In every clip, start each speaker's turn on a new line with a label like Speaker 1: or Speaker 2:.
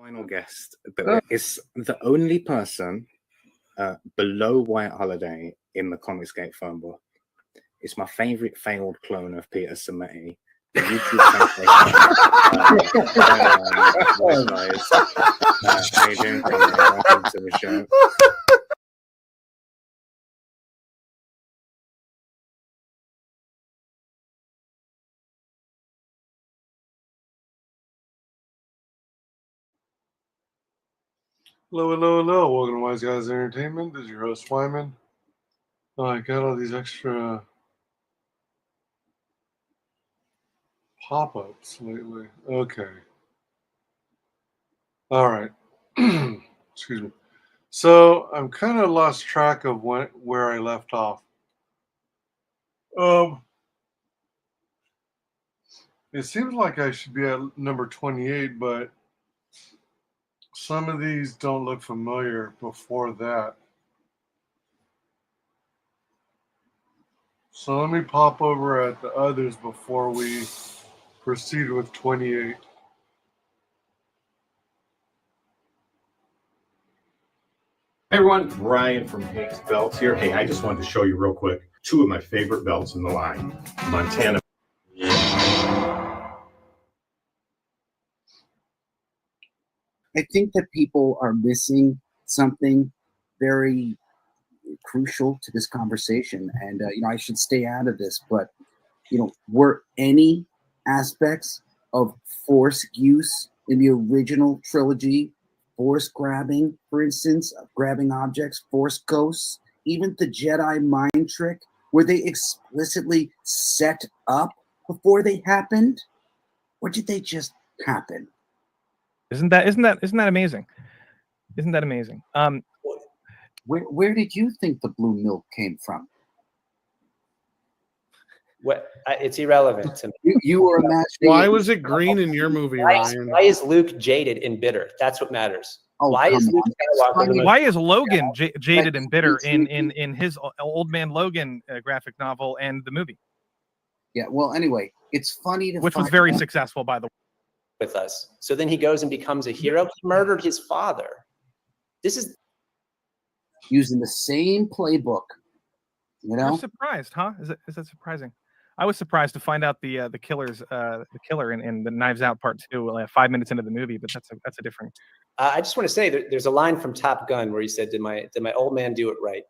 Speaker 1: Final guest, but it's the only person below White Holiday in the Comicsgate phone book. It's my favorite failed clone of Peter Sammetti. The YouTube guys. How you doing, Conrad? Welcome to the show.
Speaker 2: Hello, hello, hello. Welcome to Wise Guys Entertainment. This is your host, Wyman. Oh, I got all these extra pop-ups lately. Okay. All right. Excuse me. So I'm kind of lost track of where I left off. It seems like I should be at number 28, but some of these don't look familiar before that. So let me pop over at the others before we proceed with 28.
Speaker 3: Hey everyone, Brian from Higgs Belts here. Hey, I just wanted to show you real quick two of my favorite belts in the line. Montana.
Speaker 4: I think that people are missing something very crucial to this conversation, and I should stay out of this, but were any aspects of force use in the original trilogy, force grabbing, for instance, grabbing objects, force ghosts, even the Jedi mind trick, were they explicitly set up before they happened, or did they just happen?
Speaker 5: Isn't that amazing? Isn't that amazing?
Speaker 4: Where did you think the blue milk came from?
Speaker 6: It's irrelevant to me.
Speaker 4: You were imagining.
Speaker 2: Why was it green in your movie, Ryan?
Speaker 6: Why is Luke jaded and bitter? That's what matters. Why is Luke Skywalker?
Speaker 5: Why is Logan jaded and bitter in his Old Man Logan graphic novel and the movie?
Speaker 4: Yeah. Well, anyway, it's funny to
Speaker 5: which was very successful, by the way.
Speaker 6: With us. So then he goes and becomes a hero. He murdered his father. This is
Speaker 4: using the same playbook.
Speaker 5: I'm surprised, huh? Is that surprising? I was surprised to find out the killer in the Knives Out Part 2 5 minutes into the movie, but that's a different.
Speaker 6: I just want to say there's a line from Top Gun where he said, "Did my old man do it right?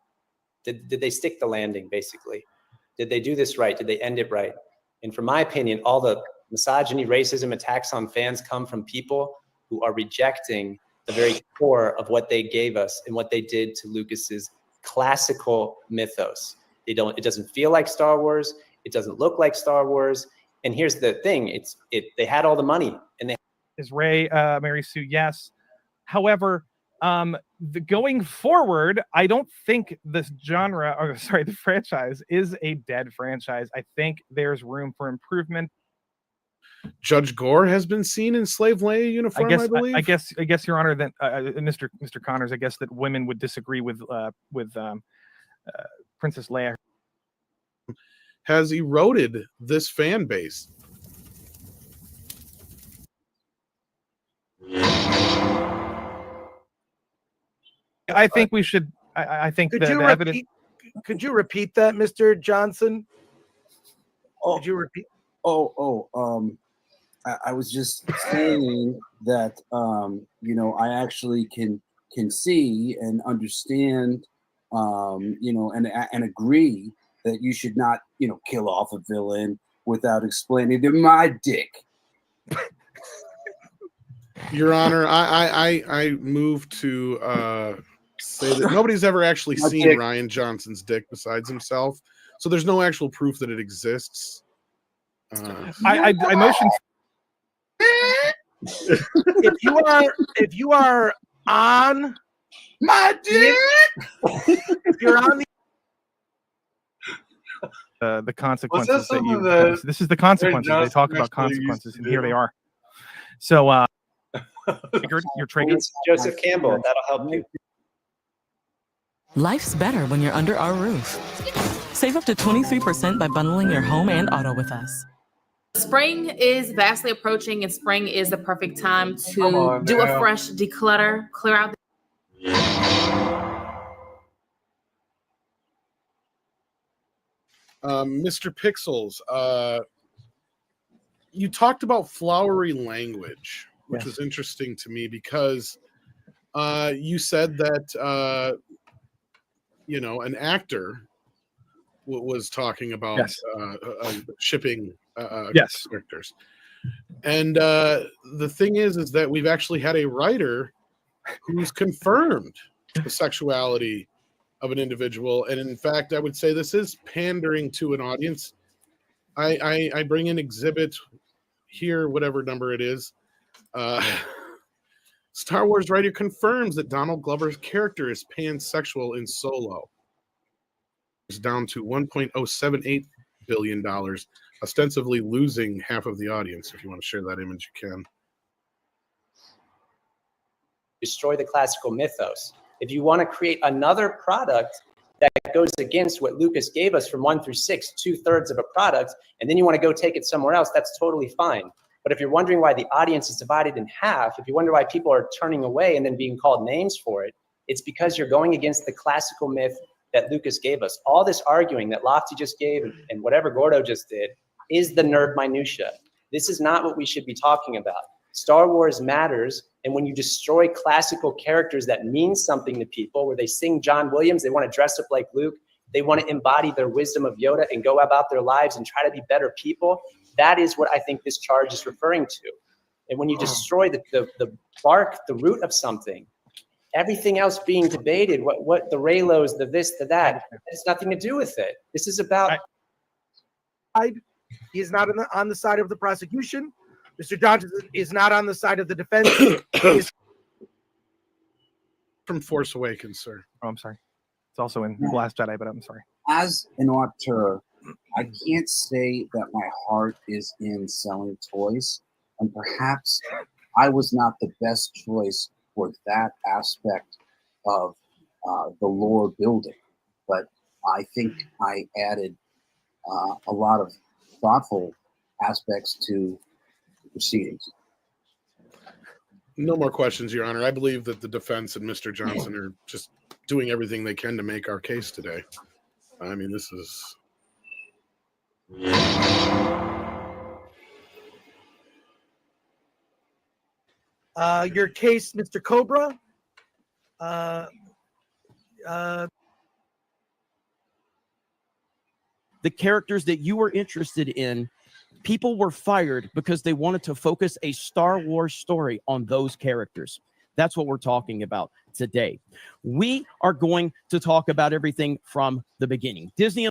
Speaker 6: Did they stick the landing? Basically, did they do this right? Did they end it right?" And from my opinion, all the misogyny, racism, attacks on fans come from people who are rejecting the very core of what they gave us and what they did to Lucas's classical mythos. It doesn't feel like Star Wars. It doesn't look like Star Wars. And here's the thing: they had all the money, and
Speaker 5: is Rey Mary Sue? Yes. However, going forward, I don't think this the franchise is a dead franchise. I think there's room for improvement.
Speaker 2: Judge Gore has been seen in slave Leia uniform, I believe.
Speaker 5: I guess, Your Honor, that Mr. Connors, I guess that women would disagree with Princess Leia.
Speaker 2: Has eroded this fan base.
Speaker 5: I think we should. I think
Speaker 7: could you repeat that, Mr. Johnson? Could you repeat?
Speaker 4: I was just saying that I actually can see and understand and agree that you should not kill off a villain without explaining to my dick.
Speaker 2: Your Honor, I move to say that nobody's ever actually seen
Speaker 4: dick.
Speaker 2: Ryan Johnson's dick besides himself, so there's no actual proof that it exists.
Speaker 5: I motioned.
Speaker 7: If you are on
Speaker 4: my dick,
Speaker 7: if you're on
Speaker 5: the consequences that you. This is the consequences. They talk about consequences, and here they are. So, you're triggered.
Speaker 6: Joseph Campbell. That'll help you.
Speaker 8: Life's better when you're under our roof. Save up to 23% by bundling your home and auto with us. Spring is vastly approaching, and spring is the perfect time
Speaker 2: Come
Speaker 8: to
Speaker 2: on
Speaker 8: do
Speaker 2: now.
Speaker 8: a fresh declutter, clear out.
Speaker 9: Mr. Pixels, you talked about flowery language, which was interesting to me because you said that an actor was talking about shipping characters, and the thing is that we've actually had a writer who's confirmed the sexuality of an individual, and in fact, I would say this is pandering to an audience. I bring in exhibit here, whatever number it is. Star Wars writer confirms that Donald Glover's character is pansexual in Solo. It's down to $1.078 billion, ostensibly losing half of the audience. If you want to share that image, you can.
Speaker 6: Destroy the classical mythos. If you want to create another product that goes against what Lucas gave us from 1 through 6, 2/3 of a product, and then you want to go take it somewhere else, that's totally fine. But if you're wondering why the audience is divided in half, if you wonder why people are turning away and then being called names for it, it's because you're going against the classical myth that Lucas gave us. All this arguing that Lofty just gave and whatever Gordo just did is the nerd minutia. This is not what we should be talking about. Star Wars matters, and when you destroy classical characters that mean something to people, where they sing John Williams, they want to dress up like Luke, they want to embody their wisdom of Yoda and go about their lives and try to be better people, that is what I think this charge is referring to. And when you destroy the bark, the root of something, everything else being debated, what the Raylos, the this, the that, has nothing to do with it. This is about...
Speaker 7: He is not on the side of the prosecution. Mr. Johnson is not on the side of the defense.
Speaker 9: From Force Awakens, sir.
Speaker 5: Oh, I'm sorry. It's also in The Last Jedi, but I'm sorry.
Speaker 4: As an auteur, I can't say that my heart is in selling toys, and perhaps I was not the best choice for that aspect of the lore building. But I think I added a lot of thoughtful aspects to the proceedings.
Speaker 9: No more questions, Your Honor. I believe that the defense and Mr. Johnson are just doing everything they can to make our case today. I mean, this is...
Speaker 7: Your case, Mr. Cobra.
Speaker 10: The characters that you were interested in, people were fired because they wanted to focus a Star Wars story on those characters. That's what we're talking about today. We are going to talk about everything from the beginning. Disney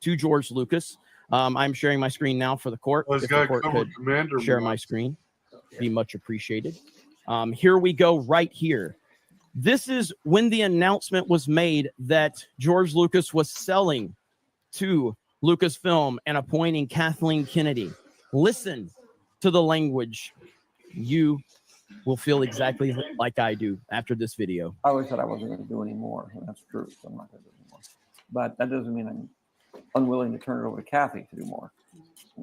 Speaker 10: to George Lucas. I'm sharing my screen now for the court. If the court could share my screen, be much appreciated. Here we go right here. This is when the announcement was made that George Lucas was selling to Lucasfilm and appointing Kathleen Kennedy. Listen to the language. You will feel exactly like I do after this video.
Speaker 11: I always said I wasn't going to do any more, and that's true. So I'm not going to do any more. But that doesn't mean I'm unwilling to turn it over to Kathy to do more.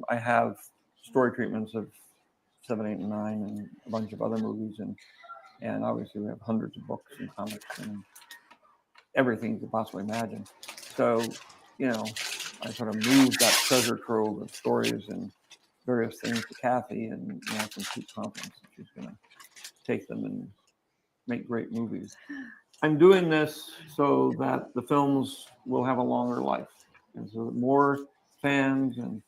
Speaker 11: I have story treatments of 7, 8, and 9, and a bunch of other movies, and obviously we have hundreds of books and comics and everything you could possibly imagine. So, you know, I sort of moved that treasure trove of stories and various things to Kathy, and I can keep confidence that she's going to take them and make great movies. I'm doing this so that the films will have a longer life, and so that more fans and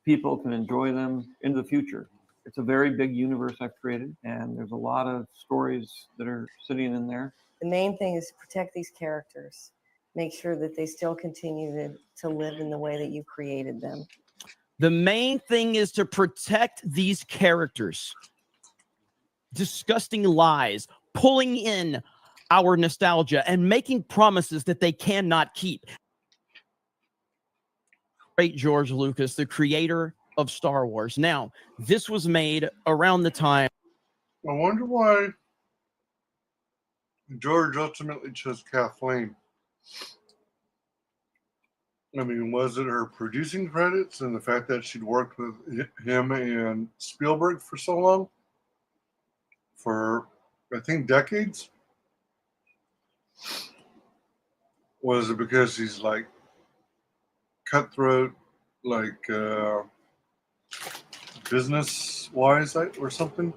Speaker 11: people can enjoy them in the future. It's a very big universe I've created, and there's a lot of stories that are sitting in there.
Speaker 12: The main thing is to protect these characters, make sure that they still continue to live in the way that you created them.
Speaker 10: The main thing is to protect these characters. Disgusting lies, pulling in our nostalgia and making promises that they cannot keep. Great George Lucas, the creator of Star Wars. Now, this was made around the time.
Speaker 2: I wonder why George ultimately chose Kathleen. I mean, was it her producing credits and the fact that she'd worked with him and Spielberg for so long? For, I think, decades? Was it because he's like cutthroat, like business-wise or something?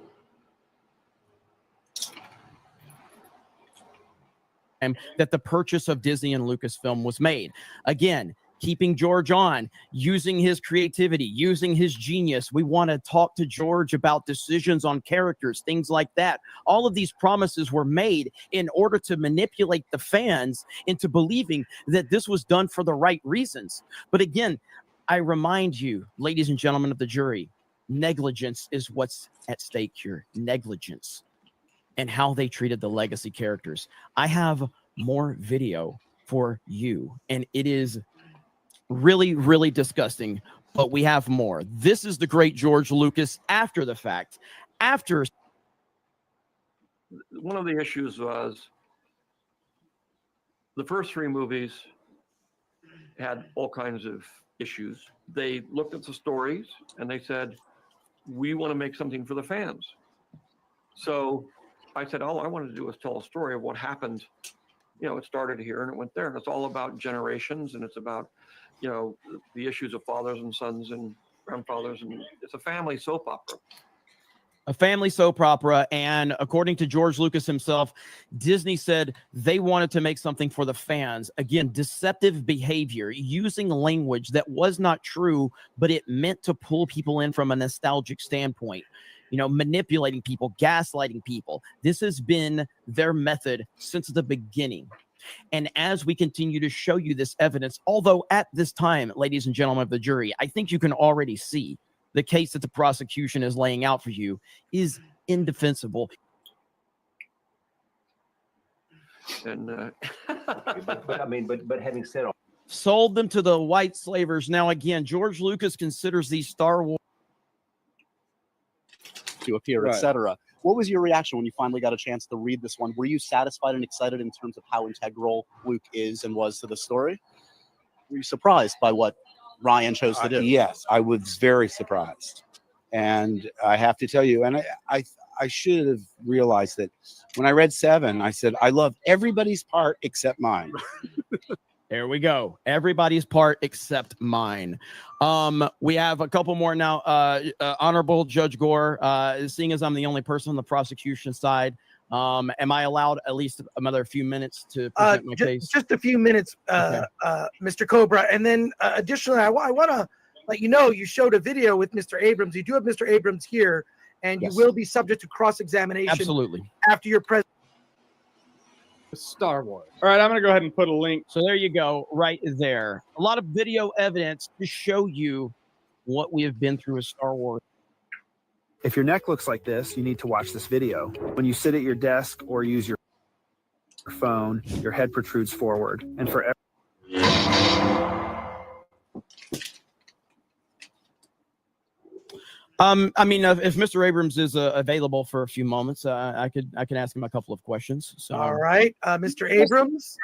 Speaker 10: That the purchase of Disney and Lucasfilm was made. Again, keeping George on, using his creativity, using his genius. We want to talk to George about decisions on characters, things like that. All of these promises were made in order to manipulate the fans into believing that this was done for the right reasons. But again, I remind you, ladies and gentlemen of the jury, negligence is what's at stake here. Negligence. And how they treated the legacy characters. I have more video for you, and it is really, really disgusting, but we have more. This is the great George Lucas after the fact. After
Speaker 11: one of the issues was the first three movies had all kinds of issues. They looked at the stories and they said, we want to make something for the fans. So I said, all I wanted to do was tell a story of what happened. You know, it started here and it went there. And it's all about generations, and it's about, you know, the issues of fathers and sons and grandfathers. And it's a family soap opera.
Speaker 10: A family soap opera. And according to George Lucas himself, Disney said they wanted to make something for the fans. Again, deceptive behavior, using language that was not true, but it meant to pull people in from a nostalgic standpoint. You know, manipulating people, gaslighting people. This has been their method since the beginning. And as we continue to show you this evidence, although at this time, ladies and gentlemen of the jury, I think you can already see the case that the prosecution is laying out for you is indefensible.
Speaker 11: And
Speaker 13: but having said all,
Speaker 10: sold them to the white slavers. Now, again, George Lucas considers these Star Wars
Speaker 13: to appear,
Speaker 14: Right.
Speaker 13: etc. What was your reaction when you finally got a chance to read this one? Were you satisfied and excited in terms of how integral Luke is and was to the story? Were you surprised by what Ryan chose to do?
Speaker 14: Yes, I was very surprised. And I have to tell you, and I should have realized that when I read 7, I said, I love everybody's part except mine.
Speaker 10: There we go. Everybody's part except mine. We have a couple more now. Honorable Judge Gore, seeing as I'm the only person on the prosecution side, am I allowed at least another few minutes to present my case?
Speaker 7: Just a few minutes, Mr. Cobra. And then additionally, I want to let you know, you showed a video with Mr. Abrams. You do have Mr. Abrams here, and
Speaker 10: Yes.
Speaker 7: you will be subject to cross-examination.
Speaker 10: Absolutely.
Speaker 7: After your presentation.
Speaker 5: Star Wars. All right, I'm going to go ahead and put a link.
Speaker 10: So there you go, right there. A lot of video evidence to show you what we have been through with Star Wars.
Speaker 15: If your neck looks like this, you need to watch this video. When you sit at your desk or use your phone, your head protrudes forward. And for
Speaker 10: I mean, if Mr. Abrams is available for a few moments, I could ask him a couple of questions. So,
Speaker 7: All right, Mr. Abrams.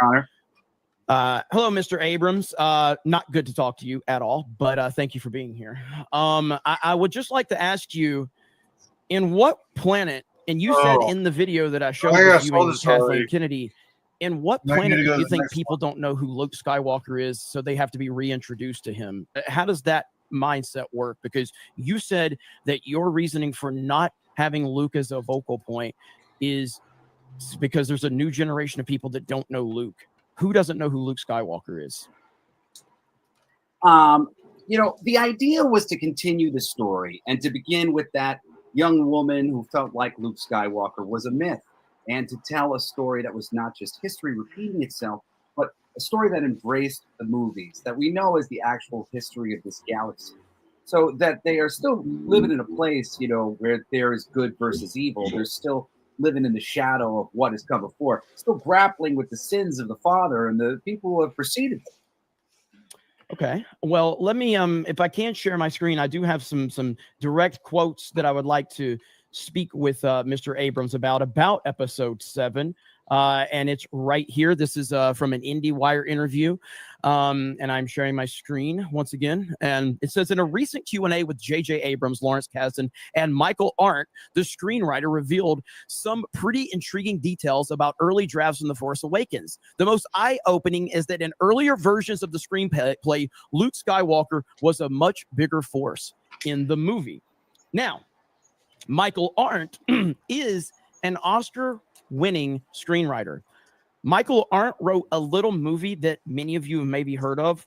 Speaker 10: Hello, Mr. Abrams. Not good to talk to you at all, but thank you for being here. I would just like to ask you, in what planet? And you said in the video that I showed with you and Kathleen Kennedy, in what planet do you think people don't know who Luke Skywalker is, so they have to be reintroduced to him? How does that mindset work? Because you said that your reasoning for not having Luke as a focal point is because there's a new generation of people that don't know Luke. Who doesn't know who Luke Skywalker is?
Speaker 4: You know, the idea was to continue the story and to begin with that young woman who felt like Luke Skywalker was a myth, and to tell a story that was not just history repeating itself, but a story that embraced the movies that we know as the actual history of this galaxy, so that they are still living in a place, you know, where there is good versus evil. They're still living in the shadow of what has come before, still grappling with the sins of the father and the people who have preceded them.
Speaker 10: Okay. Well, let me, if I can't share my screen, I do have some direct quotes that I would like to speak with Mr. Abrams about episode 7. and it's right here. This is from an IndieWire interview, and I'm sharing my screen once again. And it says, in a recent Q&A with J.J. Abrams, Lawrence Kasdan, and Michael Arndt, the screenwriter revealed some pretty intriguing details about early drafts in The Force Awakens. The most eye-opening is that in earlier versions of the screenplay, Luke Skywalker was a much bigger force in the movie. Now, Michael Arndt is an Oscar-winning screenwriter. Michael Arndt wrote a little movie that many of you have maybe heard of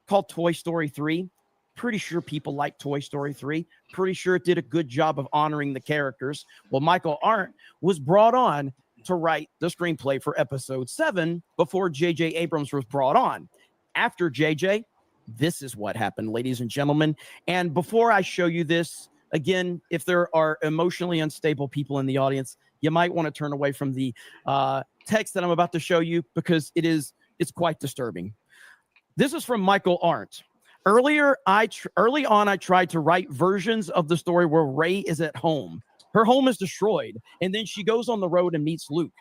Speaker 10: called Toy Story 3. Pretty sure people like Toy Story 3. Pretty sure it did a good job of honoring the characters. Well, Michael Arndt was brought on to write the screenplay for Episode 7 before J.J. Abrams was brought on. After J.J., this is what happened, ladies and gentlemen. And before I show you this, again, if there are emotionally unstable people in the audience, you might want to turn away from the text that I'm about to show you because it's quite disturbing. This is from Michael Arndt. Early on, I tried to write versions of the story where Rey is at home. Her home is destroyed, and then she goes on the road and meets Luke.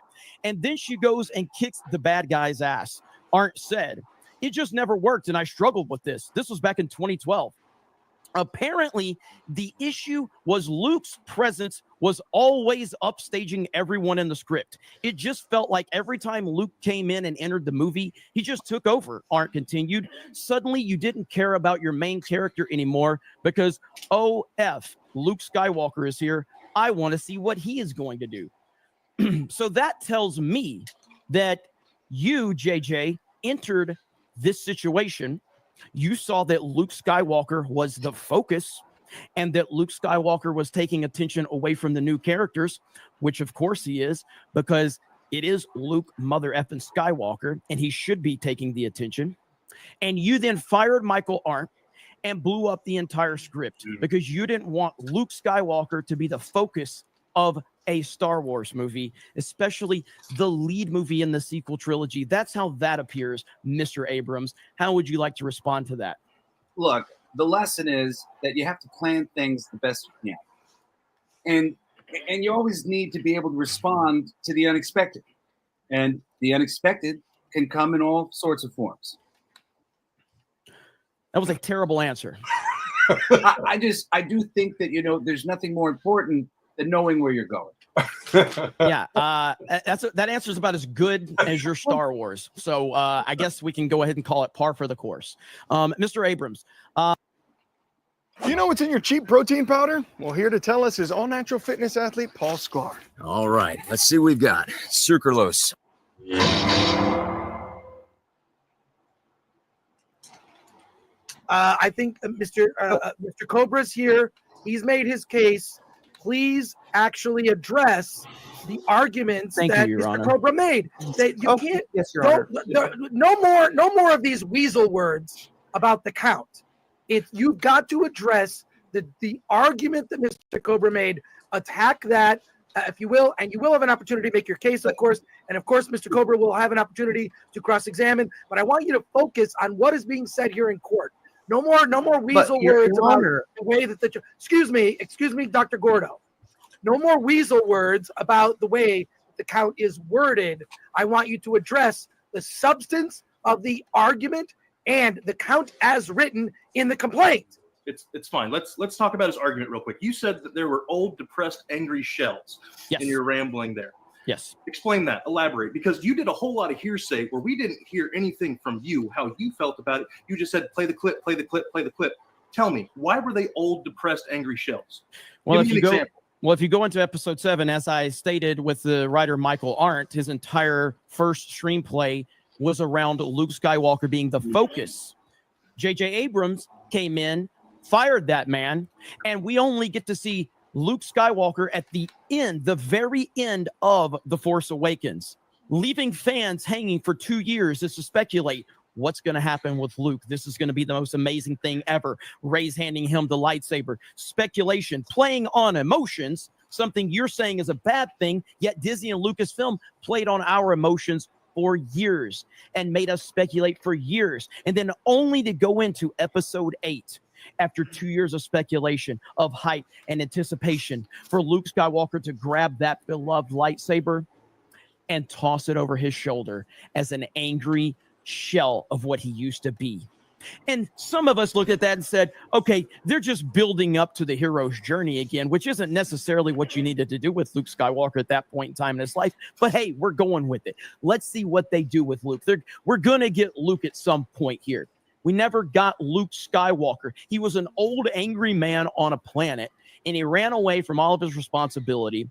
Speaker 10: And then she goes and kicks the bad guy's ass. Arndt said, it just never worked, and I struggled with this. This was back in 2012. Apparently, the issue was Luke's presence was always upstaging everyone in the script. It just felt like every time Luke came in and entered the movie, he just took over, Arndt continued. Suddenly, you didn't care about your main character anymore because, OF, Luke Skywalker is here. I want to see what he is going to do. So that tells me that you, JJ, entered this situation. You saw that Luke Skywalker was the focus and that Luke Skywalker was taking attention away from the new characters, which of course he is, because it is Luke mother effing Skywalker and he should be taking the attention. And you then fired Michael Arndt and blew up the entire script because you didn't want Luke Skywalker to be the focus of a Star Wars movie, especially the lead movie in the sequel trilogy. That's how that appears, Mr. Abrams. How would you like to respond to that?
Speaker 4: Look, the lesson is that you have to plan things the best you can. And you always need to be able to respond to the unexpected. And the unexpected can come in all sorts of forms.
Speaker 10: That was a terrible answer.
Speaker 4: I do think that, there's nothing more important than knowing where you're going.
Speaker 10: Yeah, that answer is about as good as your Star Wars. So I guess we can go ahead and call it par for the course. Mr. Abrams.
Speaker 16: You know what's in your cheap protein powder? Well, here to tell us is all-natural fitness athlete Paul Sklar.
Speaker 17: All right, let's see what we've got. Sucralose.
Speaker 7: I think Mr. Cobra's here. He's made his case. Please actually address the arguments that
Speaker 10: Your
Speaker 7: Mr.
Speaker 10: Honor.
Speaker 7: Cobra made. That you can't.
Speaker 10: Yes, Your Honor.
Speaker 7: No more of these weasel words about the count. You've got to address the argument that Mr. Cobra made. Attack that, if you will, and you will have an opportunity to make your case, of course. And of course, Mr. Cobra will have an opportunity to cross-examine. But I want you to focus on what is being said here in court. No more weasel words about the way that excuse me, Dr. Gordo. No more weasel words about the way the count is worded. I want you to address the substance of the argument and the count as written in the complaint.
Speaker 18: It's fine. Let's talk about his argument real quick. You said that there were old, depressed, angry shells in your rambling there.
Speaker 10: Yes.
Speaker 18: Explain that. Elaborate. Because you did a whole lot of hearsay where we didn't hear anything from you, how you felt about it. You just said, play the clip, play the clip, play the clip. Tell me, why were they old, depressed, angry shells?
Speaker 10: Well,
Speaker 18: Give me an example.
Speaker 10: If you go into episode 7, as I stated with the writer Michael Arndt, his entire first screenplay was around Luke Skywalker being the focus. J.J. Abrams came in, fired that man, and we only get to see Luke Skywalker at the end, the very end of The Force Awakens, leaving fans hanging for 2 years just to speculate what's going to happen with Luke. This is going to be the most amazing thing ever. Rey's handing him the lightsaber. Speculation, playing on emotions, something you're saying is a bad thing, yet Disney and Lucasfilm played on our emotions for years and made us speculate for years. And then only to go into episode 8 after 2 years of speculation, of hype and anticipation for Luke Skywalker to grab that beloved lightsaber. and toss it over his shoulder as an angry shell of what he used to be. And some of us looked at that and said, okay, they're just building up to the hero's journey again, which isn't necessarily what you needed to do with Luke Skywalker at that point in time in his life. But hey, we're going with it. Let's see what they do with Luke. We're going to get Luke at some point here. We never got Luke Skywalker. He was an old, angry man on a planet, and he ran away from all of his responsibility.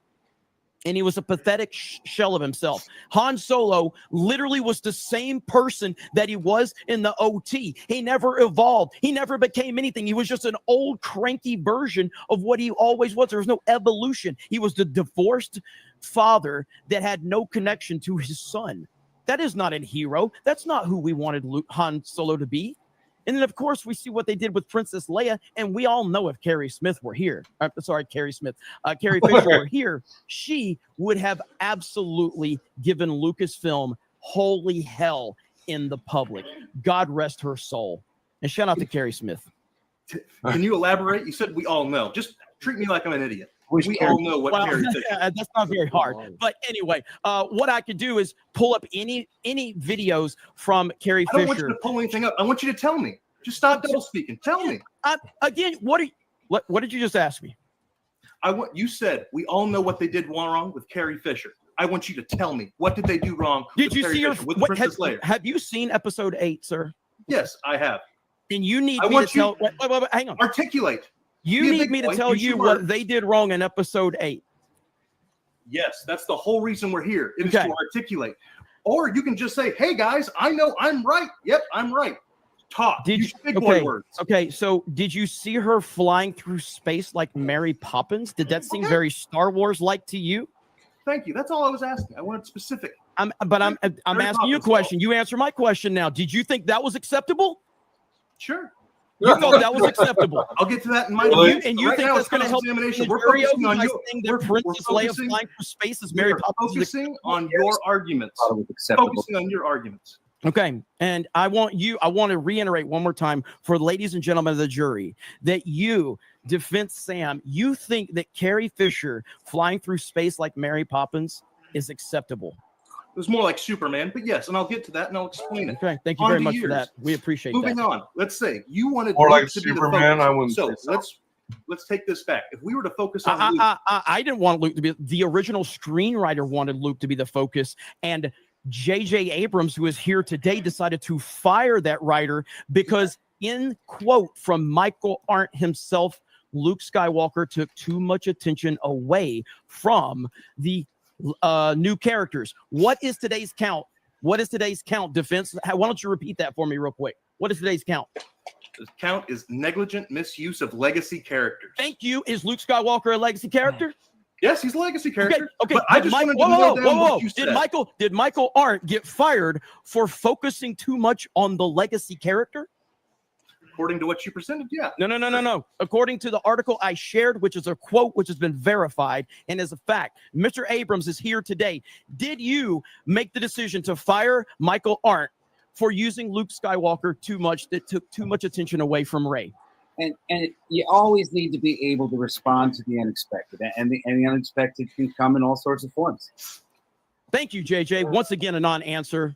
Speaker 10: And he was a pathetic shell of himself. Han Solo literally was the same person that he was in the OT. He never evolved. He never became anything. He was just an old, cranky version of what he always was. There was no evolution. He was the divorced father that had no connection to his son. That is not a hero. That's not who we wanted Han Solo to be. And then, of course, we see what they did with Princess Leia, and we all know if Carrie Fisher were here, she would have absolutely given Lucasfilm holy hell in the public. God rest her soul. And shout out to Carrie Smith.
Speaker 18: Can you elaborate? You said we all know. Just treat me like I'm an idiot. We all know what Carrie Fisher.
Speaker 10: That's not very hard. But anyway, what I could do is pull up any videos from Carrie Fisher.
Speaker 18: I don't want you to pull anything up. I want you to tell me. Just stop double speaking. Tell me.
Speaker 10: Again, what did you just ask me?
Speaker 18: You said we all know what they did wrong with Carrie Fisher. I want you to tell me, what did they do wrong?
Speaker 10: Did you see
Speaker 18: with Princess Leia?
Speaker 10: Have you seen episode 8, sir?
Speaker 18: Yes, I have.
Speaker 10: And you need me to tell. Wait, hang on.
Speaker 18: Articulate.
Speaker 10: You need me to tell you what they did wrong in episode 8.
Speaker 18: Yes, that's the whole reason we're here. It is to articulate. Or you can just say, hey, guys, I know I'm right. Yep, I'm right. Talk.
Speaker 10: Okay, so did you see her flying through space like Mary Poppins? Did that seem very Star Wars-like to you?
Speaker 18: Thank you. That's all I was asking. I wanted specific.
Speaker 10: I'm asking you a question. You answer my question now. Did you think that was acceptable?
Speaker 18: Sure.
Speaker 10: You thought that was acceptable.
Speaker 18: I'll get to that in my
Speaker 10: and you think that's going to help
Speaker 18: examination.
Speaker 10: We're focusing on your Princess Leia flying through space as Mary Poppins.
Speaker 18: Focusing on your arguments. Focusing on your arguments.
Speaker 10: Okay, and I want to reiterate one more time for ladies and gentlemen of the jury that you, Defense Sam, you think that Carrie Fisher flying through space like Mary Poppins is acceptable.
Speaker 18: It was more like Superman, but yes, and I'll get to that and I'll explain it.
Speaker 10: Okay, thank you very much for that. We appreciate that.
Speaker 18: Moving on, let's say you wanted
Speaker 2: more like
Speaker 18: to be
Speaker 2: Superman. I wouldn't.
Speaker 18: So let's take this back. If we were to focus on Luke,
Speaker 10: I didn't want Luke to be the original screenwriter wanted Luke to be the focus, and J.J. Abrams, who is here today, decided to fire that writer because, in quote from Michael Arndt himself, Luke Skywalker took too much attention away from the new characters. What is today's count? What is today's count, Defense? Why don't you repeat that for me real quick? What is today's count?
Speaker 18: The count is negligent misuse of legacy characters.
Speaker 10: Thank you. Is Luke Skywalker a legacy character?
Speaker 18: Yes, he's a legacy character.
Speaker 10: Okay.
Speaker 18: But I just wanted to nail down what you said.
Speaker 10: Did Michael Arndt get fired for focusing too much on the legacy character?
Speaker 18: According to what you presented, yeah.
Speaker 10: No. According to the article I shared, which is a quote which has been verified and is a fact, Mr. Abrams is here today. Did you make the decision to fire Michael Arndt for using Luke Skywalker too much, that took too much attention away from Rey?
Speaker 4: And you always need to be able to respond to the unexpected, and the unexpected can come in all sorts of forms.
Speaker 10: Thank you, JJ. Once again, a non-answer.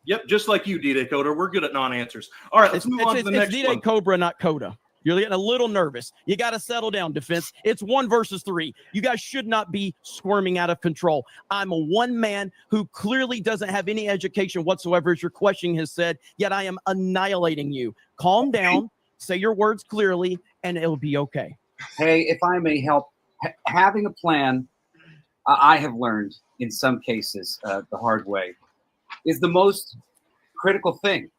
Speaker 18: Yep, just like you, D-Day Coder. We're good at non-answers. All right, let's move on to the next
Speaker 10: D-Day
Speaker 18: one.
Speaker 10: Cobra, not Coda. You're getting a little nervous. You got to settle down, Defense. It's 1 versus 3. You guys should not be squirming out of control. I'm a one man who clearly doesn't have any education whatsoever, as your question has said, yet I am annihilating you. Calm down. Say your words clearly, and it'll be okay.
Speaker 4: Hey, if I may help, having a plan, I have learned in some cases the hard way, is the most critical thing,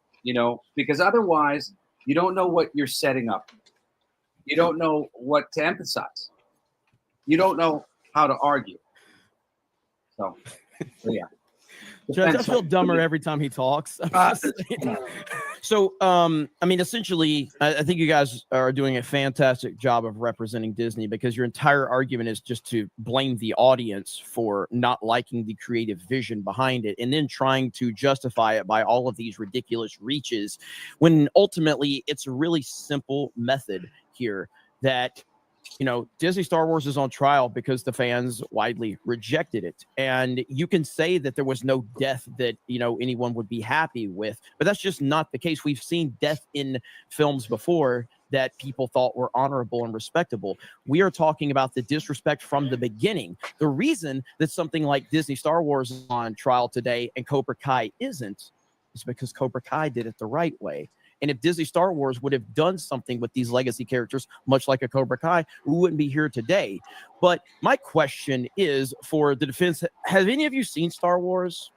Speaker 4: because otherwise you don't know what you're setting up. You don't know what to emphasize. You don't know how to argue. So yeah.
Speaker 10: Judge, I feel dumber every time he talks. So, essentially, I think you guys are doing a fantastic job of representing Disney, because your entire argument is just to blame the audience for not liking the creative vision behind it and then trying to justify it by all of these ridiculous reaches, when ultimately it's a really simple method here that Disney Star Wars is on trial because the fans widely rejected it. And you can say that there was no death that, anyone would be happy with, but that's just not the case. We've seen death in films before that people thought were honorable and respectable. We are talking about the disrespect from the beginning. The reason that something like Disney Star Wars is on trial today and Cobra Kai isn't is because Cobra Kai did it the right way. And if Disney Star Wars would have done something with these legacy characters, much like a Cobra Kai, we wouldn't be here today. But my question is for the defense, have any of you seen Star Wars?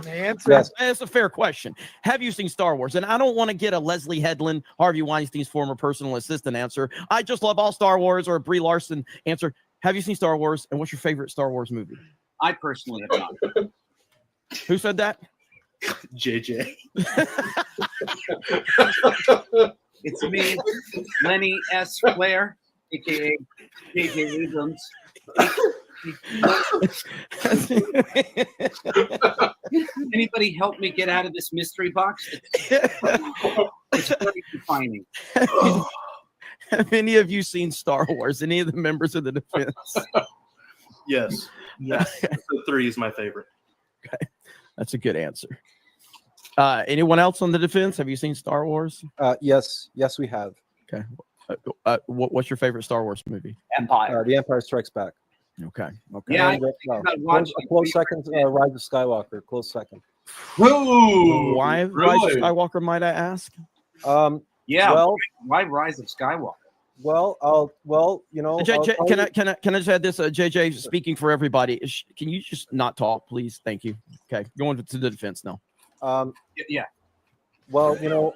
Speaker 7: Answer.
Speaker 10: Yes. That's a fair question. Have you seen Star Wars? And I don't want to get a Leslie Headland, Harvey Weinstein's former personal assistant answer. I just love all Star Wars, or a Brie Larson answer. Have you seen Star Wars? And what's your favorite Star Wars movie?
Speaker 19: I personally have not.
Speaker 10: Who said that?
Speaker 18: JJ.
Speaker 19: It's me, Lenny S. Flair, aka JJ Abrams. Anybody help me get out of this mystery box? It's very defining.
Speaker 10: Have any of you seen Star Wars? Any of the members of the defense?
Speaker 18: Yes.
Speaker 10: Yes.
Speaker 18: The 3 is my favorite.
Speaker 10: Okay. That's a good answer. Anyone else on the defense? Have you seen Star Wars?
Speaker 20: Yes, we have.
Speaker 10: Okay. What's your favorite Star Wars movie?
Speaker 19: Empire.
Speaker 20: The Empire Strikes Back.
Speaker 10: Okay.
Speaker 19: Yeah,
Speaker 20: And, a close second, Rise of Skywalker. Close second.
Speaker 18: Whoa!
Speaker 10: Why Rise of Skywalker, might I ask?
Speaker 19: Yeah.
Speaker 20: Well,
Speaker 19: why Rise of Skywalker?
Speaker 20: Well,
Speaker 10: Can I just add this? JJ, speaking for everybody, can you just not talk, please? Thank you. Okay, going to the defense now.
Speaker 19: Yeah.
Speaker 20: Well,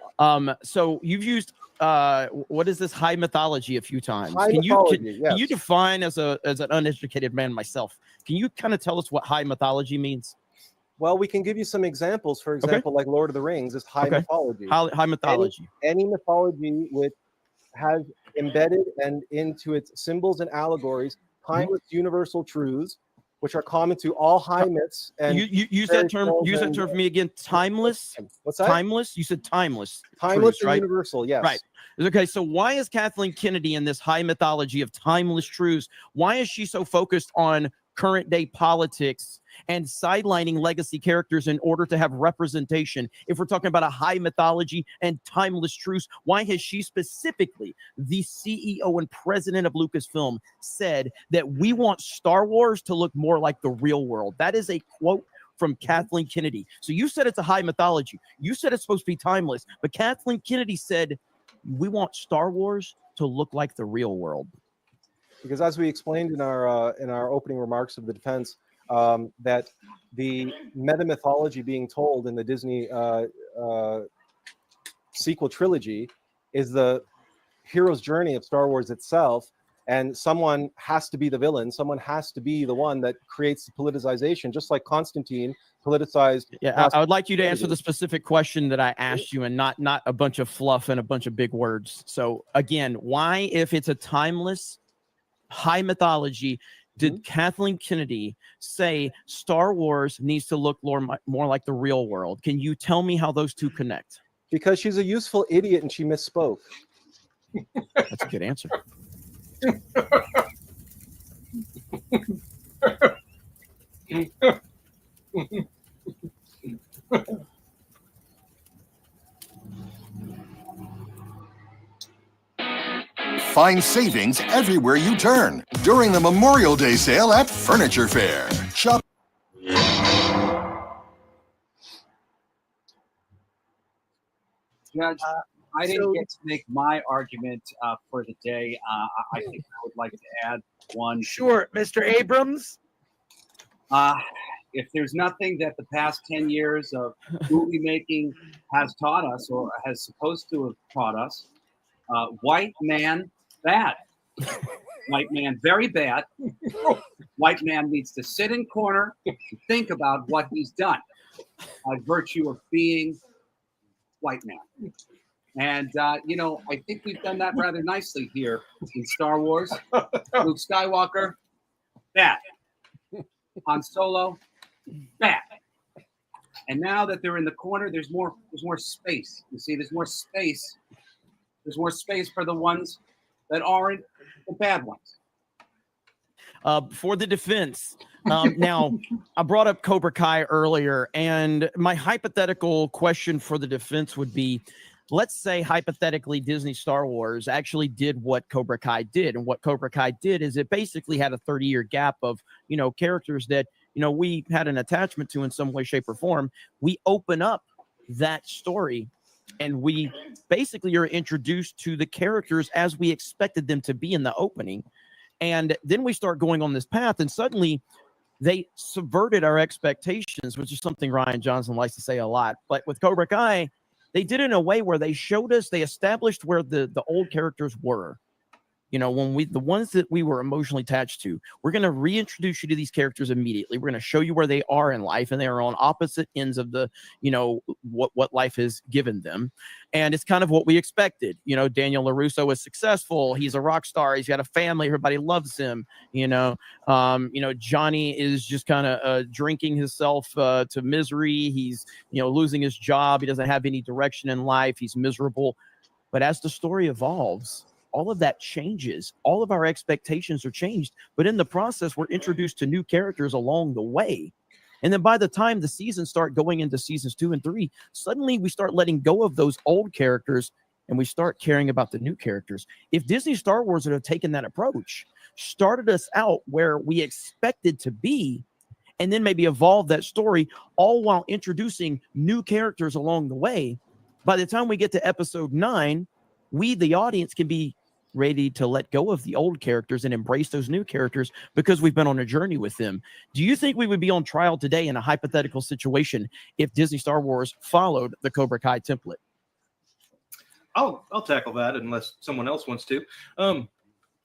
Speaker 10: so you've used what is this high mythology a few times?
Speaker 20: High
Speaker 10: Can
Speaker 20: mythology,
Speaker 10: you define as an uneducated man myself? Can you kind of tell us what high mythology means?
Speaker 20: Well, we can give you some examples. For example, like Lord of the Rings is high mythology.
Speaker 10: High mythology.
Speaker 20: Any mythology which has embedded and into its symbols and allegories timeless universal truths, which are common to all high myths. And
Speaker 10: you use that term. Use that term for me again. Timeless.
Speaker 20: What's that?
Speaker 10: Timeless. You said timeless.
Speaker 20: Timeless
Speaker 10: truths,
Speaker 20: and
Speaker 10: right?
Speaker 20: universal. Yes.
Speaker 10: Right. Okay. So why is Kathleen Kennedy in this high mythology of timeless truths? Why is she so focused on current day politics and sidelining legacy characters in order to have representation? If we're talking about a high mythology and timeless truths, why has she specifically, the CEO and president of Lucasfilm, said that we want Star Wars to look more like the real world? That is a quote from Kathleen Kennedy. So you said it's a high mythology. You said it's supposed to be timeless, but Kathleen Kennedy said we want Star Wars to look like the real world.
Speaker 20: Because as we explained in our opening remarks of the defense, that the meta mythology being told in the Disney sequel trilogy is the hero's journey of Star Wars itself, and someone has to be the villain. Someone has to be the one that creates the politicization, just like Constantine politicized.
Speaker 10: Yeah, I would like you to answer the specific question that I asked you, and not a bunch of fluff and a bunch of big words. So again, why, if it's a timeless high mythology, did Kathleen Kennedy say Star Wars needs to look more like the real world? Can you tell me how those two connect?
Speaker 20: Because she's a useful idiot and she misspoke.
Speaker 10: That's a good answer.
Speaker 21: Find savings everywhere you turn during the Memorial Day sale at Furniture Fair. Shop.
Speaker 19: Judge, I didn't get to make my argument for the day. I think I would like to add one.
Speaker 7: Sure, Mr. Abrams.
Speaker 19: If there's nothing that the past 10 years of movie making has taught us, or has supposed to have taught us, white man, bad. White man, very bad. White man needs to sit in corner and think about what he's done by virtue of being white man. And, I think we've done that rather nicely here in Star Wars. Luke Skywalker, bad. Han Solo, bad. And now that they're in the corner, there's more space. You see, there's more space. There's more space for the ones that aren't the bad ones.
Speaker 10: For the defense, now I brought up Cobra Kai earlier, and my hypothetical question for the defense would be, let's say hypothetically Disney Star Wars actually did what Cobra Kai did. And what Cobra Kai did is it basically had a 30-year gap of, characters that, we had an attachment to in some way, shape, or form. We open up that story and we basically are introduced to the characters as we expected them to be in the opening. And then we start going on this path, and suddenly they subverted our expectations, which is something Rian Johnson likes to say a lot. But with Cobra Kai, they did it in a way where they showed us, they established where the old characters were. When the ones that we were emotionally attached to, we're going to reintroduce you to these characters immediately. We're going to show you where they are in life, and they are on opposite ends of the, what life has given them. And it's kind of what we expected. Daniel LaRusso is successful. He's a rock star. He's got a family. Everybody loves him. Johnny is just kind of drinking himself to misery. He's, losing his job. He doesn't have any direction in life. He's miserable. But as the story evolves, all of that changes. All of our expectations are changed. But in the process, we're introduced to new characters along the way. And then by the time the seasons start going into seasons 2 and 3, suddenly we start letting go of those old characters and we start caring about the new characters. If Disney Star Wars would have taken that approach, started us out where we expected to be, and then maybe evolve that story, all while introducing new characters along the way, by the time we get to episode 9, we, the audience, can be ready to let go of the old characters and embrace those new characters because we've been on a journey with them. Do you think we would be on trial today in a hypothetical situation if Disney Star Wars followed the Cobra Kai template?
Speaker 18: I'll tackle that unless someone else wants to.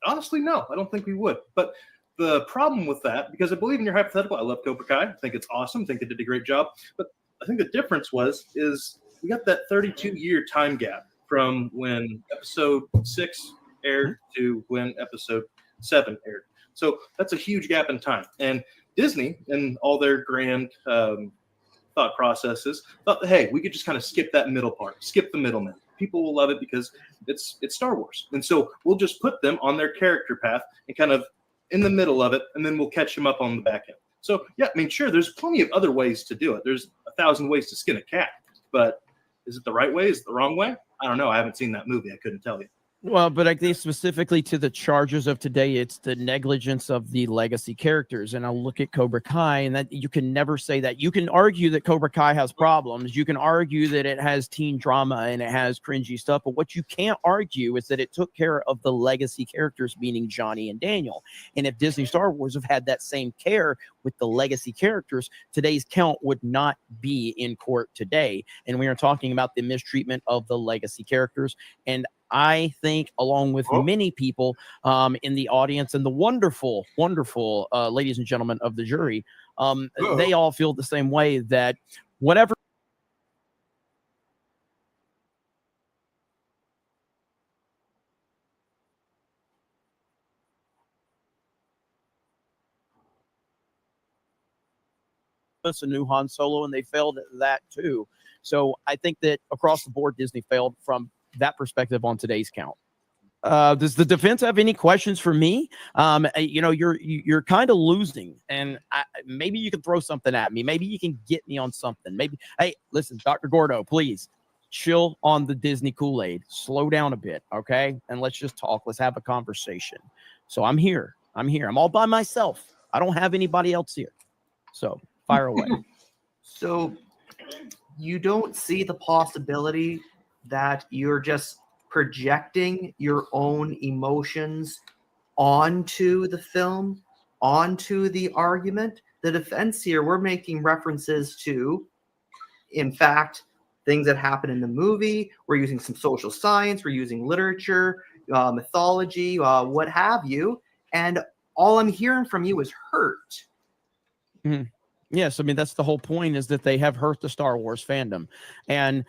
Speaker 18: Honestly, no, I don't think we would. But the problem with that, because I believe in your hypothetical, I love Cobra Kai. I think it's awesome. I think they did a great job. But I think the difference is we got that 32-year time gap from when episode 6 aired to when episode 7 aired. So that's a huge gap in time. And Disney and all their grand thought processes thought, hey, we could just kind of skip that middle part, skip the middleman. People will love it because it's Star Wars. And so we'll just put them on their character path and kind of in the middle of it, and then we'll catch them up on the back end. So yeah, I mean, sure, there's plenty of other ways to do it. There's 1,000 ways to skin a cat, but is it the right way? Is it the wrong way? I don't know. I haven't seen that movie. I couldn't tell you.
Speaker 10: Well, but I think specifically to the charges of today, it's the negligence of the legacy characters. And I'll look at Cobra Kai, and that you can never say that. You can argue that Cobra Kai has problems. You can argue that it has teen drama and it has cringy stuff. But what you can't argue is that it took care of the legacy characters, meaning Johnny and Daniel. And if Disney Star Wars have had that same care with the legacy characters, today's count would not be in court today. And we are talking about the mistreatment of the legacy characters. And I think, along with many people in the audience and the wonderful, wonderful ladies and gentlemen of the jury, they all feel the same way, that whatever a new Han Solo, and they failed at that too. So I think that across the board, Disney failed from that perspective on today's count. Does the defense have any questions for me? You're kind of losing, and maybe you can throw something at me. Maybe you can get me on something. Maybe, hey, listen, Dr. Gordo, please chill on the Disney Kool-Aid. Slow down a bit, okay? And let's just talk. Let's have a conversation. So I'm here. I'm all by myself. I don't have anybody else here. So fire away.
Speaker 1: So you don't see the possibility that you're just projecting your own emotions onto the film, onto the argument? The defense here, we're making references to, in fact, things that happen in the movie. We're using some social science, we're using literature, mythology, what have you. And all I'm hearing from you is hurt.
Speaker 10: Mm-hmm. Yes, I mean, that's the whole point, is that they have hurt the Star Wars fandom. And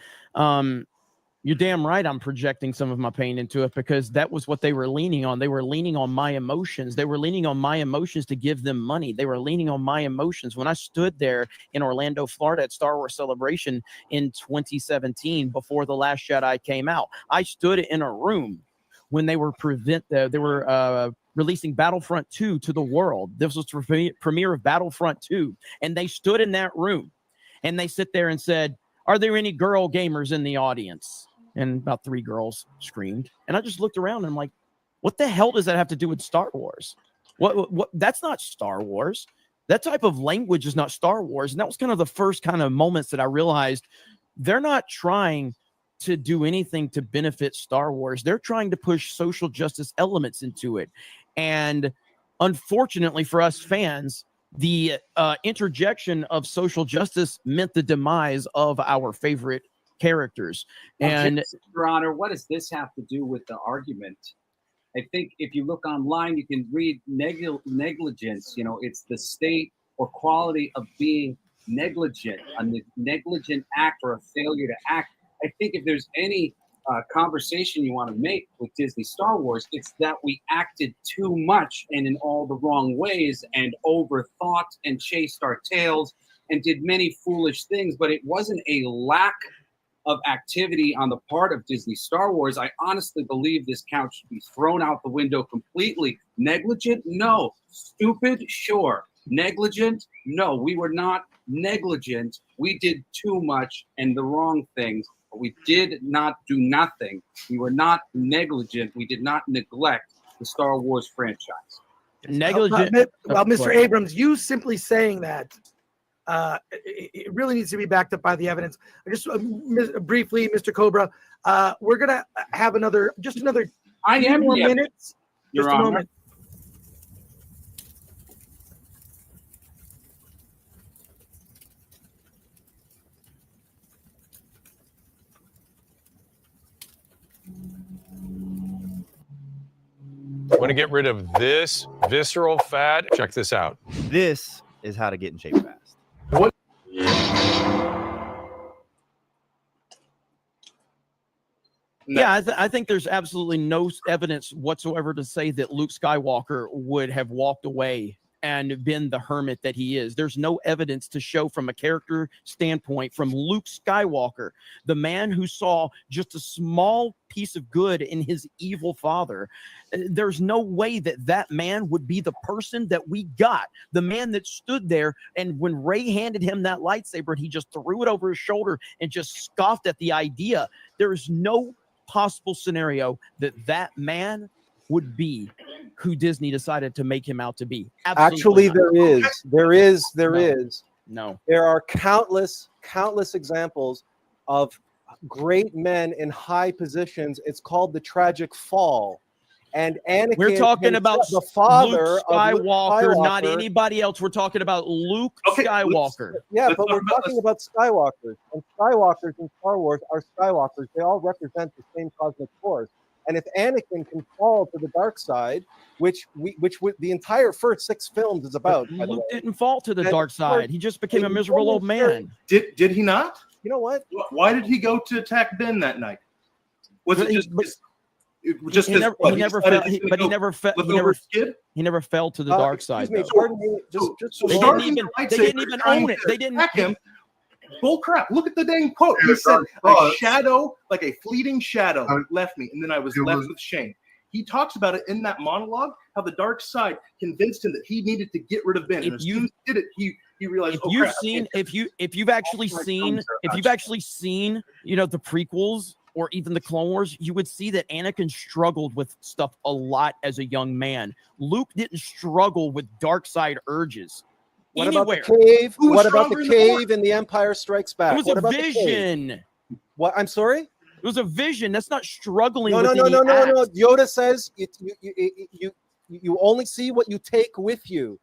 Speaker 10: you're damn right I'm projecting some of my pain into it, because that was what they were leaning on. They were leaning on my emotions. They were leaning on my emotions to give them money. They were leaning on my emotions. When I stood there in Orlando, Florida at Star Wars Celebration in 2017, before The Last Jedi came out, I stood in a room when they were releasing Battlefront 2 to the world. This was the premiere of Battlefront 2, and they stood in that room, and they sit there and said, "Are there any girl gamers in the audience?" And about 3 girls screamed, and I just looked around and I'm like, "What the hell does that have to do with Star Wars? What? That's not Star Wars. That type of language is not Star Wars." And that was kind of the first kind of moments that I realized they're not trying to do anything to benefit Star Wars. They're trying to push social justice elements into it. And unfortunately for us fans, the interjection of social justice meant the demise of our favorite characters. And
Speaker 19: Your Honor, what does this have to do with the argument? I think if you look online, you can read negligence. You know, it's the state or quality of being negligent, a negligent act or a failure to act. I think if there's any conversation you want to make with Disney Star Wars, it's that we acted too much and in all the wrong ways and overthought and chased our tails and did many foolish things, but it wasn't a lack of activity on the part of Disney Star Wars. I honestly believe this count should be thrown out the window completely. Negligent? No. Stupid? Sure. Negligent? No. We were not negligent. We did too much and the wrong things. But we did not do nothing. We were not negligent. We did not neglect the Star Wars franchise.
Speaker 10: Negligent.
Speaker 7: Well, Mr. Abrams, you simply saying that it really needs to be backed up by the evidence. Just briefly, Mr. Cobra, we're gonna have another 2 more minutes.
Speaker 19: Your
Speaker 7: Just a
Speaker 19: Honor.
Speaker 7: moment.
Speaker 3: Want to get rid of this visceral fat? Check this out.
Speaker 22: This is how to get in shape fast.
Speaker 3: What?
Speaker 10: Yeah, I think there's absolutely no evidence whatsoever to say that Luke Skywalker would have walked away and been the hermit that he is. There's no evidence to show from a character standpoint from Luke Skywalker, the man who saw just a small piece of good in his evil father. There's no way that that man would be the person that we got, the man that stood there. And when Rey handed him that lightsaber, he just threw it over his shoulder and just scoffed at the idea. There is no possible scenario that that man would be who Disney decided to make him out to be.
Speaker 20: Actually,
Speaker 10: Absolutely not.
Speaker 20: there is.
Speaker 10: No.
Speaker 20: There are countless examples of great men in high positions. It's called the tragic fall. And Anakin,
Speaker 10: We're talking about
Speaker 20: the father
Speaker 10: Luke
Speaker 20: of Luke
Speaker 10: Skywalker, not
Speaker 20: Skywalker.
Speaker 10: anybody else. We're talking about Luke Skywalker.
Speaker 20: Yeah, but we're talking about Skywalkers. And Skywalkers in Star Wars are Skywalkers. They all represent the same cosmic force. And if Anakin can fall to the dark side, which the entire first 6 films is about, by the
Speaker 10: Luke
Speaker 20: way,
Speaker 10: didn't fall to the dark side. He just became a miserable old man.
Speaker 18: Did he not?
Speaker 20: You know what?
Speaker 18: Why did he go to attack Ben that night? Was it just
Speaker 10: He never fell. He never fell to the dark side.
Speaker 20: Excuse me,
Speaker 10: though.
Speaker 20: pardon me, just
Speaker 10: They didn't even own it. They didn't.
Speaker 18: him. Bull crap. Look at the dang quote. He said, a shadow, like a fleeting shadow, left me, and then I was left with shame. He talks about it in that monologue, how the dark side convinced him that he needed to get rid of Ben. And as soon as he did it, he realized,
Speaker 10: if you've actually seen, you know, the prequels or even the Clone Wars, you would see that Anakin struggled with stuff a lot as a young man. Luke didn't struggle with dark side urges.
Speaker 20: What
Speaker 10: Anywhere.
Speaker 20: about the cave? What about the cave in The Empire Strikes Back?
Speaker 10: It was
Speaker 20: what
Speaker 10: a
Speaker 20: about
Speaker 10: vision.
Speaker 20: What? I'm sorry?
Speaker 10: It was a vision. That's not struggling.
Speaker 20: No. Yoda says you only see what you take with you.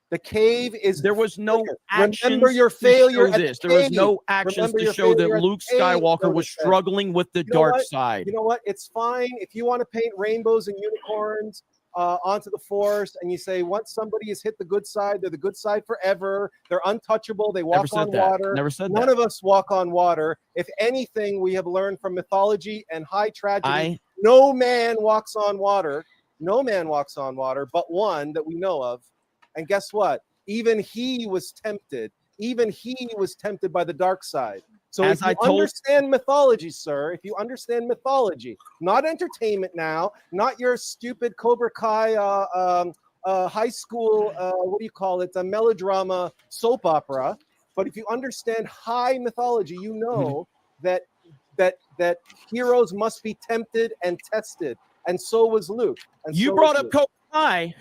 Speaker 20: The cave is.
Speaker 10: There was no action.
Speaker 20: Remember your failure.
Speaker 10: There was no actions to show that Luke Skywalker was struggling with the dark side.
Speaker 20: You know what? It's fine if you want to paint rainbows and unicorns onto the Force, and you say once somebody has hit the good side, they're the good side forever. They're untouchable. They walk on water.
Speaker 10: Never said
Speaker 20: None
Speaker 10: that.
Speaker 20: of us walk on water. If anything, we have learned from mythology and high tragedy. No man walks on water. No man walks on water, but one that we know of. And guess what? Even he was tempted. Even he was tempted by the dark side. So
Speaker 10: As
Speaker 20: if you
Speaker 10: I told-
Speaker 20: understand mythology, sir, if you understand mythology, not entertainment now, not your stupid Cobra Kai high school, what do you call it, a melodrama soap opera, but if you understand high mythology, you know that heroes must be tempted and tested, and so was Luke. And
Speaker 10: You
Speaker 20: so
Speaker 10: brought
Speaker 20: was
Speaker 10: up
Speaker 20: Luke.
Speaker 10: Cobra Kai.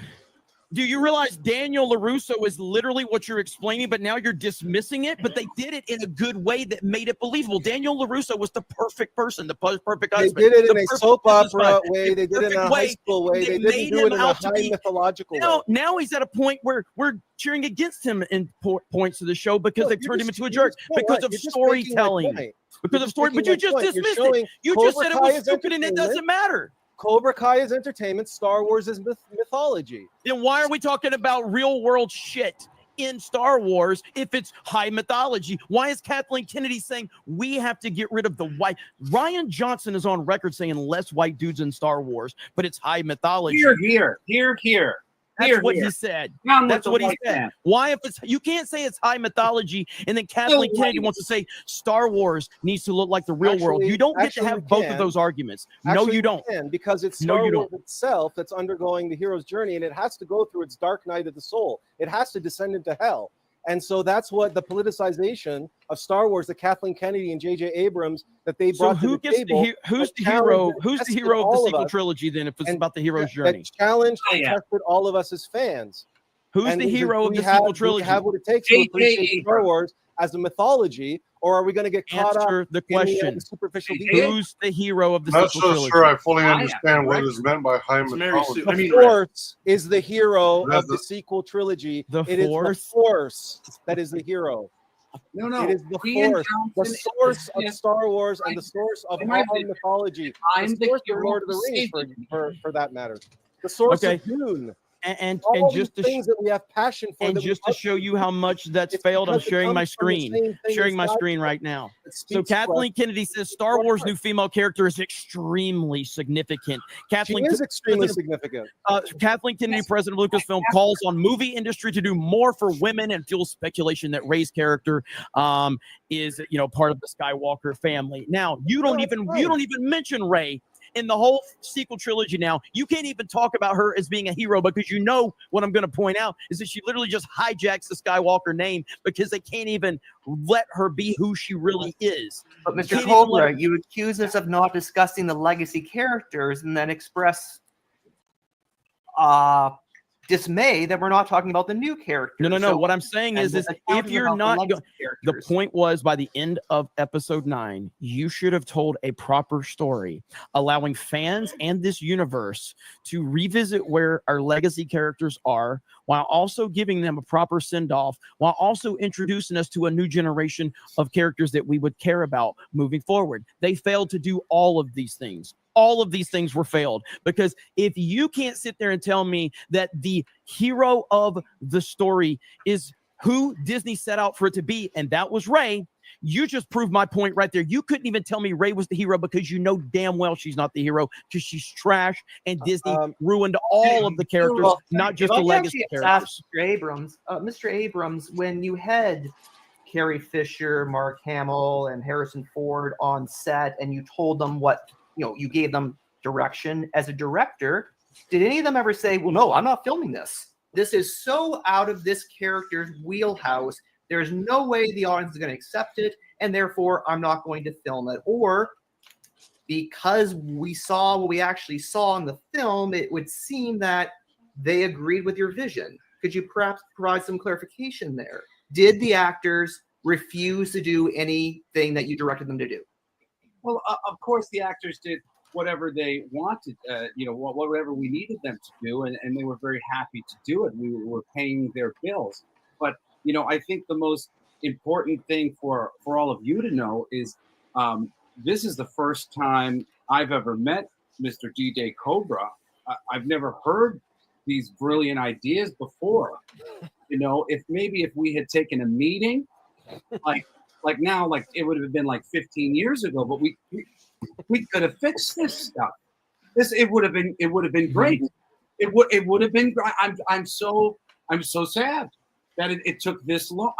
Speaker 10: Do you realize Daniel LaRusso is literally what you're explaining, but now you're dismissing it? But they did it in a good way that made it believable. Daniel LaRusso was the perfect person, the perfect
Speaker 20: They
Speaker 10: husband.
Speaker 20: did it in
Speaker 10: the
Speaker 20: a
Speaker 10: perfect
Speaker 20: soap
Speaker 10: business
Speaker 20: opera
Speaker 10: guy,
Speaker 20: way.
Speaker 10: the
Speaker 20: They did it in
Speaker 10: perfect
Speaker 20: a high school way. They didn't
Speaker 10: made
Speaker 20: do it
Speaker 10: him
Speaker 20: in a
Speaker 10: out to
Speaker 20: high
Speaker 10: be-
Speaker 20: mythological way.
Speaker 10: Now he's at a point where we're cheering against him in points of the show because they've turned him into a jerk because of storytelling. Because of story, but you just dismissed it. You just said it was stupid and it doesn't matter.
Speaker 20: Cobra Kai is entertainment. Star Wars is mythology.
Speaker 10: Then why are we talking about real world shit in Star Wars if it's high mythology? Why is Kathleen Kennedy saying we have to get rid of the white? Ryan Johnson is on record saying less white dudes in Star Wars, but it's high mythology.
Speaker 19: Here.
Speaker 10: That's what
Speaker 19: here.
Speaker 10: he said.
Speaker 19: Down with
Speaker 10: That's
Speaker 19: the
Speaker 10: what he
Speaker 19: white
Speaker 10: said.
Speaker 19: man.
Speaker 10: Why, if it's, you can't say it's high mythology, and then Kathleen Kennedy
Speaker 19: white.
Speaker 10: wants to say Star Wars needs to look like the real world. You don't get to have both of those arguments. No,
Speaker 20: Actually,
Speaker 10: you don't.
Speaker 20: can, because it's
Speaker 10: No,
Speaker 20: Star
Speaker 10: you
Speaker 20: Wars itself that's undergoing the hero's journey, and it has to go through its dark night of the soul. It has to descend into hell. And so that's what the politicization of Star Wars that Kathleen Kennedy and J.J. Abrams that they
Speaker 10: So
Speaker 20: brought
Speaker 10: who
Speaker 20: to the
Speaker 10: gets
Speaker 20: table.
Speaker 10: who's the
Speaker 20: that
Speaker 10: hero?
Speaker 20: challenged and
Speaker 10: Who's the
Speaker 20: tested
Speaker 10: hero of the
Speaker 20: all
Speaker 10: sequel
Speaker 20: us,
Speaker 10: trilogy? Then, if it's
Speaker 20: and
Speaker 10: about the hero's
Speaker 20: that
Speaker 10: journey,
Speaker 20: challenged and
Speaker 10: yeah.
Speaker 20: tested all of us as fans.
Speaker 10: Who's
Speaker 20: And
Speaker 10: the hero of
Speaker 20: we
Speaker 10: the
Speaker 20: have-
Speaker 10: sequel
Speaker 20: do
Speaker 10: trilogy?
Speaker 20: we have what it takes to appreciate Star Wars as a mythology, or are we going to get caught
Speaker 10: Answer
Speaker 20: up
Speaker 10: the
Speaker 20: in
Speaker 10: question.
Speaker 20: the superficial details?
Speaker 10: Who's the hero of the
Speaker 2: I'm not
Speaker 10: sequel
Speaker 2: so
Speaker 10: trilogy?
Speaker 2: sure I fully understand what is meant by high
Speaker 18: Mary
Speaker 2: mythology.
Speaker 18: Sue.
Speaker 20: The
Speaker 18: I mean,
Speaker 20: Force is the hero
Speaker 2: That's
Speaker 20: of the sequel trilogy.
Speaker 10: The
Speaker 20: It is
Speaker 10: Force?
Speaker 20: the Force that is the hero.
Speaker 19: No.
Speaker 20: It is the
Speaker 19: Ian
Speaker 20: Force, the
Speaker 19: Johnson
Speaker 20: source of
Speaker 19: is-
Speaker 20: Star Wars and the source of
Speaker 19: In my
Speaker 20: all
Speaker 19: opinion,
Speaker 20: mythology.
Speaker 19: I'm
Speaker 20: The
Speaker 19: the
Speaker 20: source of
Speaker 19: hero
Speaker 20: Lord of the
Speaker 19: who
Speaker 20: Rings,
Speaker 19: saved
Speaker 20: for that matter. The source
Speaker 10: Okay.
Speaker 20: of Dune.
Speaker 10: And
Speaker 20: All
Speaker 10: just
Speaker 20: these
Speaker 10: to
Speaker 20: things that we have passion for.
Speaker 10: and
Speaker 20: that we
Speaker 10: just to
Speaker 20: love
Speaker 10: show you how much that's
Speaker 20: It's
Speaker 10: failed, I'm
Speaker 20: because it
Speaker 10: sharing my
Speaker 20: comes from the
Speaker 10: screen.
Speaker 20: same thing
Speaker 10: Sharing my
Speaker 20: inside
Speaker 10: screen
Speaker 20: us
Speaker 10: right now.
Speaker 20: that
Speaker 10: So
Speaker 20: speaks to us.
Speaker 10: Kathleen Kennedy says Star Wars new female character is extremely significant.
Speaker 20: She
Speaker 10: Kathleen
Speaker 20: is extremely
Speaker 10: President-
Speaker 20: significant.
Speaker 10: Kathleen Kennedy, president of Lucasfilm, calls on movie industry to do more for women and fuels speculation that Rey's character is part of the Skywalker family. Now you don't even mention Rey in the whole sequel trilogy. Now you can't even talk about her as being a hero because what I'm going to point out is that she literally just hijacks the Skywalker name because they can't even let her be who she really is.
Speaker 1: But
Speaker 10: You
Speaker 1: Mr.
Speaker 10: can't even let
Speaker 1: Cobra,
Speaker 10: her-
Speaker 1: you accuse us of not discussing the legacy characters and then express dismay that we're not talking about the new characters.
Speaker 10: No.
Speaker 1: So-
Speaker 10: What I'm saying
Speaker 1: and
Speaker 10: is
Speaker 1: we're
Speaker 10: if
Speaker 1: accounting
Speaker 10: you're
Speaker 1: about
Speaker 10: not,
Speaker 1: legacy
Speaker 10: the
Speaker 1: characters.
Speaker 10: point was by the end of episode 9, you should have told a proper story, allowing fans and this universe to revisit where our legacy characters are, while also giving them a proper send off, while also introducing us to a new generation of characters that we would care about moving forward. They failed to do all of these things. All of these things were failed because if you can't sit there and tell me that the hero of the story is who Disney set out for it to be, and that was Rey, you just proved my point right there. You couldn't even tell me Rey was the hero because you know damn well she's not the hero because she's trash and Disney ruined all of the characters,
Speaker 1: Well,
Speaker 10: not just
Speaker 1: if
Speaker 10: the
Speaker 1: I
Speaker 10: legacy
Speaker 1: actually
Speaker 10: characters.
Speaker 1: asked Mr. Abrams, when you had Carrie Fisher, Mark Hamill, and Harrison Ford on set, and you told them you gave them direction as a director, did any of them ever say, well, no, I'm not filming this. This is so out of this character's wheelhouse. There's no way the audience is going to accept it, and therefore I'm not going to film it. Or because we saw what we actually saw in the film, it would seem that they agreed with your vision. Could you perhaps provide some clarification there? Did the actors refuse to do anything that you directed them to do?
Speaker 19: Well, of course, the actors did whatever they wanted, whatever we needed them to do, and they were very happy to do it. We were paying their bills. But, I think the most important thing for all of you to know is this is the first time I've ever met Mr. D-Day Cobra. I've never heard these brilliant ideas before. If we had taken a meeting, like now, like it would have been like 15 years ago, but we could have fixed this stuff. It would have been great. It would have been. I'm so sad that it took this long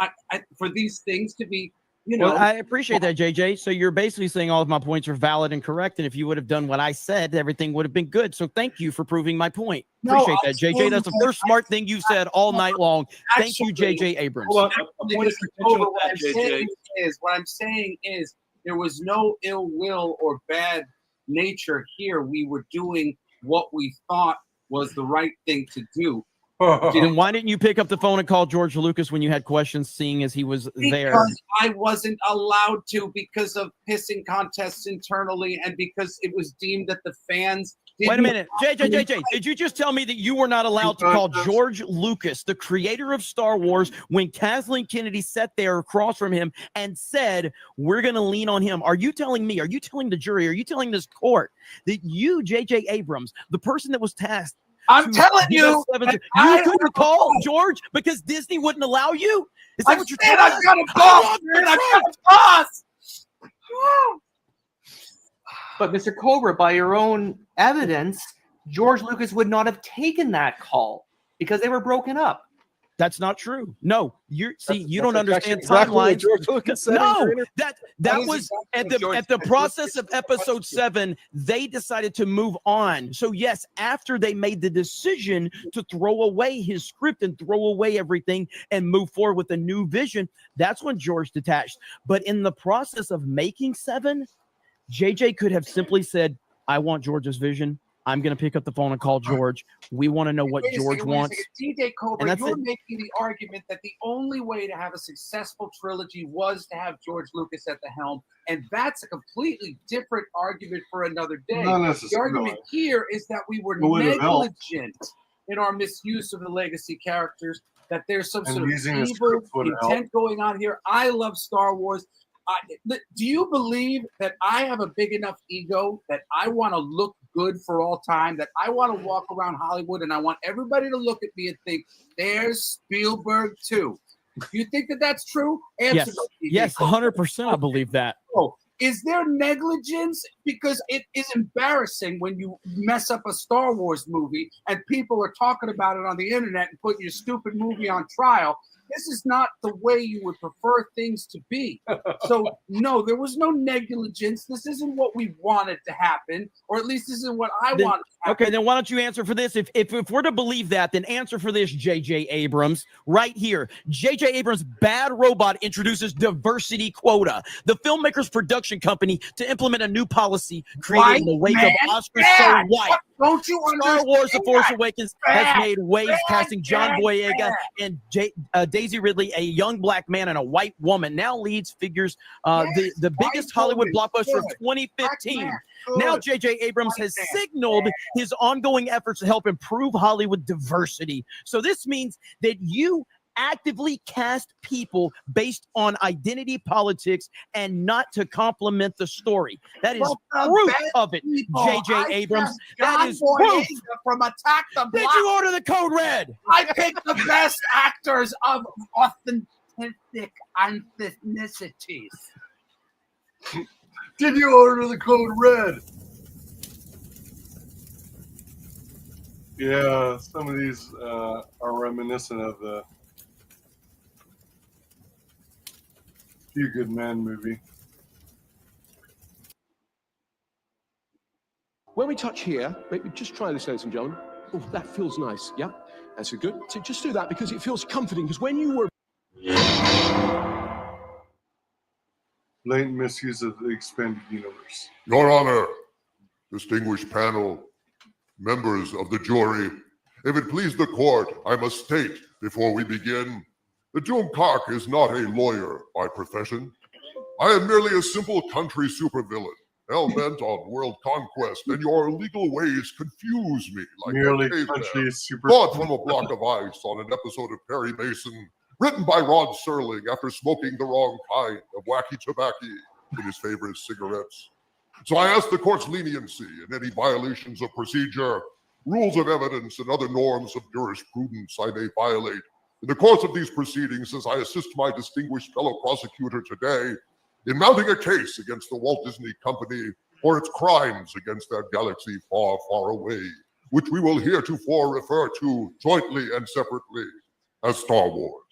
Speaker 19: for these things to be. you know.
Speaker 10: Well, I appreciate that, JJ. So you're basically saying all of my points are valid and correct, and if you would have done what I said, everything would have been good. So thank you for proving my point.
Speaker 19: No,
Speaker 10: Appreciate
Speaker 19: I'm
Speaker 10: that, JJ.
Speaker 19: saying
Speaker 10: That's the
Speaker 19: that-
Speaker 10: first smart thing you've said all night long. Thank you,
Speaker 19: Actually,
Speaker 10: JJ Abrams.
Speaker 18: Hold on. A point of contention with
Speaker 19: What
Speaker 18: that,
Speaker 19: I'm
Speaker 18: JJ.
Speaker 19: saying is there was no ill will or bad nature here. We were doing what we thought was the right thing to do.
Speaker 10: Then why didn't you pick up the phone and call George Lucas when you had questions, seeing as he was there?
Speaker 19: Because I wasn't allowed to because of pissing contests internally and because it was deemed that the fans
Speaker 10: Wait a minute, JJ, did you just tell me that you were not allowed to call George Lucas, the creator of Star Wars, when Kathleen Kennedy sat there across from him and said, we're going to lean on him? Are you telling me, are you telling the jury, are you telling this court that you, JJ Abrams, the person that was tasked,
Speaker 19: I'm telling you,
Speaker 10: you couldn't call George because Disney wouldn't allow you? Is that what you're
Speaker 19: said
Speaker 10: telling
Speaker 19: I've got a
Speaker 10: I
Speaker 19: boss,
Speaker 10: want the
Speaker 19: man, I've got
Speaker 10: truth.
Speaker 19: a boss.
Speaker 1: But Mr. Cobra, by your own evidence, George Lucas would not have taken that call because they were broken up.
Speaker 10: That's not true. No, you
Speaker 1: That's
Speaker 10: don't understand
Speaker 1: exactly what
Speaker 10: timelines.
Speaker 1: George Lucas said in
Speaker 10: No,
Speaker 1: Trainer.
Speaker 10: that
Speaker 1: That is
Speaker 10: was
Speaker 1: exactly
Speaker 10: at the process of episode 7, they decided to move on. So yes, after they made the decision to throw away his script and throw away everything and move forward with a new vision, that's when George detached. But in the process of making 7, JJ could have simply said, I want George's vision. I'm going to pick up the phone and call George. We want to know what
Speaker 19: Wait a
Speaker 10: George
Speaker 19: second, wait a
Speaker 10: wants.
Speaker 19: second. DJ
Speaker 10: And
Speaker 19: Cobra,
Speaker 10: that's
Speaker 19: you're
Speaker 10: it.
Speaker 19: making the argument that the only way to have a successful trilogy was to have George Lucas at the helm, and that's a completely different argument for another day.
Speaker 2: Not
Speaker 19: The
Speaker 2: necessarily.
Speaker 19: argument here is that we were
Speaker 2: It would have helped.
Speaker 19: negligent in our misuse of the legacy characters, that there's some
Speaker 2: And
Speaker 19: sort of
Speaker 2: using the
Speaker 19: evil
Speaker 2: script would have
Speaker 19: intent
Speaker 2: helped.
Speaker 19: going on here. I love Star Wars. Do you believe that I have a big enough ego that I want to look good for all time, that I want to walk around Hollywood and I want everybody to look at me and think, there's Spielberg too? Do you think that that's true? Answer
Speaker 10: Yes, 100%. I believe that.
Speaker 19: Oh, is there negligence? Because it is embarrassing when you mess up a Star Wars movie and people are talking about it on the internet and putting your stupid movie on trial. This is not the way you would prefer things to be. So, no, there was no negligence. This isn't what we wanted to happen, or at least this isn't what I
Speaker 10: Then-
Speaker 19: wanted to happen.
Speaker 10: Okay, then why don't you answer for this? If we're to believe that, then answer for this, JJ Abrams, right here. JJ Abrams' Bad Robot introduces diversity quota. The filmmaker's production company to implement a new policy created in the wake of
Speaker 19: man,
Speaker 10: Oscar
Speaker 19: bad.
Speaker 10: So White.
Speaker 19: Don't you
Speaker 10: Star Wars: The
Speaker 19: understand
Speaker 10: Force
Speaker 19: that?
Speaker 10: Awakens
Speaker 19: Bad,
Speaker 10: has made waves
Speaker 19: bad,
Speaker 10: casting John
Speaker 19: bad,
Speaker 10: Boyega
Speaker 19: bad.
Speaker 10: and Daisy Ridley, a young black man and a white woman, now leads figures the biggest Hollywood
Speaker 19: woman,
Speaker 10: blockbuster of
Speaker 19: good.
Speaker 10: 2015.
Speaker 19: Black man,
Speaker 10: Now
Speaker 19: good.
Speaker 10: J.J. Abrams has
Speaker 19: White man,
Speaker 10: signaled his ongoing efforts to help improve Hollywood diversity. So this means that you actively cast people based on identity politics and not to complement the story. That is
Speaker 19: Well, the
Speaker 10: proof
Speaker 19: best
Speaker 10: of it,
Speaker 19: people.
Speaker 10: J.J.
Speaker 19: I
Speaker 10: Abrams.
Speaker 19: cast
Speaker 10: That
Speaker 19: John
Speaker 10: is proof.
Speaker 19: Boyega from Attack the Block.
Speaker 10: Did you order the code red?
Speaker 19: I picked the best actors of authentic ethnicities.
Speaker 2: Did you order the code red? Yeah, some of these are reminiscent of the Few Good Men movie.
Speaker 6: When we touch here, maybe just try this, ladies and gentlemen. Oh, that feels nice. Yeah, that's a good. So just do that because it feels comforting. Because when you were
Speaker 2: Blatant misuse of the expanded universe.
Speaker 8: Your Honor, distinguished panel, members of the jury, if it please the court, I must state before we begin that Jung Park is not a lawyer by profession. I am merely a simple country supervillain, hell-bent on world conquest, and your legal ways confuse me like
Speaker 2: Merely
Speaker 8: a caveman
Speaker 2: country super.
Speaker 8: bought from a block of ice on an episode of Perry Mason, written by Rod Serling after smoking the wrong kind of wacky tobacco in his favorite cigarettes. So I ask the court's leniency in any violations of procedure, rules of evidence, and other norms of jurisprudence I may violate in the course of these proceedings as I assist my distinguished fellow prosecutor today in mounting a case against the Walt Disney Company for its crimes against that galaxy far, far away, which we will heretofore refer to jointly and separately as Star Wars.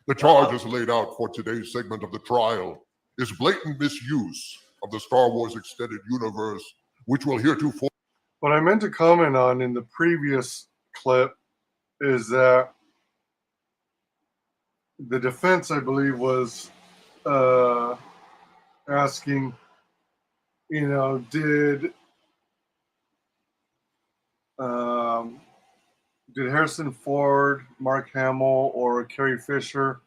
Speaker 8: The charges laid out for today's segment of the trial is blatant misuse of the Star Wars extended universe, which will heretofore.
Speaker 2: What I meant to comment on in the previous clip is that the defense, I believe, was asking, did Harrison Ford, Mark Hamill, or Carrie Fisher,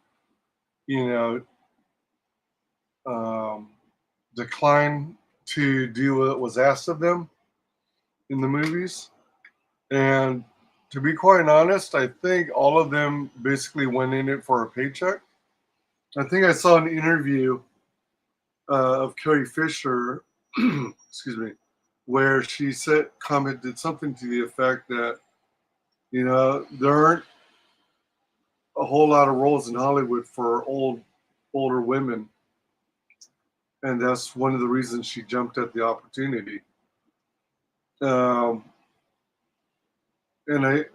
Speaker 2: decline to do what was asked of them in the movies? And to be quite honest, I think all of them basically went in it for a paycheck. I think I saw an interview of Carrie Fisher, excuse me, where she commented something to the effect that, there aren't a whole lot of roles in Hollywood for older women. And that's one of the reasons she jumped at the opportunity. And I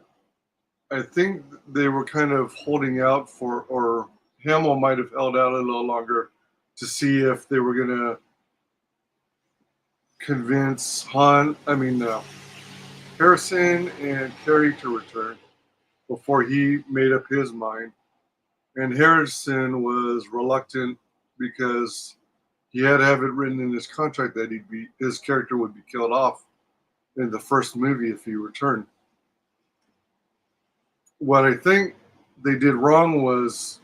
Speaker 2: think they were kind of holding out or Hamill might have held out a little longer to see if they were going to convince Harrison and Carrie to return before he made up his mind. And Harrison was reluctant because he had to have it written in his contract that his character would be killed off in the first movie if he returned. What I think they did wrong was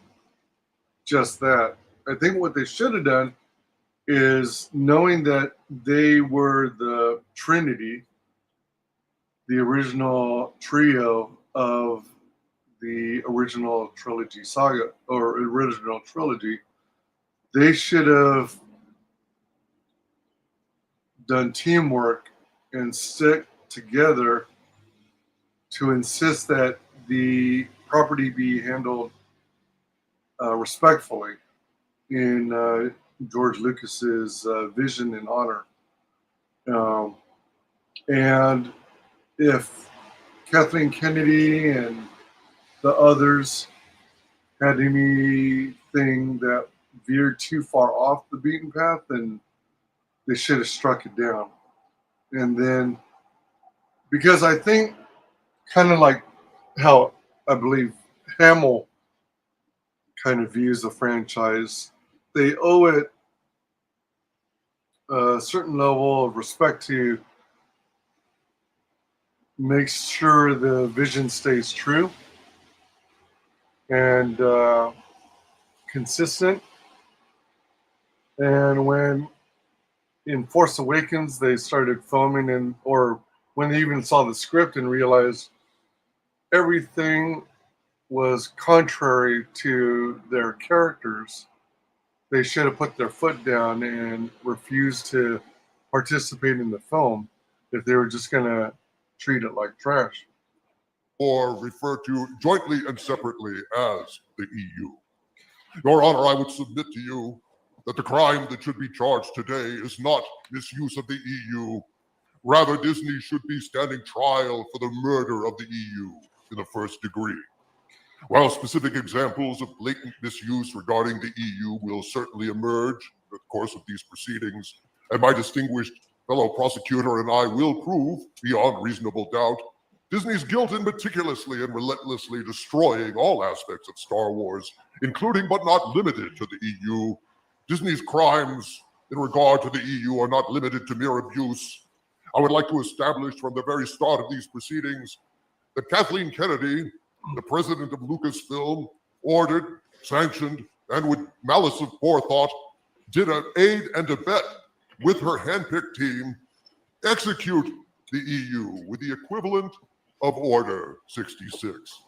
Speaker 2: just that. I think what they should have done is, knowing that they were the Trinity, the original trio of the original trilogy saga or original trilogy, they should have done teamwork and stick together to insist that the property be handled respectfully in George Lucas's vision and honor. And if Kathleen Kennedy and the others had anything that veered too far off the beaten path, then they should have struck it down. And then, because I think, kind of like how I believe Hamill kind of views the franchise, they owe it a certain level of respect to make sure the vision stays true and consistent. And when in Force Awakens they started foaming, or when they even saw the script and realized everything was contrary to their characters, they should have put their foot down and refused to participate in the film if they were just going to treat it like trash.
Speaker 8: Or referred to jointly and separately as the EU. Your Honor, I would submit to you that the crime that should be charged today is not misuse of the EU. Rather, Disney should be standing trial for the murder of the EU in the first degree. While specific examples of blatant misuse regarding the EU will certainly emerge in the course of these proceedings, and my distinguished fellow prosecutor and I will prove, beyond reasonable doubt, Disney's guilt in meticulously and relentlessly destroying all aspects of Star Wars, including but not limited to the EU. Disney's crimes in regard to the EU are not limited to mere abuse. I would like to establish from the very start of these proceedings that Kathleen Kennedy, the president of Lucasfilm, ordered, sanctioned, and with malice of forethought, did an aid and abet with her handpicked team execute the EU with the equivalent of Order 66.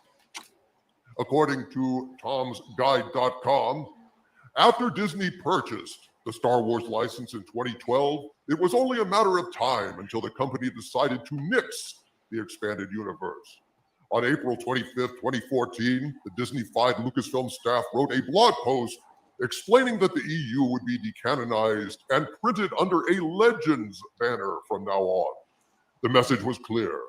Speaker 8: According to Tom'sGuide.com, after Disney purchased the Star Wars license in 2012, it was only a matter of time until the company decided to nix the expanded universe. On April 25th, 2014, the Disney-fied Lucasfilm staff wrote a blog post explaining that the EU would be decanonized and printed under a Legends banner from now on. The message was clear.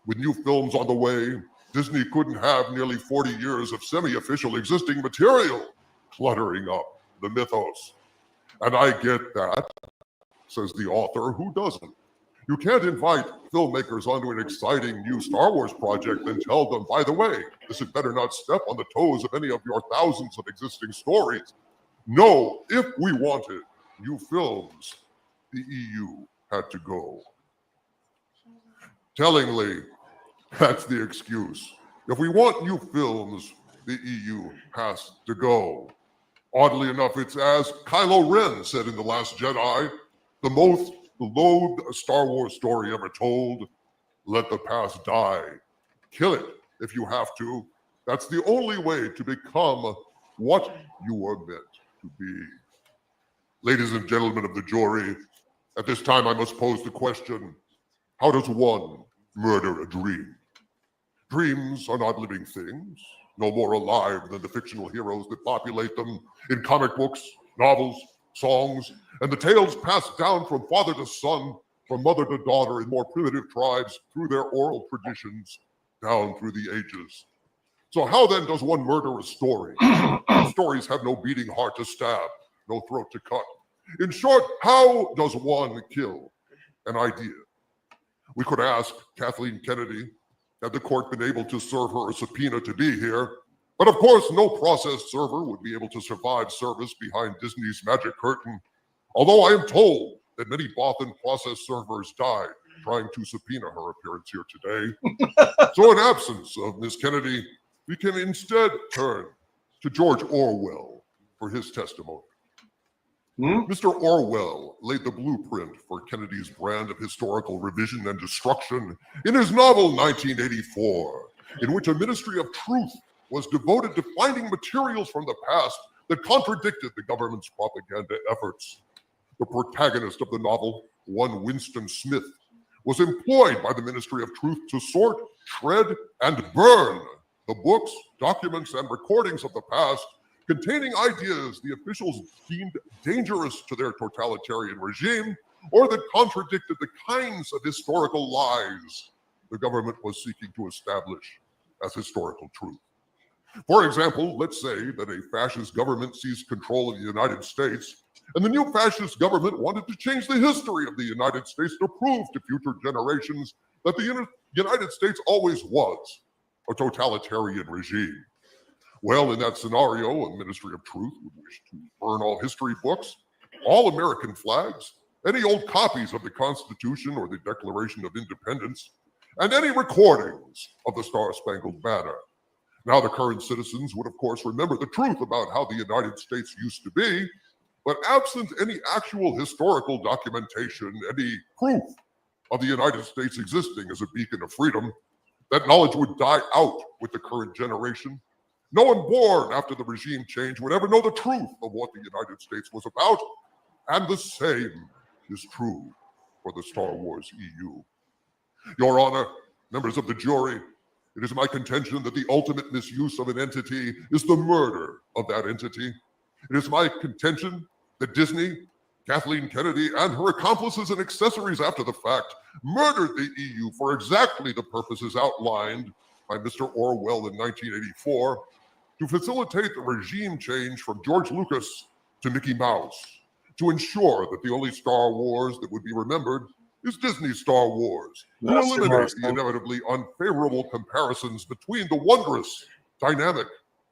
Speaker 8: With new films on the way, Disney couldn't have nearly 40 years of semi-official existing material cluttering up the mythos. And I get that, says the author, who doesn't? You can't invite filmmakers onto an exciting new Star Wars project and tell them, by the way, this had better not step on the toes of any of your thousands of existing stories. No, if we wanted new films, the EU had to go. Tellingly, that's the excuse. If we want new films, the EU has to go. Oddly enough, it's as Kylo Ren said in The Last Jedi, the most loathed Star Wars story ever told, let the past die. Kill it if you have to. That's the only way to become what you were meant to be. Ladies and gentlemen of the jury, at this time I must pose the question, how does one murder a dream? Dreams are not living things, no more alive than the fictional heroes that populate them in comic books, novels, songs, and the tales passed down from father to son, from mother to daughter in more primitive tribes through their oral traditions down through the ages. So how then does one murder a story? Stories have no beating heart to stab, no throat to cut. In short, how does one kill an idea? We could ask Kathleen Kennedy, had the court been able to serve her a subpoena to be here? But of course, no process server would be able to survive service behind Disney's magic curtain, although I am told that many Bothan process servers died trying to subpoena her appearance here today. So in absence of Ms. Kennedy, we can instead turn to George Orwell for his testimony. Mr. Orwell laid the blueprint for Kennedy's brand of historical revision and destruction in his novel 1984, in which a ministry of truth was devoted to finding materials from the past that contradicted the government's propaganda efforts. The protagonist of the novel, one Winston Smith, was employed by the Ministry of Truth to sort, shred, and burn the books, documents, and recordings of the past containing ideas the officials deemed dangerous to their totalitarian regime or that contradicted the kinds of historical lies the government was seeking to establish as historical truth. For example, let's say that a fascist government seized control of the United States, and the new fascist government wanted to change the history of the United States to prove to future generations that the United States always was a totalitarian regime. Well, in that scenario, a Ministry of Truth would wish to burn all history books, all American flags, any old copies of the Constitution or the Declaration of Independence, and any recordings of the Star-Spangled Banner. Now, the current citizens would, of course, remember the truth about how the United States used to be, but absent any actual historical documentation, any proof of the United States existing as a beacon of freedom, that knowledge would die out with the current generation. No one born after the regime change would ever know the truth of what the United States was about, and the same is true for the Star Wars EU. Your Honor, members of the jury, it is my contention that the ultimate misuse of an entity is the murder of that entity. It is my contention that Disney, Kathleen Kennedy, and her accomplices and accessories after the fact murdered the EU for exactly the purposes outlined by Mr. Orwell in 1984 to facilitate the regime change from George Lucas to Mickey Mouse, to ensure that the only Star Wars that would be remembered is Disney's Star Wars, to eliminate the inevitably unfavorable comparisons between the wondrous, dynamic,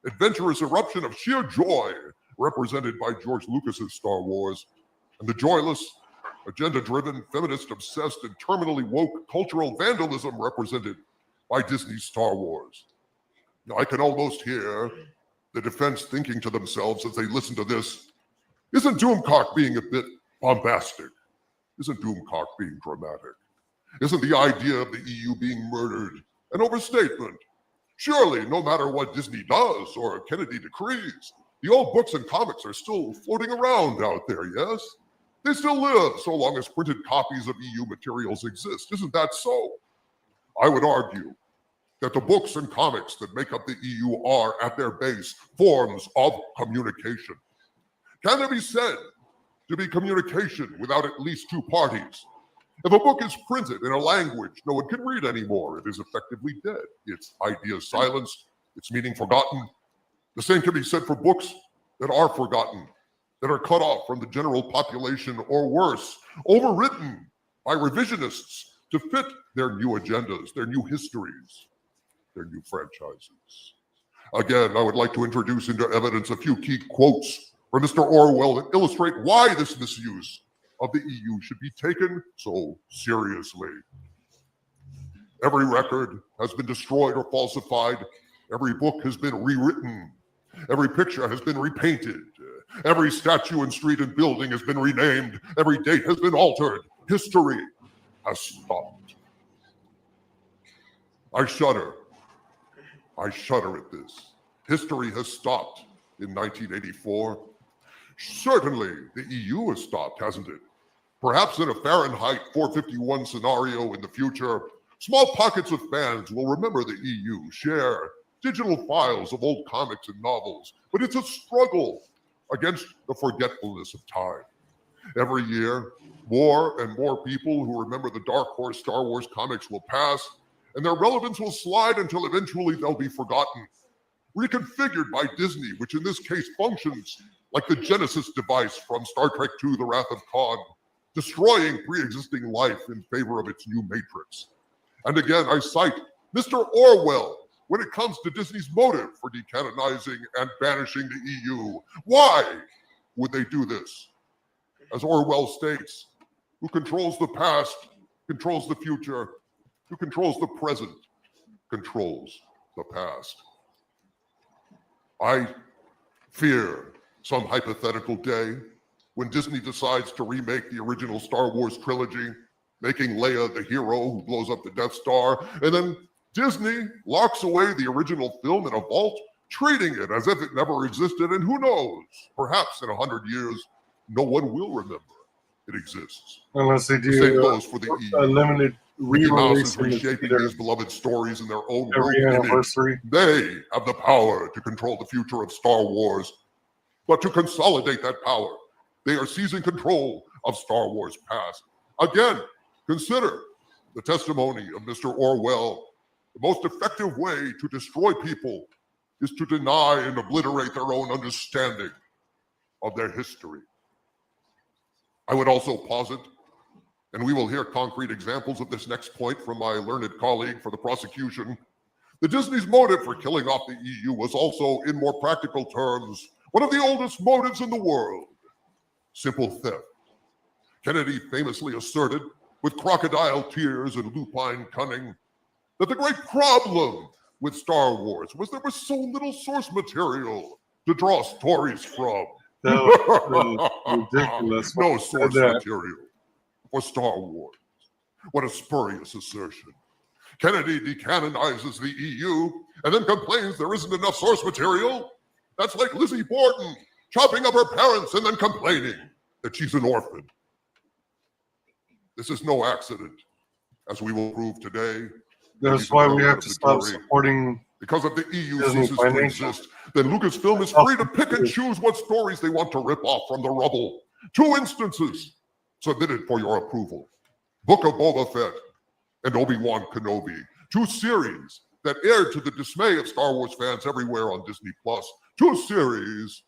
Speaker 8: adventurous eruption of sheer joy represented by George Lucas's Star Wars and the joyless, agenda-driven, feminist-obsessed, and terminally woke cultural vandalism represented by Disney's Star Wars. Now, I can almost hear the defense thinking to themselves as they listen to this, isn't Doomcock being a bit bombastic? Isn't Doomcock being dramatic? Isn't the idea of the EU being murdered an overstatement? Surely, no matter what Disney does or Kennedy decrees, the old books and comics are still floating around out there, yes? They still live so long as printed copies of EU materials exist. Isn't that so? I would argue that the books and comics that make up the EU are, at their base, forms of communication. Can there be said to be communication without at least two parties? If a book is printed in a language no one can read anymore, it is effectively dead. Its idea silenced, its meaning forgotten. The same can be said for books that are forgotten, that are cut off from the general population, or worse, overwritten by revisionists to fit their new agendas, their new histories, their new franchises. Again, I would like to introduce into evidence a few key quotes from Mr. Orwell that illustrate why this misuse of the EU should be taken so seriously. Every record has been destroyed or falsified. Every book has been rewritten. Every picture has been repainted. Every statue and street and building has been renamed. Every date has been altered. History has stopped. I shudder. I shudder at this. History has stopped in 1984. Certainly, the EU has stopped, hasn't it? Perhaps in a Fahrenheit 451 scenario in the future, small pockets of fans will remember the EU, share digital files of old comics and novels, but it's a struggle against the forgetfulness of time. Every year, more and more people who remember the Dark Horse Star Wars comics will pass, and their relevance will slide until eventually they'll be forgotten. Reconfigured by Disney, which in this case functions like the Genesis device from Star Trek II, The Wrath of Khan, destroying pre-existing life in favor of its new Matrix. And again, I cite Mr. Orwell when it comes to Disney's motive for decanonizing and banishing the EU. Why would they do this? As Orwell states, who controls the past, controls the future. Who controls the present, controls the past. I fear some hypothetical day when Disney decides to remake the original Star Wars trilogy, making Leia the hero who blows up the Death Star, and then Disney locks away the original film in a vault, treating it as if it never existed, and who knows, perhaps in 100 years, no one will remember it exists.
Speaker 2: Unless they
Speaker 8: The same
Speaker 2: do
Speaker 8: goes for the EU.
Speaker 2: a limited
Speaker 8: Mickey Mouse
Speaker 2: re-release
Speaker 8: is reshaping these beloved stories in their own
Speaker 2: every
Speaker 8: world
Speaker 2: anniversary.
Speaker 8: image. They have the power to control the future of Star Wars, but to consolidate that power, they are seizing control of Star Wars past. Again, consider the testimony of Mr. Orwell. The most effective way to destroy people is to deny and obliterate their own understanding of their history. I would also posit, and we will hear concrete examples of this next point from my learned colleague for the prosecution, that Disney's motive for killing off the EU was also, in more practical terms, one of the oldest motives in the world: simple theft. Kennedy famously asserted, with crocodile tears and lupine cunning, that the great problem with Star Wars was there was so little source material to draw stories from.
Speaker 2: That was ridiculous.
Speaker 8: No source material for Star Wars. What a spurious assertion. Kennedy decanonizes the EU and then complains there isn't enough source material. That's like Lizzie Borden chopping up her parents and then complaining that she's an orphan. This is no accident, as we will prove today.
Speaker 2: That's why we have to stop supporting.
Speaker 8: Because if the EU
Speaker 2: Disney
Speaker 8: ceases to
Speaker 2: financial.
Speaker 8: exist, then Lucasfilm is free to pick and choose what stories they want to rip off from the rubble. 2 instances submitted for your approval: Book of Boba Fett and Obi-Wan Kenobi, 2 series that aired to the dismay of Star Wars fans everywhere on Disney+. 2 series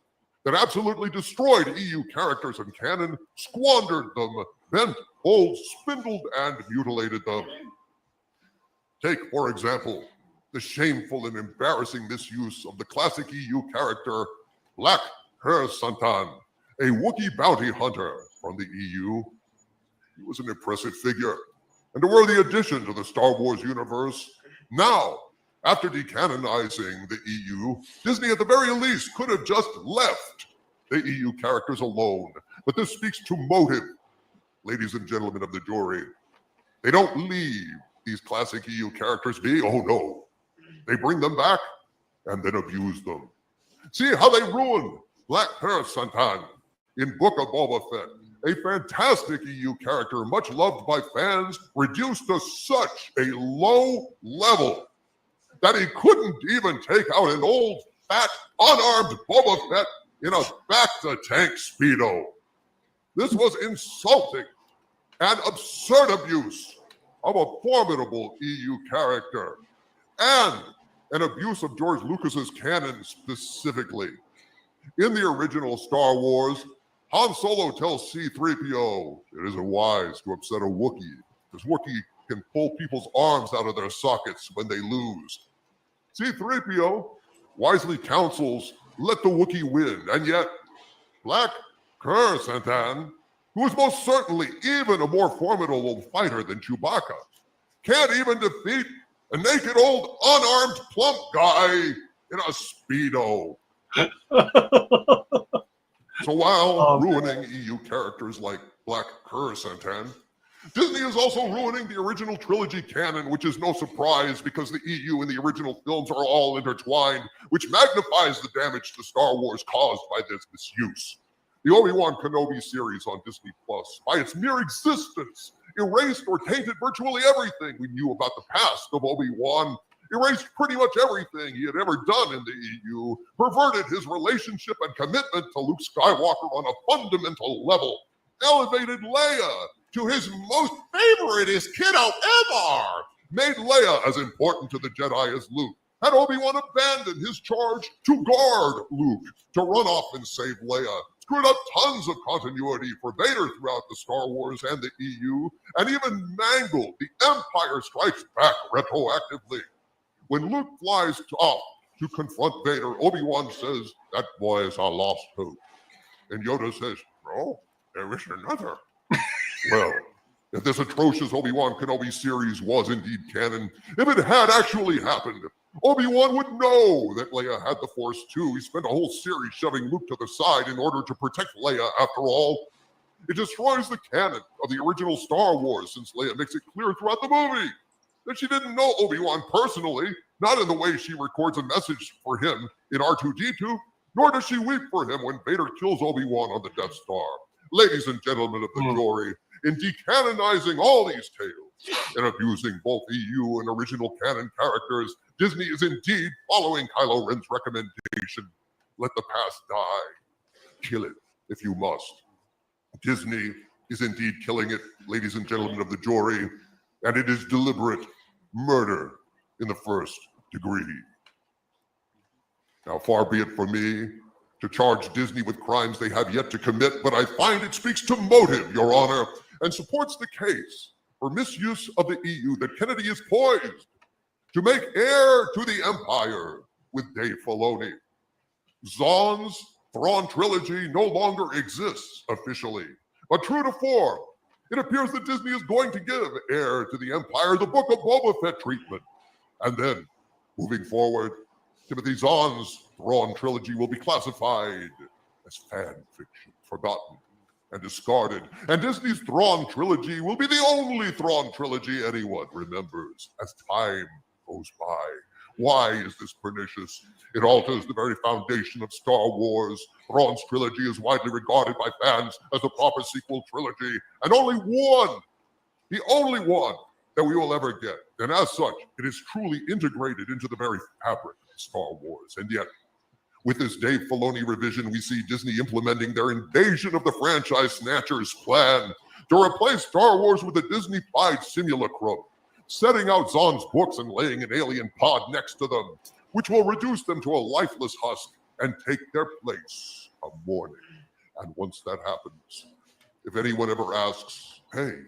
Speaker 8: that absolutely destroyed EU characters and canon, squandered them, bent, folded, spindled, and mutilated them. Take, for example, the shameful and embarrassing misuse of the classic EU character Black Her Santan, a Wookiee bounty hunter from the EU. He was an impressive figure and a worthy addition to the Star Wars universe. Now, after decanonizing the EU, Disney at the very least could have just left the EU characters alone. But this speaks to motive, ladies and gentlemen of the jury. They don't leave these classic EU characters be. Oh no. They bring them back and then abuse them. See how they ruined Black Her Santan in Book of Boba Fett, a fantastic EU character much loved by fans, reduced to such a low level that he couldn't even take out an old, fat, unarmed Boba Fett in a back-to-tank Speedo. This was insulting and absurd abuse of a formidable EU character, and an abuse of George Lucas's canon specifically. In the original Star Wars, Han Solo tells C-3PO it isn't wise to upset a Wookiee, because Wookiee can pull people's arms out of their sockets when they lose. C-3PO wisely counsels let the Wookiee win, and yet Black Krrsantan, who is most certainly even a more formidable fighter than Chewbacca, can't even defeat a naked old unarmed plump guy in a Speedo. So while ruining EU characters like Black Krrsantan, Disney is also ruining the original trilogy canon, which is no surprise because the EU and the original films are all intertwined, which magnifies the damage to Star Wars caused by this misuse. The Obi-Wan Kenobi series on Disney Plus, by its mere existence, erased or tainted virtually everything we knew about the past of Obi-Wan, erased pretty much everything he had ever done in the EU, perverted his relationship and commitment to Luke Skywalker on a fundamental level, elevated Leia to his most favoriteest kiddo ever, made Leia as important to the Jedi as Luke, had Obi-Wan abandoned his charge to guard Luke, to run off and save Leia, screwed up tons of continuity for Vader throughout the Star Wars and the EU, and even mangled the Empire Strikes Back retroactively. When Luke flies off to confront Vader, Obi-Wan says, "That boy is a lost hope." And Yoda says, "No, there is another." Well, if this atrocious Obi-Wan Kenobi series was indeed canon, if it had actually happened, Obi-Wan would know that Leia had the Force too. He spent a whole series shoving Luke to the side in order to protect Leia after all. It destroys the canon of the original Star Wars, since Leia makes it clear throughout the movie that she didn't know Obi-Wan personally, not in the way she records a message for him in R2-D2, nor does she weep for him when Vader kills Obi-Wan on the Death Star. Ladies and gentlemen of the jury, in decanonizing all these tales and abusing both EU and original canon characters, Disney is indeed following Kylo Ren's recommendation. Let the past die. Kill it if you must. Disney is indeed killing it, ladies and gentlemen of the jury, and it is deliberate murder in the first degree. Now, far be it from me to charge Disney with crimes they have yet to commit, but I find it speaks to motive, Your Honor, and supports the case for misuse of the EU that Kennedy is poised to make heir to the empire with Dave Filoni. Zahn's Thrawn trilogy no longer exists officially, but true to form, it appears that Disney is going to give heir to the empire the Book of Boba Fett treatment. And then, moving forward, Timothy Zahn's Thrawn trilogy will be classified as fan fiction, forgotten and discarded. And Disney's Thrawn trilogy will be the only Thrawn trilogy anyone remembers as time goes by. Why is this pernicious? It alters the very foundation of Star Wars. Thrawn's trilogy is widely regarded by fans as the proper sequel trilogy, and only one, the only one that we will ever get. And as such, it is truly integrated into the very fabric of Star Wars. And yet, with this Dave Filoni revision, we see Disney implementing their invasion of the franchise snatchers plan to replace Star Wars with a Disney-fied simulacrum, setting out Zahn's books and laying an alien pod next to them, which will reduce them to a lifeless husk and take their place a morning. And once that happens, if anyone ever asks, "Hey,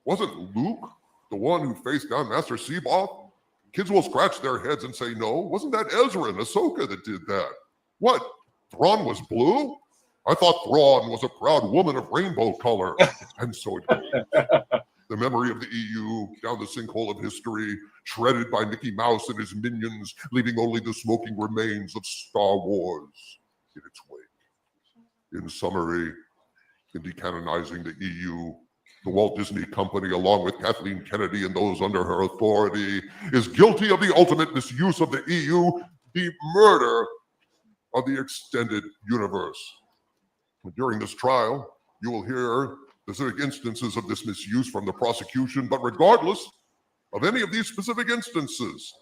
Speaker 8: wasn't Luke the one who faced down Master Seaboth?" Kids will scratch their heads and say, "No, wasn't that Ezra and Ahsoka that did that? What, Thrawn was blue? I thought Thrawn was a proud woman of rainbow color." And so it goes. The memory of the EU down the sinkhole of history, shredded by Mickey Mouse and his minions, leaving only the smoking remains of Star Wars in its wake. In summary, in decanonizing the EU, the Walt Disney Company, along with Kathleen Kennedy and those under her authority, is guilty of the ultimate misuse of the EU, the murder of the extended universe. During this trial, you will hear specific instances of this misuse from the prosecution, but regardless of any of these specific instances,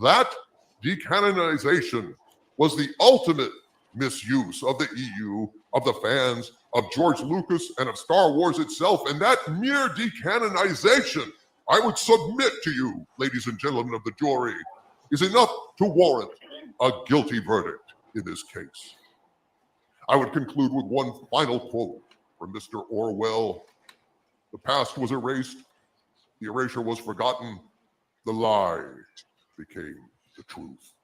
Speaker 8: that decanonization was the ultimate misuse of the EU, of the fans, of George Lucas, and of Star Wars itself, and that mere decanonization, I would submit to you, ladies and gentlemen of the jury, is enough to warrant a guilty verdict in this case. I would conclude with one final quote from Mr. Orwell. The past was erased, the erasure was forgotten, the lie became the truth.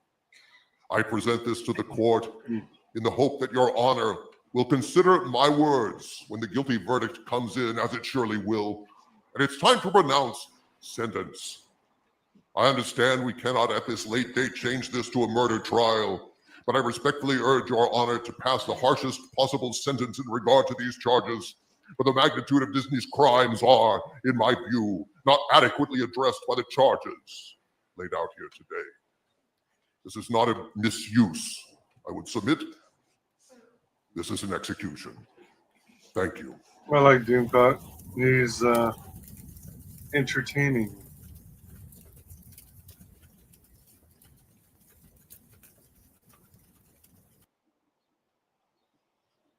Speaker 8: I present this to the court in the hope that your honor will consider my words when the guilty verdict comes in, as it surely will, and it's time to pronounce sentence. I understand we cannot at this late date change this to a murder trial, but I respectfully urge your honor to pass the harshest possible sentence in regard to these charges, for the magnitude of Disney's crimes are, in my view, not adequately addressed by the charges laid out here today. This is not a misuse, I would submit. This is an execution. Thank you.
Speaker 2: I like Doomcock. He's entertaining.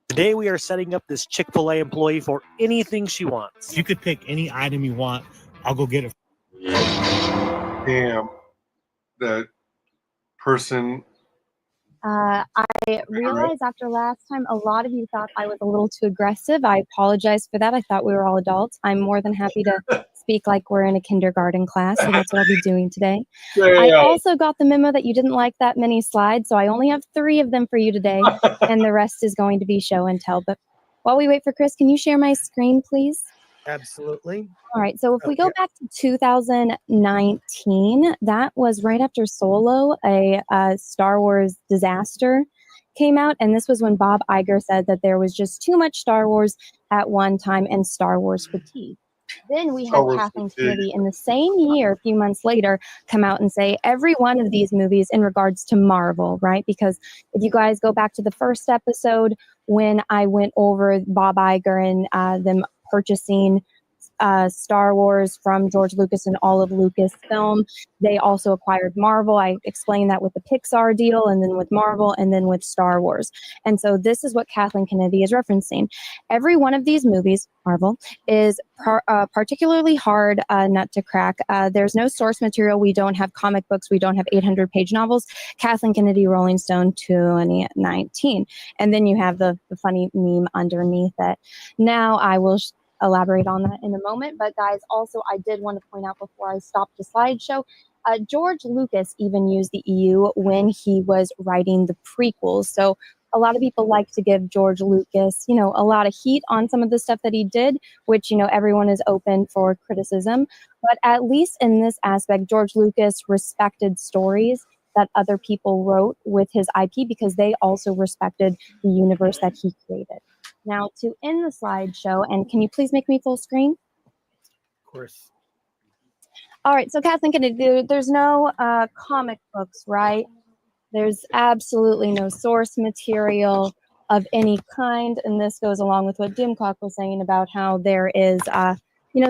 Speaker 9: Today we are setting up this Chick-fil-A employee for anything she wants.
Speaker 12: You could pick any item you want. I'll go get it.
Speaker 2: Damn. That person.
Speaker 23: I realized after last time, a lot of you thought I was a little too aggressive. I apologize for that. I thought we were all adults. I'm more than happy to speak like we're in a kindergarten class, so that's what I'll be doing today. I also got the memo that you didn't like that many slides, so I only have 3 of them for you today, and the rest is going to be show and tell. But while we wait for Chris, can you share my screen, please?
Speaker 7: Absolutely.
Speaker 23: All right, so if we go back to 2019, that was right after Solo, a Star Wars disaster came out, and this was when Bob Iger said that there was just too much Star Wars at one time and Star Wars fatigue. Then we had Kathleen Kennedy in the same year, a few months later, come out and say every one of these movies in regards to Marvel, right? Because if you guys go back to the first episode when I went over Bob Iger and them purchasing Star Wars from George Lucas and all of Lucasfilm. They also acquired Marvel. I explained that with the Pixar deal, and then with Marvel, and then with Star Wars. And so this is what Kathleen Kennedy is referencing. Every one of these movies, Marvel, is particularly hard nut to crack. There's no source material. We don't have comic books. We don't have 800-page novels. Kathleen Kennedy, Rolling Stone, 2019. And then you have the funny meme underneath it. Now I will elaborate on that in a moment. But guys, also, I did want to point out before I stopped the slideshow, George Lucas even used the EU when he was writing the prequels. So a lot of people like to give George Lucas, a lot of heat on some of the stuff that he did, which, everyone is open for criticism. But at least in this aspect, George Lucas respected stories that other people wrote with his IP because they also respected the universe that he created. Now, to end the slideshow, and can you please make me full screen?
Speaker 7: Of course.
Speaker 23: All right, so Kathleen Kennedy, there's no comic books, right? There's absolutely no source material of any kind, and this goes along with what Doomcock was saying about how there is,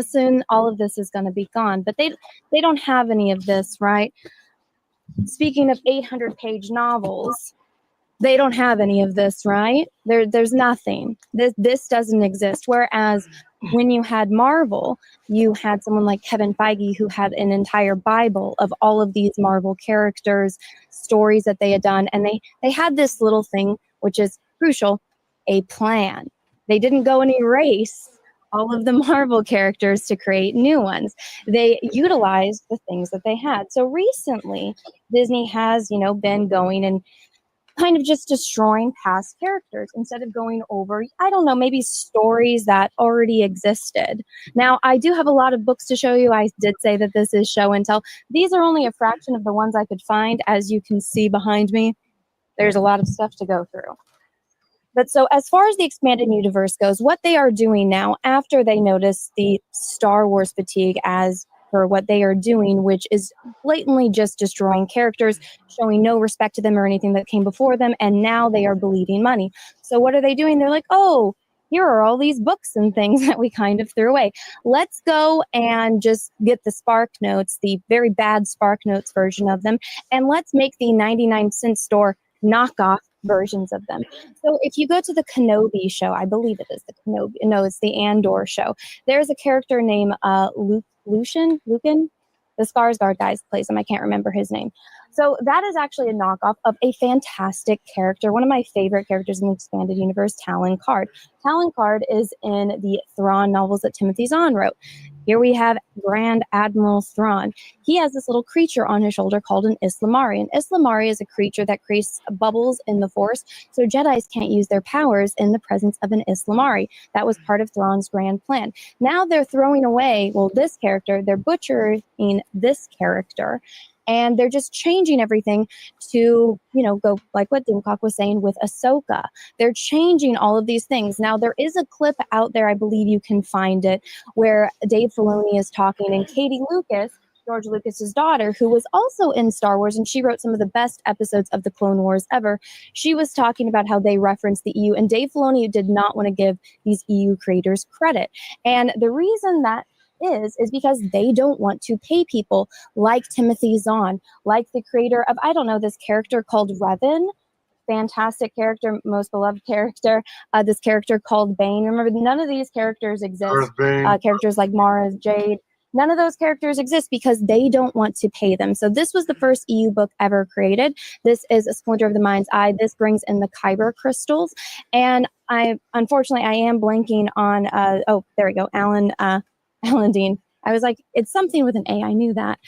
Speaker 23: soon all of this is going to be gone, but they don't have any of this, right? Speaking of 800-page novels, they don't have any of this, right? There's nothing. This doesn't exist. Whereas when you had Marvel, you had someone like Kevin Feige who had an entire Bible of all of these Marvel characters, stories that they had done. And they had this little thing, which is crucial, a plan. They didn't go and erase all of the Marvel characters to create new ones. They utilized the things that they had. So recently, Disney has, been going and kind of just destroying past characters instead of going over, I don't know, maybe stories that already existed. Now, I do have a lot of books to show you. I did say that this is show and tell. These are only a fraction of the ones I could find. As you can see behind me, there's a lot of stuff to go through. But so as far as the expanded universe goes, what they are doing now after they notice the Star Wars fatigue as for what they are doing, which is blatantly just destroying characters, showing no respect to them or anything that came before them, and now they are bleeding money. So what are they doing? They're like, oh, here are all these books and things that we kind of threw away. Let's go and just get the Spark Notes, the very bad Spark Notes version of them, and let's make the 99-cent store knockoff versions of them. So if you go to the Kenobi show, I believe it is the Kenobi, no, it's the Andor show. There's a character named Lucan, the Skarsgård guy plays him. I can't remember his name. So that is actually a knockoff of a fantastic character. One of my favorite characters in the expanded universe, Talon Card. Talon Card is in the Thrawn novels that Timothy Zahn wrote. Here we have Grand Admiral Thrawn. He has this little creature on his shoulder called an Islamari. An Islamari is a creature that creates bubbles in the Force, so Jedis can't use their powers in the presence of an Islamari. That was part of Thrawn's grand plan. Now they're throwing away, well, this character, they're butchering this character, and they're just changing everything to, go like what Dimcock was saying with Ahsoka. They're changing all of these things. Now, there is a clip out there, I believe you can find it, where Dave Filoni is talking, and Katie Lucas, George Lucas's daughter, who was also in Star Wars, and she wrote some of the best episodes of the Clone Wars ever. She was talking about how they referenced the EU, and Dave Filoni did not want to give these EU creators credit. And the reason that is because they don't want to pay people like Timothy Zahn, like the creator of, I don't know, this character called Revan. Fantastic character, most beloved character. This character called Bane. Remember, none of these characters exist. Characters like Mara Jade. None of those characters exist because they don't want to pay them. So this was the first EU book ever created. This is A Splinter of the Mind's Eye. This brings in the Kyber crystals. And unfortunately, I am blanking on, there we go, Alan Dean. I was like, it's something with an A. I knew that.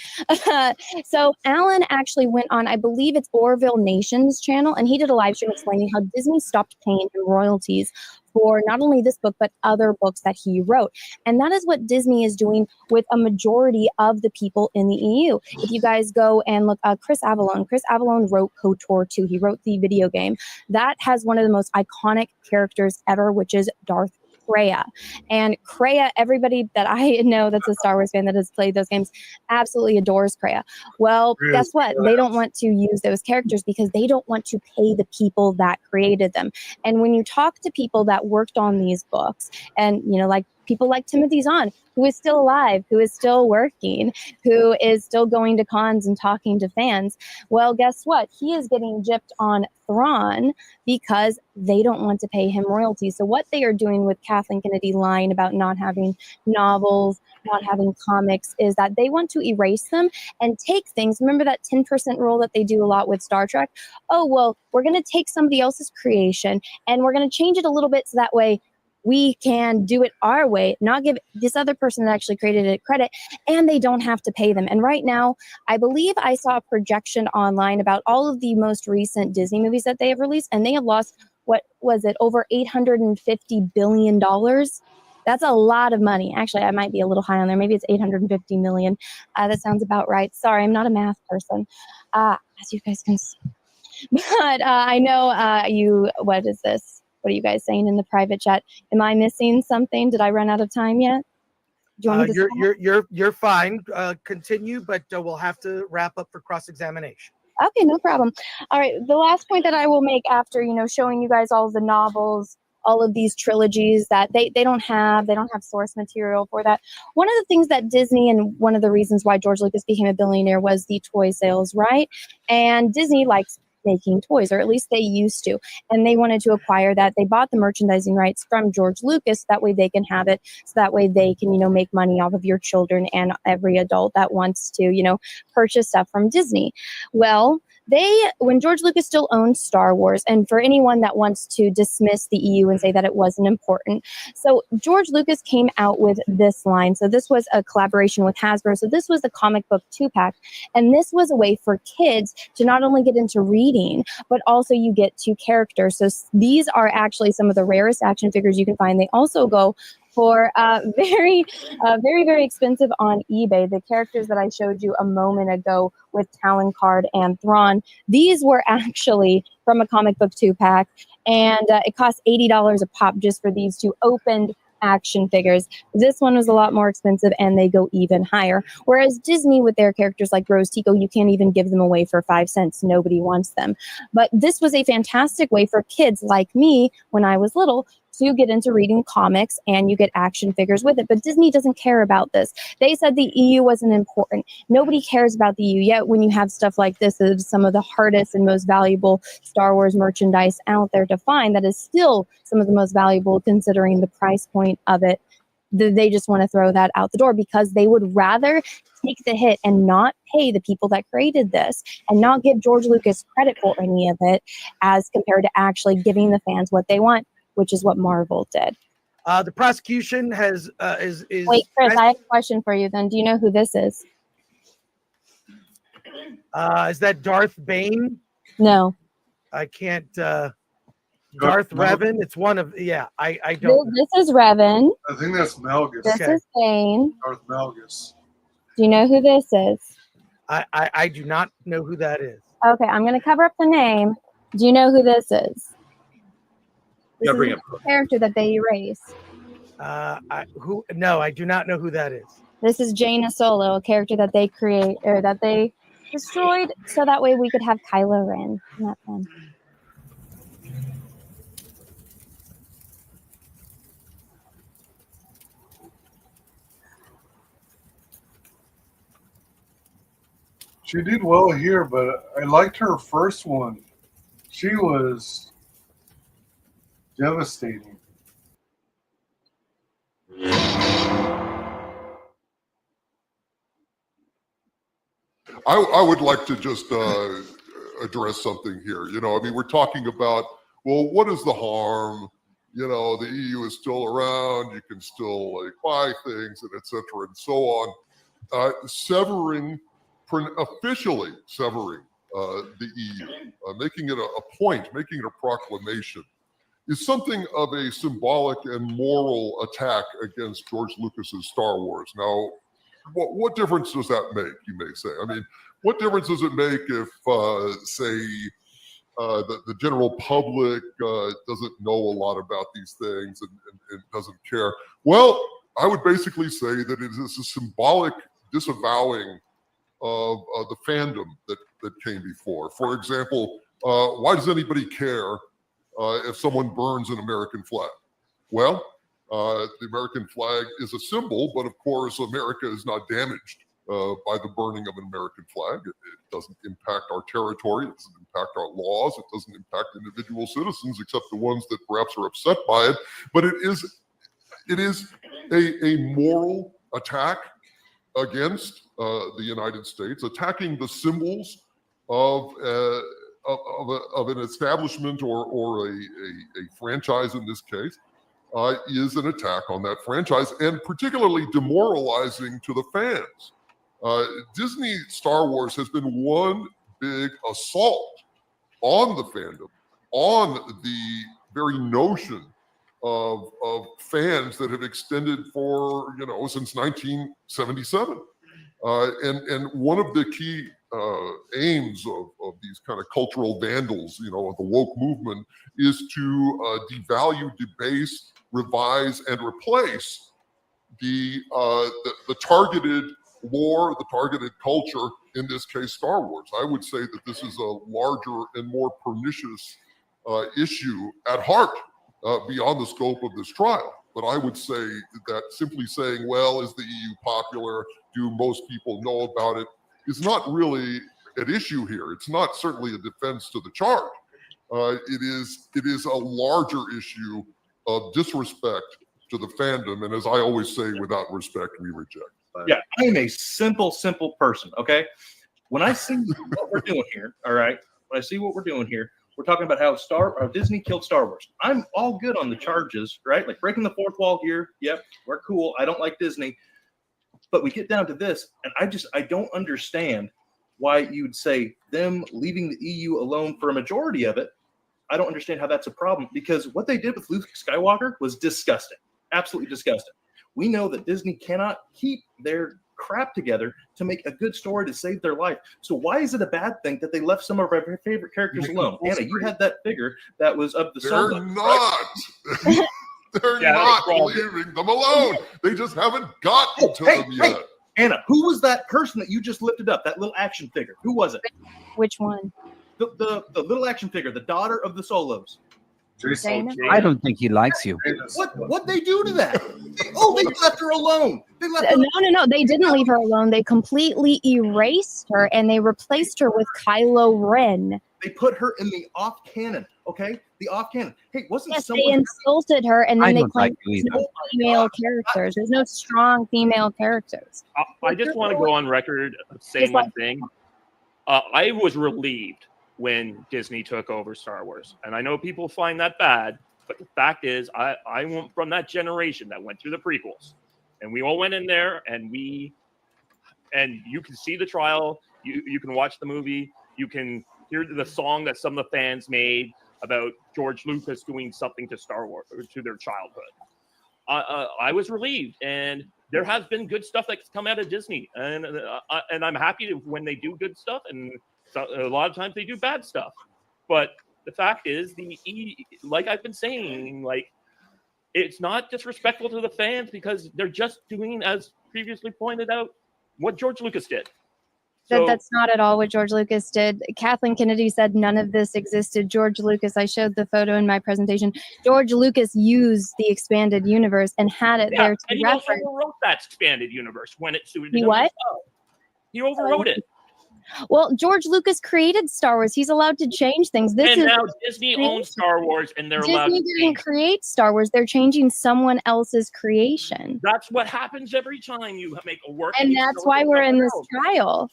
Speaker 23: So Alan actually went on, I believe it's Orville Nation's channel, and he did a live stream explaining how Disney stopped paying him royalties for not only this book, but other books that he wrote. And that is what Disney is doing with a majority of the people in the EU. If you guys go and look, Chris Avallone wrote KOTOR 2. He wrote the video game. That has one of the most iconic characters ever, which is Darth Kreia. And Kreia, everybody that I know that's a Star Wars fan that has played those games absolutely adores Kreia. Well, guess what? They don't want to use those characters because they don't want to pay the people that created them. And when you talk to people that worked on these books, and like people like Timothy Zahn, who is still alive, who is still working, who is still going to cons and talking to fans. Well, guess what? He is getting gypped on Thrawn because they don't want to pay him royalties. So what they are doing with Kathleen Kennedy lying about not having novels, not having comics, is that they want to erase them and take things. Remember that 10% rule that they do a lot with Star Trek? Oh, well, we're going to take somebody else's creation and we're going to change it a little bit so that way we can do it our way, not give this other person that actually created it credit, and they don't have to pay them. And right now, I believe I saw a projection online about all of the most recent Disney movies that they have released, and they have lost, what was it, over $850 billion? That's a lot of money. Actually, I might be a little high on there. Maybe it's 850 million. That sounds about right. Sorry, I'm not a math person, as you guys can see. But I know what is this? What are you guys saying in the private chat? Am I missing something? Did I run out of time yet? Do you want me to
Speaker 7: you're fine. Continue, but we'll have to wrap up for cross-examination.
Speaker 23: Okay, no problem. All right, the last point that I will make after showing you guys all of the novels, all of these trilogies that they don't have source material for that. One of the things that Disney, and one of the reasons why George Lucas became a billionaire, was the toy sales, right? And Disney likes making toys, or at least they used to, and they wanted to acquire that. They bought the merchandising rights from George Lucas, that way they can have it, so that way they can make money off of your children and every adult that wants to purchase stuff from Disney. Well, when George Lucas still owned Star Wars, and for anyone that wants to dismiss the EU and say that it wasn't important, so George Lucas came out with this line. So this was a collaboration with Hasbro. So this was the comic book 2-pack, and this was a way for kids to not only get into reading, but also you get to characters. So these are actually some of the rarest action figures you can find. They also go for very, very expensive on eBay. The characters that I showed you a moment ago with Talon Card and Thrawn, these were actually from a comic book 2-pack, and it cost $80 a pop just for these two opened action figures. This one was a lot more expensive, and they go even higher. Whereas Disney, with their characters like Rose Tico, you can't even give them away for 5 cents. Nobody wants them. But this was a fantastic way for kids like me, when I was little, to get into reading comics, and you get action figures with it. But Disney doesn't care about this. They said the EU wasn't important. Nobody cares about the EU. Yet when you have stuff like this, is some of the hardest and most valuable Star Wars merchandise out there to find, that is still some of the most valuable considering the price point of it. They just want to throw that out the door because they would rather take the hit and not pay the people that created this and not give George Lucas credit for any of it as compared to actually giving the fans what they want, which is what Marvel did.
Speaker 7: The prosecution has is.
Speaker 23: Wait, Chris, I have a question for you then. Do you know who this is?
Speaker 7: Is that Darth Bane?
Speaker 23: No.
Speaker 7: I can't. Darth Revan. It's one of. Yeah, I don't.
Speaker 23: This is Revan.
Speaker 2: I think that's Malgus.
Speaker 23: This is Bane.
Speaker 2: Darth Malgus.
Speaker 23: Do you know who this is?
Speaker 7: I do not know who that is.
Speaker 23: Okay, I'm going to cover up the name. Do you know who this is? This is a character that they erased.
Speaker 7: No, I do not know who that is.
Speaker 23: This is Jaina Solo, a character that they that they destroyed, so that way we could have Kylo Ren. Isn't that fun?
Speaker 2: She did well here, but I liked her first one. She was devastating.
Speaker 8: I would like to just address something here. You know, I mean, we're talking about, well, what is the harm? You know, the EU is still around. You can still like buy things and et cetera and so on. Officially severing the EU, making it a point, making it a proclamation, is something of a symbolic and moral attack against George Lucas's Star Wars. Now, what difference does that make, you may say? I mean, what difference does it make if, say, the general public doesn't know a lot about these things and doesn't care? Well, I would basically say that it is a symbolic disavowing of the fandom that came before. For example, why does anybody care if someone burns an American flag? Well, the American flag is a symbol, but of course, America is not damaged by the burning of an American flag. It doesn't impact our territory. It doesn't impact our laws. It doesn't impact individual citizens, except the ones that perhaps are upset by it. But it is a moral attack against the United States, attacking the symbols of an establishment or a franchise in this case, is an attack on that franchise, and particularly demoralizing to the fans. Disney Star Wars has been one big assault on the fandom, on the very notion of fans that have extended for, you know, since 1977. And one of the key aims of these kind of cultural vandals, you know, of the woke movement, is to devalue, debase, revise, and replace the targeted lore, the targeted culture, in this case, Star Wars. I would say that this is a larger and more pernicious issue at heart beyond the scope of this trial. But I would say that simply saying, well, is the EU popular? Do most people know about it? Is not really at issue here. It's not certainly a defense to the charge. It is a larger issue of disrespect to the fandom. And as I always say, without respect, we reject.
Speaker 18: Yeah, I am a simple person, okay? When I see what we're doing here, all right, when I see what we're doing here, we're talking about how Disney killed Star Wars. I'm all good on the charges, right? Like breaking the fourth wall here. Yep, we're cool. I don't like Disney. But we get down to this, and I don't understand why you'd say them leaving the EU alone for a majority of it. I don't understand how that's a problem, because what they did with Luke Skywalker was disgusting. Absolutely disgusting. We know that Disney cannot keep their crap together to make a good story to save their life. So why is it a bad thing that they left some of our favorite characters alone? Anna, you had that figure that was of the Solo.
Speaker 8: They're not. Right? They're not leaving them alone. They just haven't gotten to them yet.
Speaker 18: Anna, who was that person that you just lifted up? That little action figure. Who was it?
Speaker 23: Which one?
Speaker 18: The little action figure, the daughter of the Solos.
Speaker 11: I don't think he likes you.
Speaker 18: What'd they do to that? They left her alone. They left her
Speaker 23: No. They didn't leave her alone. They completely erased her and they replaced her with Kylo Ren.
Speaker 18: They put her in the off cannon. Okay, the off cannon. Hey, wasn't
Speaker 23: Yes,
Speaker 18: someone?
Speaker 23: they insulted her, and
Speaker 11: I
Speaker 23: then they
Speaker 11: don't
Speaker 23: claimed
Speaker 11: like you
Speaker 23: there's no
Speaker 11: either.
Speaker 23: female characters. There's no strong female characters.
Speaker 13: I just want to go on record of saying one thing. I was relieved when Disney took over Star Wars, and I know people find that bad, but the fact is, I went from that generation that went through the prequels, and we all went in there, and you can see the trial, you can watch the movie, you can hear the song that some of the fans made about George Lucas doing something to Star Wars or to their childhood. I was relieved, and there has been good stuff that's come out of Disney, and I'm happy when they do good stuff, and a lot of times they do bad stuff. But the fact is, like I've been saying, like it's not disrespectful to the fans because they're just doing, as previously pointed out, what George Lucas did.
Speaker 23: That's not at all what George Lucas did. Kathleen Kennedy said none of this existed. George Lucas, I showed the photo in my presentation. George Lucas used the expanded universe and had it there to
Speaker 13: and he
Speaker 23: reference.
Speaker 13: also overwrote that expanded universe when it suited
Speaker 23: He
Speaker 13: him
Speaker 23: what?
Speaker 13: himself. He overwrote it.
Speaker 23: Well, George Lucas created Star Wars. He's allowed to change things. This
Speaker 13: And
Speaker 23: is
Speaker 13: now Disney owns Star Wars, and they're allowed
Speaker 23: Disney
Speaker 13: to
Speaker 23: didn't
Speaker 13: change.
Speaker 23: create Star Wars. They're changing someone else's creation.
Speaker 13: That's what happens every time you make a work.
Speaker 23: And that's why we're in this trial.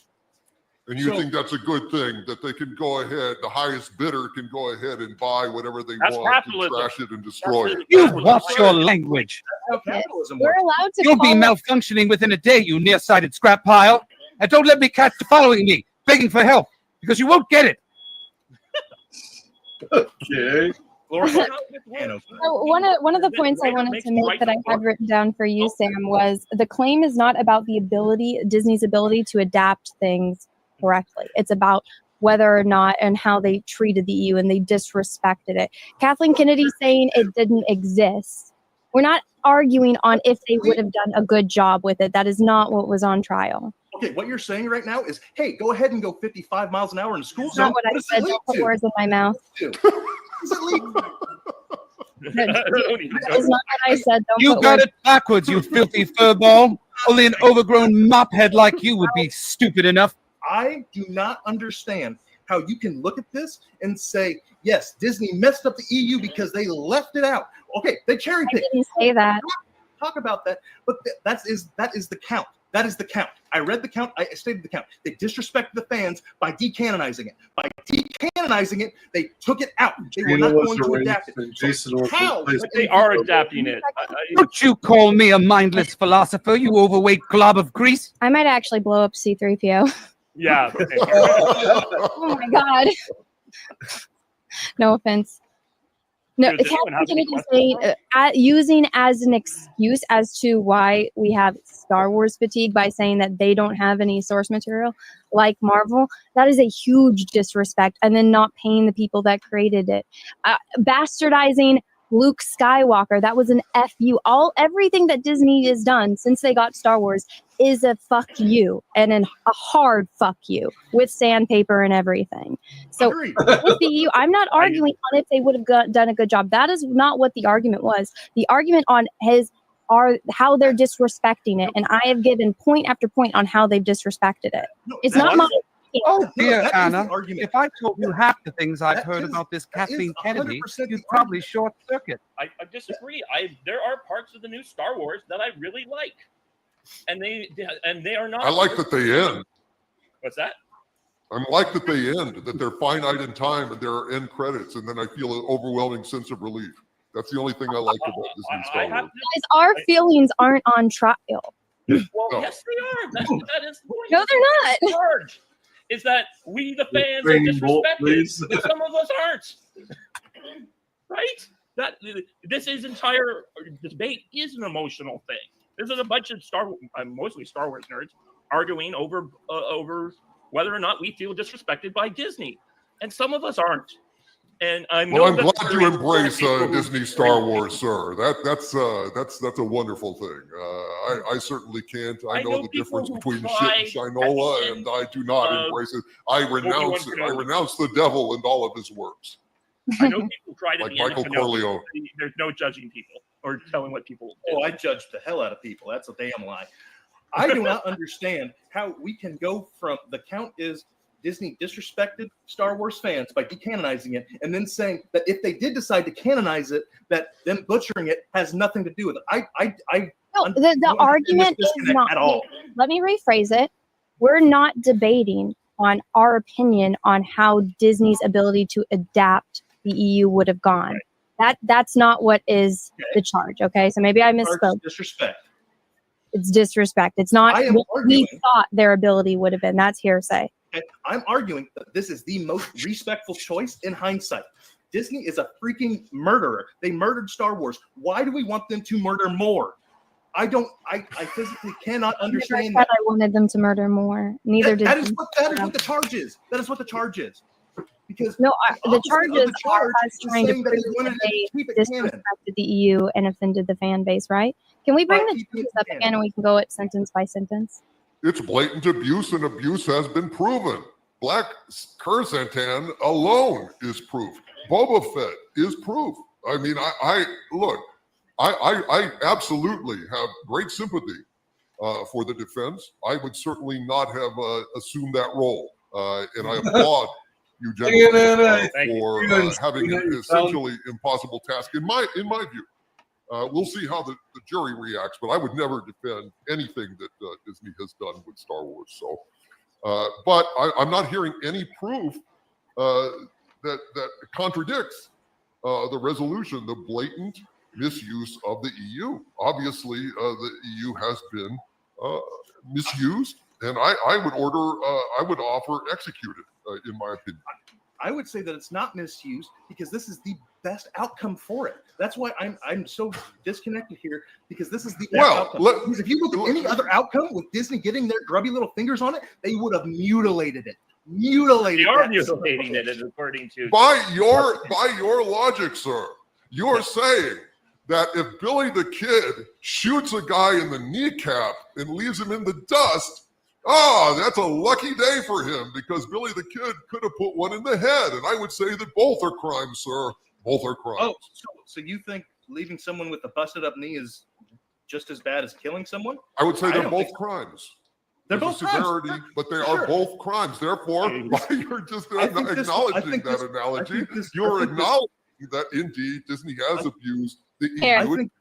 Speaker 8: And you think that's a good thing, that they can go ahead, the highest bidder can go ahead and buy whatever they
Speaker 13: That's
Speaker 8: want
Speaker 13: capitalism.
Speaker 8: and trash it and destroy it.
Speaker 11: You watch your language.
Speaker 23: We're allowed to
Speaker 11: You'll be
Speaker 23: call it-
Speaker 11: malfunctioning within a day, you nearsighted scrap pile. And don't let me catch you following me, begging for help, because you won't get it.
Speaker 2: Okay.
Speaker 23: So one of the points I wanted to make that I had written down for you, Sam, was the claim is not about Disney's ability to adapt things correctly. It's about whether or not and how they treated the EU and they disrespected it. Kathleen Kennedy saying it didn't exist. We're not arguing on if they would have done a good job with it. That is not what was on trial.
Speaker 18: Okay, what you're saying right now is, hey, go ahead and go 55 miles an hour in a school
Speaker 23: That's
Speaker 18: zone.
Speaker 23: not what I
Speaker 18: does it
Speaker 23: said.
Speaker 18: lead
Speaker 23: Don't put
Speaker 18: to?
Speaker 23: words in my mouth.
Speaker 18: What does it lead to?
Speaker 23: That is not what I said. Don't
Speaker 11: You
Speaker 23: put
Speaker 11: got
Speaker 23: words-
Speaker 11: it backwards, you filthy furball. Only an overgrown mophead like you would be stupid enough.
Speaker 18: I do not understand how you can look at this and say, yes, Disney messed up the EU because they left it out. Okay, they cherry picked.
Speaker 23: I didn't say that.
Speaker 18: Talk about that, but that is the count. That is the count. I read the count. I stated the count. They disrespected the fans by decanonizing it. By decanonizing it, they took it out. They were not going to adapt it. How?
Speaker 13: But they are adapting it.
Speaker 11: Don't you call me a mindless philosopher, you overweight glob of grease.
Speaker 23: I might actually blow up C-3PO.
Speaker 13: Yeah.
Speaker 23: Oh my god. No offense. No,
Speaker 13: Does anyone have any
Speaker 23: Kathleen Kennedy saying, using as an excuse as to why we have Star Wars fatigue by saying that they don't have any source material like Marvel, that is a huge disrespect. And then not paying the people that created it. Bastardizing Luke Skywalker, that was an FU. Everything that Disney has done since they got Star Wars is a fuck you, and a hard fuck you with sandpaper and everything. So with the EU, I'm not arguing on if they would have done a good job. That is not what the argument was. The argument on how they're disrespecting it, and I have given point after point on how they've disrespected it. It's not my.
Speaker 11: Oh dear,
Speaker 18: that is the
Speaker 11: Anna,
Speaker 18: argument.
Speaker 11: if I told you half the things I've heard about this Kathleen Kennedy, you'd probably short circuit.
Speaker 13: I disagree. There are parts of the new Star Wars that I really like, and they are not.
Speaker 8: I like that they end.
Speaker 13: What's that?
Speaker 8: I like that they end, that they're finite in time and there are end credits, and then I feel an overwhelming sense of relief. That's the only thing I like about Disney Star Wars.
Speaker 23: Guys, our feelings aren't on trial.
Speaker 13: Well, yes, they are. That is the point.
Speaker 23: No, they're not.
Speaker 13: Charge is that we, the fans, are
Speaker 2: Training bolt,
Speaker 13: disrespected,
Speaker 2: please.
Speaker 13: but some of us aren't. Right? This entire debate is an emotional thing. This is a bunch of mostly Star Wars nerds arguing over whether or not we feel disrespected by Disney, and some of us aren't. And I'm
Speaker 8: glad you embrace Disney Star Wars, sir. That's a wonderful thing. I certainly can't. I know the difference between shit and shinola, and I do not embrace it. I renounce it. I renounce the devil and all of his works.
Speaker 13: I know people tried at
Speaker 8: Like
Speaker 13: the end
Speaker 8: Michael
Speaker 13: of Kenobi.
Speaker 8: Corleone.
Speaker 13: There's no judging people or telling what people do.
Speaker 18: Oh, I judge the hell out of people. That's a damn lie. I do not understand how we can go from the count is Disney disrespected Star Wars fans by decanonizing it, and then saying that if they did decide to canonize it, that them butchering it has nothing to do with it.
Speaker 23: No, the argument is not.
Speaker 18: at all.
Speaker 23: Let me rephrase it. We're not debating on our opinion on how Disney's ability to adapt the EU would have gone. That's not what is the charge. Okay, so maybe I misspoke.
Speaker 18: Disrespect.
Speaker 23: It's disrespect. It's not
Speaker 18: I am
Speaker 23: what we
Speaker 18: arguing-
Speaker 23: thought their ability would have been. That's hearsay.
Speaker 18: Okay, I'm arguing that this is the most respectful choice in hindsight. Disney is a freaking murderer. They murdered Star Wars. Why do we want them to murder more? I physically cannot understand
Speaker 23: Never
Speaker 18: that.
Speaker 23: said I wanted them to murder more. Neither did
Speaker 18: That is what the charge is. That is what the charge is. Because
Speaker 23: no, the
Speaker 18: opposite of
Speaker 23: charges
Speaker 18: the charge
Speaker 23: are us
Speaker 18: is
Speaker 23: trying to
Speaker 18: saying that
Speaker 23: prove
Speaker 18: they
Speaker 23: that
Speaker 18: wanted to keep
Speaker 23: they
Speaker 18: it canon.
Speaker 23: disrespected the EU and offended the fan base, right? Can we bring the charges up again and we can go at sentence by sentence?
Speaker 8: It's blatant abuse, and abuse has been proven. Black Curzantan alone is proof. Boba Fett is proof. I mean, I look, I absolutely have great sympathy for the defense. I would certainly not have assumed that role, and I applaud you gentlemen for having an essentially impossible task. In my view, we'll see how the jury reacts, but I would never defend anything that Disney has done with Star Wars. So, but I'm not hearing any proof that contradicts the resolution, the blatant misuse of the EU. Obviously, the EU has been misused, and I would offer executed, in my opinion.
Speaker 18: I would say that it's not misused because this is the best outcome for it. That's why I'm so disconnected here, because this is the best outcome. Because if you look at any other outcome with Disney getting their grubby little fingers on it, they would have mutilated it.
Speaker 13: They are mutilating it, according to
Speaker 8: by your logic, sir. You're saying that if Billy the Kid shoots a guy in the kneecap and leaves him in the dust, that's a lucky day for him because Billy the Kid could have put one in the head. And I would say that both are crimes, sir. Both are crimes.
Speaker 18: Oh, so you think leaving someone with a busted up knee is just as bad as killing someone?
Speaker 8: I would say they're
Speaker 18: don't
Speaker 8: both
Speaker 18: think-
Speaker 8: crimes.
Speaker 18: They're
Speaker 8: There's
Speaker 18: both
Speaker 8: a severity,
Speaker 18: crimes.
Speaker 8: but they
Speaker 18: Sure.
Speaker 8: are both crimes. Therefore, you're just acknowledging that analogy. You're acknowledging that indeed Disney has abused the EU. They haven't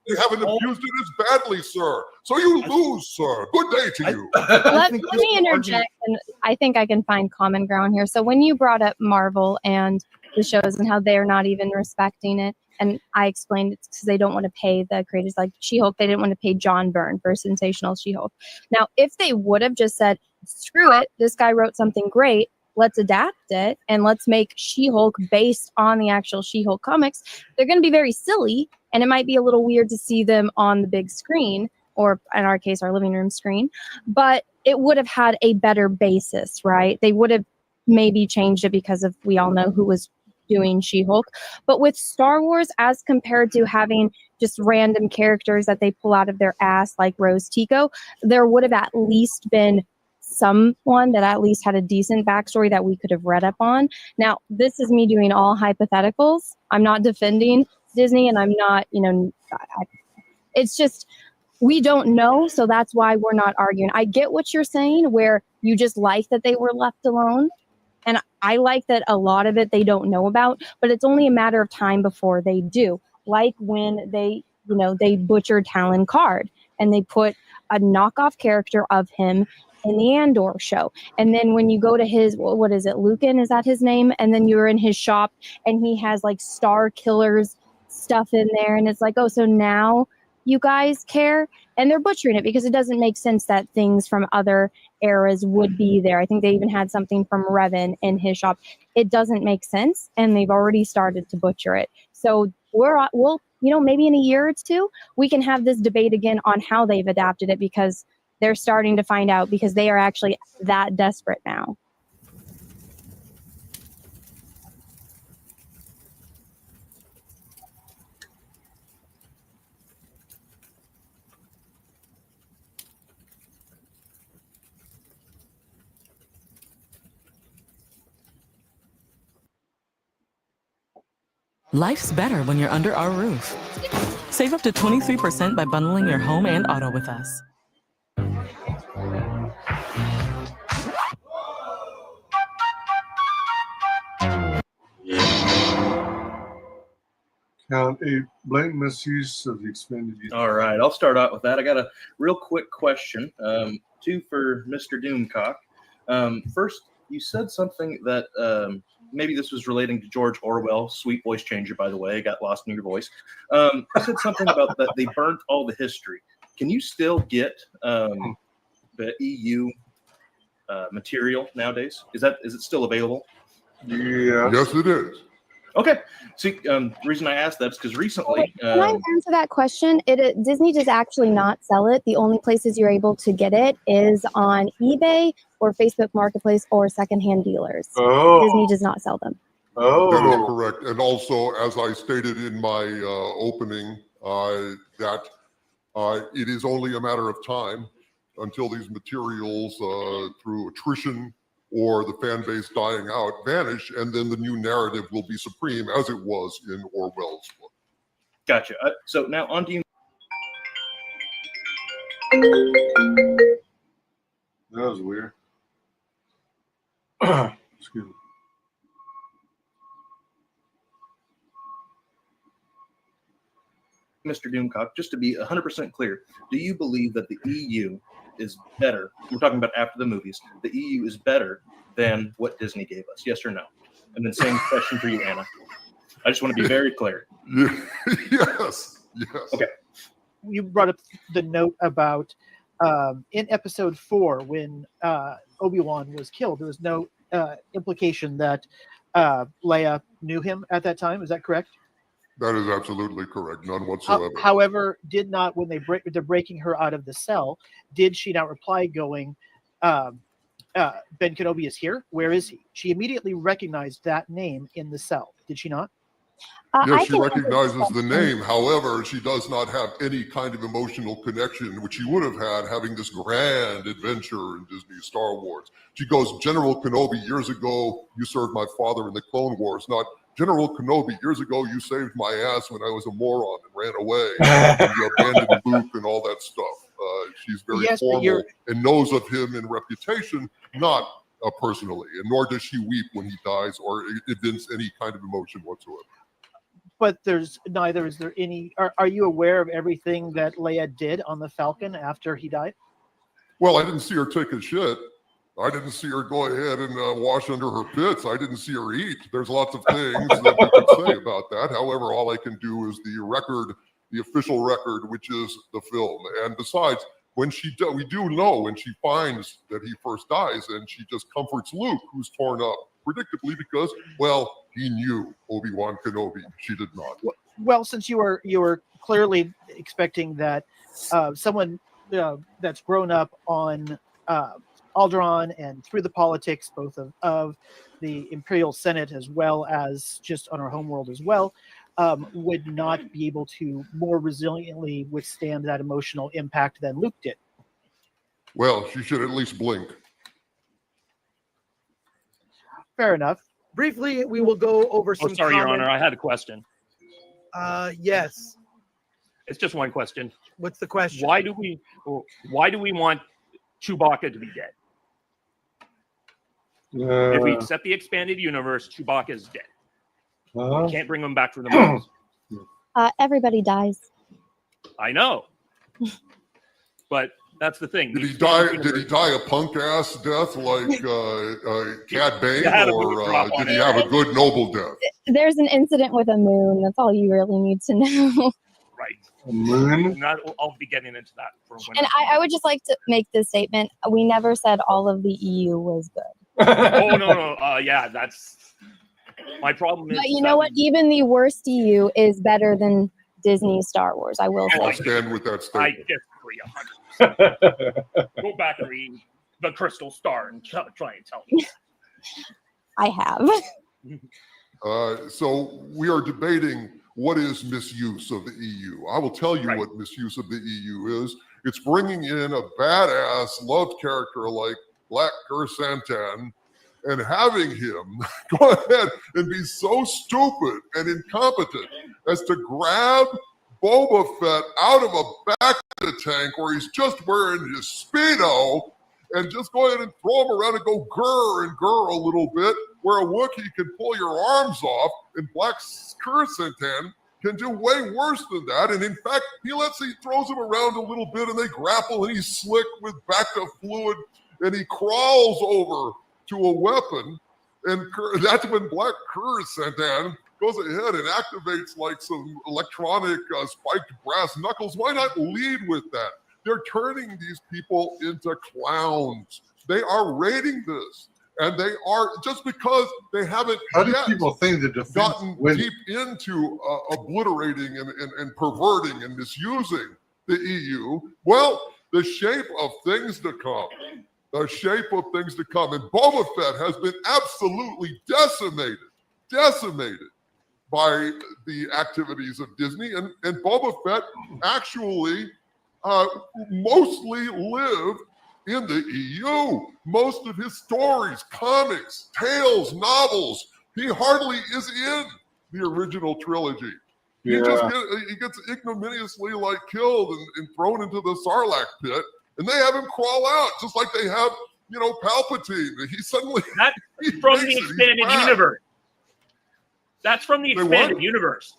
Speaker 8: abused it as badly, sir. So you lose, sir. Good day to you.
Speaker 23: Let me interject, and I think I can find common ground here. So when you brought up Marvel and the shows and how they're not even respecting it, and I explained it's because they don't want to pay the creators, like She-Hulk, they didn't want to pay John Byrne for Sensational She-Hulk. Now, if they would have just said, screw it, this guy wrote something great, let's adapt it, and let's make She-Hulk based on the actual She-Hulk comics, they're going to be very silly, and it might be a little weird to see them on the big screen, or in our case, our living room screen, but it would have had a better basis, right? They would have maybe changed it because of, we all know who was doing She-Hulk. But with Star Wars, as compared to having just random characters that they pull out of their ass like Rose Tico, there would have at least been someone that at least had a decent backstory that we could have read up on. Now, this is me doing all hypotheticals. I'm not defending Disney, and I'm not, it's just, we don't know, so that's why we're not arguing. I get what you're saying, where you just like that they were left alone. And I like that a lot of it they don't know about, but it's only a matter of time before they do. Like when they, they butchered Talon Card and they put a knockoff character of him in the Andor show. And then when you go to his, what is it, Lucan, is that his name? And then you're in his shop and he has like Star Killers stuff in there. And it's like, oh, so now you guys care? And they're butchering it because it doesn't make sense that things from other eras would be there. I think they even had something from Revan in his shop. It doesn't make sense, and they've already started to butcher it. So we'll maybe in a year or two, we can have this debate again on how they've adapted it, because they're starting to find out, because they are actually that desperate now.
Speaker 5: Life's better when you're under our roof. Save up to 23% by bundling your home and auto with us.
Speaker 2: Count a blatant misuse of the expanded use.
Speaker 18: All right, I'll start out with that. I got a real quick question, two for Mr. Doomcock. First, you said something that maybe this was relating to George Orwell. Sweet voice changer, by the way. Got lost in your voice. You said something about that they burnt all the history. Can you still get the EU material nowadays? Is it still available?
Speaker 2: Yeah.
Speaker 8: Yes, it is.
Speaker 18: Okay. See, the reason I asked that is because recently.
Speaker 23: Can I answer that question? Disney does actually not sell it. The only places you're able to get it is on eBay or Facebook Marketplace or secondhand dealers.
Speaker 8: Oh.
Speaker 23: Disney does not sell them.
Speaker 8: That is correct. And also, as I stated in my opening, that it is only a matter of time until these materials, through attrition or the fan base dying out, vanish, and then the new narrative will be supreme, as it was in Orwell's book.
Speaker 18: Gotcha. So now on to you.
Speaker 2: That was weird. Excuse me.
Speaker 18: Mr. Doomcock, just to be 100% clear, do you believe that the EU is better? We're talking about after the movies. The EU is better than what Disney gave us, yes or no? And then same question for you, Anna. I just want to be very clear.
Speaker 8: Yes.
Speaker 14: Okay. You brought up the note about in episode 4 when Obi-Wan was killed. There was no implication that Leia knew him at that time. Is that correct?
Speaker 8: That is absolutely correct. None whatsoever.
Speaker 14: However, did not, when they're breaking her out of the cell, did she not reply going, Ben Kenobi is here? Where is he? She immediately recognized that name in the cell. Did she not?
Speaker 8: Yes, she recognizes the name. However, she does not have any kind of emotional connection, which she would have had having this grand adventure in Disney Star Wars. She goes, General Kenobi, years ago, you served my father in the Clone Wars, not General Kenobi, years ago, you saved my ass when I was a moron and ran away. And you abandoned Luke and all that stuff. She's very formal and knows of him in reputation, not personally. And nor does she weep when he dies or evince any kind of emotion whatsoever.
Speaker 14: But there's neither is there any. Are you aware of everything that Leia did on the Falcon after he died?
Speaker 8: Well, I didn't see her take a shit. I didn't see her go ahead and wash under her pits. I didn't see her eat. There's lots of things that we could say about that. However, all I can do is the record, the official record, which is the film. And besides, when we do know when she finds that he first dies, and she just comforts Luke, who's torn up, predictably because, well, he knew Obi-Wan Kenobi. She did not.
Speaker 14: Well, since you were clearly expecting that someone that's grown up on Alderaan and through the politics, both of the Imperial Senate as well as just on our homeworld as well, would not be able to more resiliently withstand that emotional impact than Luke did.
Speaker 8: Well, she should at least blink.
Speaker 14: Fair enough.
Speaker 7: Briefly, we will go over some.
Speaker 13: Sorry, Your Honor, I had a question.
Speaker 7: Yes.
Speaker 13: It's just one question.
Speaker 7: What's the question?
Speaker 13: Why do we want Chewbacca to be dead? If we accept the expanded universe, Chewbacca is dead. We can't bring him back from the movies.
Speaker 23: Everybody dies.
Speaker 13: I know, but that's the thing.
Speaker 8: Did he die? Did he die a punk ass death like Cad Bane, or did he have a good noble death?
Speaker 23: There's an incident with a moon. That's all you really need to know.
Speaker 13: Right.
Speaker 2: A moon?
Speaker 13: I'll be getting into that for when.
Speaker 23: And I would just like to make this statement. We never said all of the EU was good.
Speaker 13: Oh no. Yeah, that's my problem.
Speaker 23: But you know what? Even the worst EU is better than Disney Star Wars. I will say.
Speaker 8: I stand with that statement.
Speaker 13: I disagree 100%. Go back and read The Crystal Star and try and tell me.
Speaker 23: I have.
Speaker 8: So we are debating what is misuse of the EU. I will tell you what misuse of the EU is. It's bringing in a badass, loved character like Black Gur Santan and having him go ahead and be so stupid and incompetent as to grab Boba Fett out of a back of the tank where he's just wearing his Speedo and just go ahead and throw him around and go grr and grr a little bit, where a Wookiee can pull your arms off, and Black Krrsantan can do way worse than that. And in fact, he throws him around a little bit and they grapple and he's slick with bacta fluid and he crawls over to a weapon. And that's when Black Krrsantan goes ahead and activates like some electronic spiked brass knuckles. Why not lead with that? They're turning these people into clowns. They are rating this. And they are, just because they haven't yet
Speaker 2: people think the
Speaker 8: gotten deep into obliterating and perverting and misusing the EU, well, the shape of things to come. The shape of things to come. And Boba Fett has been absolutely decimated by the activities of Disney. And Boba Fett actually mostly lived in the EU. Most of his stories, comics, tales, novels, he hardly is in the original trilogy. He gets ignominiously killed and thrown into the Sarlacc pit, and they have him crawl out, just like they have, Palpatine. He suddenly
Speaker 13: that's from the expanded universe. That's from the expanded universe.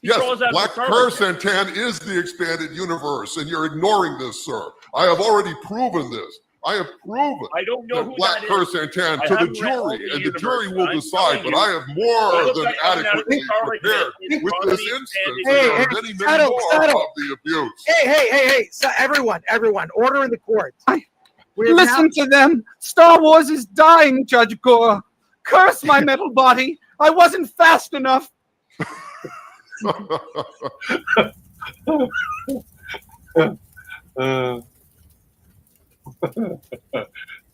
Speaker 8: Yes, Black Krrsantan is the expanded universe, and you're ignoring this, sir. I have already proven this. I have proven
Speaker 13: I don't know who
Speaker 8: Black
Speaker 13: that
Speaker 8: Krrsantan
Speaker 13: is.
Speaker 8: to the jury, and the jury will decide. But I have more than adequately prepared with this instance. There are many more of the abuse.
Speaker 7: Hey! So everyone, order in the court.
Speaker 11: Listen to them. Star Wars is dying, Judge Gore. Curse my metal body. I wasn't fast enough.
Speaker 2: That's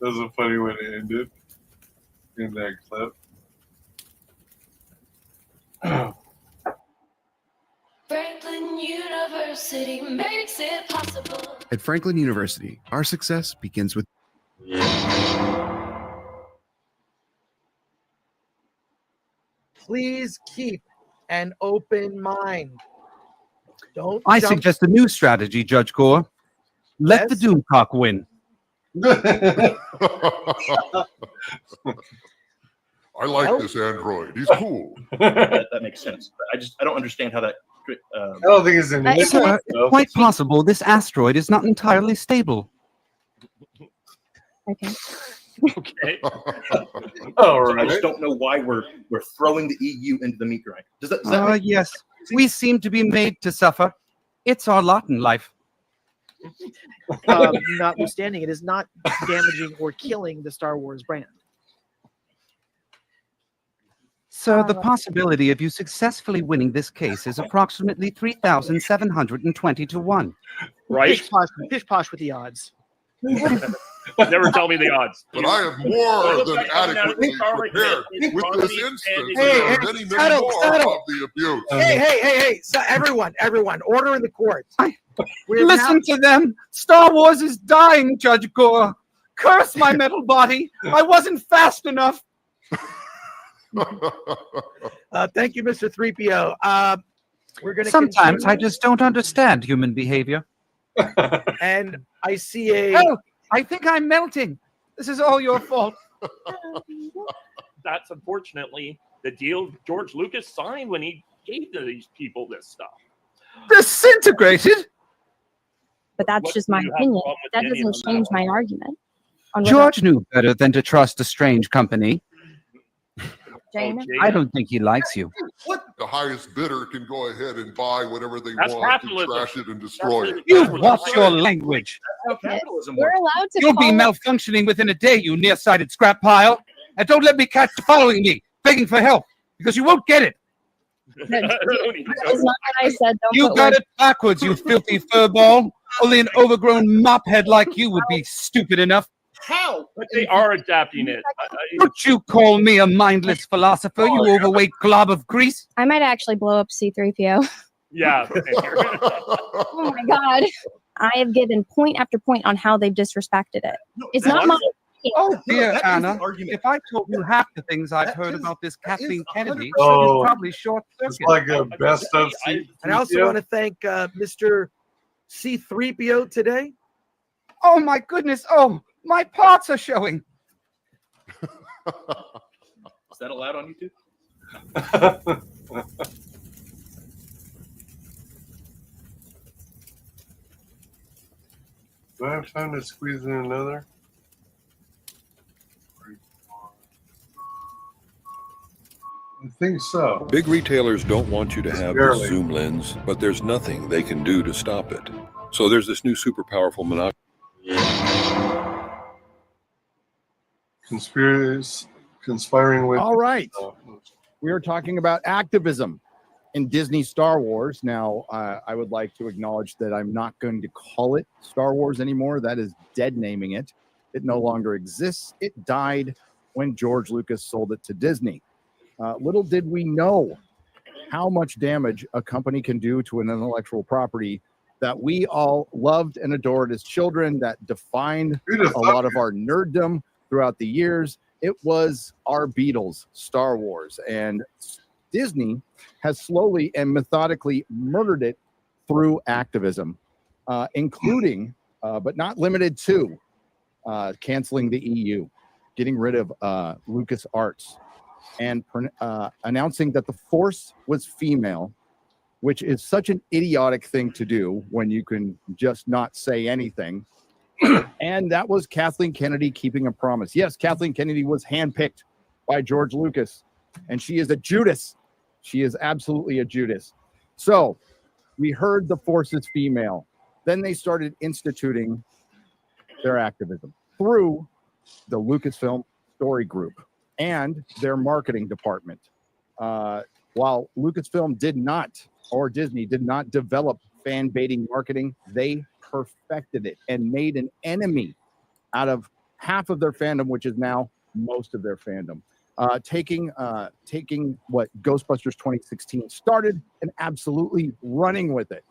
Speaker 2: a funny way to end it in that clip.
Speaker 15: Franklin University makes it possible.
Speaker 16: At Franklin University, our success begins with.
Speaker 7: Please keep an open mind.
Speaker 11: I suggest a new strategy, Judge Gore. Let the Doomcock win.
Speaker 8: I like this android. He's cool.
Speaker 18: that makes sense. I don't understand how that.
Speaker 2: I don't think it's in this.
Speaker 11: It's quite possible this asteroid is not entirely stable.
Speaker 23: Okay.
Speaker 13: Okay.
Speaker 18: All right. I just don't know why we're throwing the EU into the meat grinder. Does that make
Speaker 11: Yes, we seem to be made to suffer. It's our lot in life.
Speaker 14: Notwithstanding, it is not damaging or killing the Star Wars brand.
Speaker 11: So the possibility of you successfully winning this case is approximately 3,720 to 1.
Speaker 13: Right?
Speaker 14: Pish posh with the odds.
Speaker 13: Never tell me the odds.
Speaker 8: But I have more than adequately prepared with this instance. There are many more of the abuse.
Speaker 7: Hey! So everyone, order in the court.
Speaker 11: Listen to them. Star Wars is dying, Judge Gore. Curse my metal body. I wasn't fast enough.
Speaker 7: Thank you, Mr. 3PO. We're going to
Speaker 11: Sometimes I just don't understand human behavior.
Speaker 7: And I see a.
Speaker 11: Oh, I think I'm melting. This is all your fault.
Speaker 13: That's unfortunately the deal George Lucas signed when he gave these people this stuff.
Speaker 11: Disintegrated?
Speaker 23: But that's just my opinion. That doesn't change my argument.
Speaker 11: George knew better than to trust a strange company.
Speaker 23: Jaina?
Speaker 11: I don't think he likes you.
Speaker 8: What? The highest bidder can go ahead and buy whatever they
Speaker 11: That's
Speaker 8: want
Speaker 11: capitalism.
Speaker 8: and trash it and destroy it.
Speaker 11: You watch your language.
Speaker 23: We're allowed to
Speaker 11: You'll be
Speaker 23: call it-
Speaker 11: malfunctioning within a day, you nearsighted scrap pile. And don't let me catch you following me, begging for help, because you won't get it.
Speaker 23: That's not what I said. Don't
Speaker 11: You
Speaker 23: put
Speaker 11: got
Speaker 23: words-
Speaker 11: it backwards, you filthy furball. Only an overgrown mophead like you would be stupid enough.
Speaker 7: How?
Speaker 13: But they are adapting it.
Speaker 11: Don't you call me a mindless philosopher, you overweight glob of grease.
Speaker 23: I might actually blow up C-3PO.
Speaker 13: Yeah.
Speaker 23: Oh my god. I have given point after point on how they've disrespected it. It's not my
Speaker 11: Oh dear,
Speaker 18: that is the
Speaker 11: Anna.
Speaker 18: argument.
Speaker 11: If I told you half the things I've
Speaker 18: That
Speaker 11: heard
Speaker 18: is-
Speaker 11: about this
Speaker 18: that is
Speaker 11: Kathleen Kennedy,
Speaker 18: 100%
Speaker 11: you'd probably short
Speaker 2: It's
Speaker 11: circuit.
Speaker 2: like a best of.
Speaker 7: And I also want to thank Mr. C3PO today.
Speaker 11: Oh my goodness. Oh, my parts are showing.
Speaker 18: Is that allowed on YouTube?
Speaker 2: Do I have time to squeeze in another? I think so.
Speaker 4: Big retailers don't want you to have
Speaker 2: Barely.
Speaker 4: the zoom lens, but there's nothing they can do to stop it. So there's this new super powerful monocular.
Speaker 2: Conspiring with.
Speaker 10: All right. We are talking about activism in Disney Star Wars. Now, I would like to acknowledge that I'm not going to call it Star Wars anymore. That is dead naming it. It no longer exists. It died when George Lucas sold it to Disney. Little did we know how much damage a company can do to an intellectual property that we all loved and adored as children, that defined a lot of our nerddom throughout the years. It was our Beatles, Star Wars, and Disney has slowly and methodically murdered it through activism, including, but not limited to, canceling the EU, getting rid of LucasArts, and announcing that the Force was female, which is such an idiotic thing to do when you can just not say anything. And that was Kathleen Kennedy keeping a promise. Yes, Kathleen Kennedy was handpicked by George Lucas, and she is a Judas. She is absolutely a Judas. So we heard the Force is female. Then they started instituting their activism through the Lucasfilm Story Group and their marketing department. While Lucasfilm did not, or Disney did not develop fan baiting marketing, they perfected it and made an enemy out of half of their fandom, which is now most of their fandom. Taking what Ghostbusters 2016 started and absolutely running with it.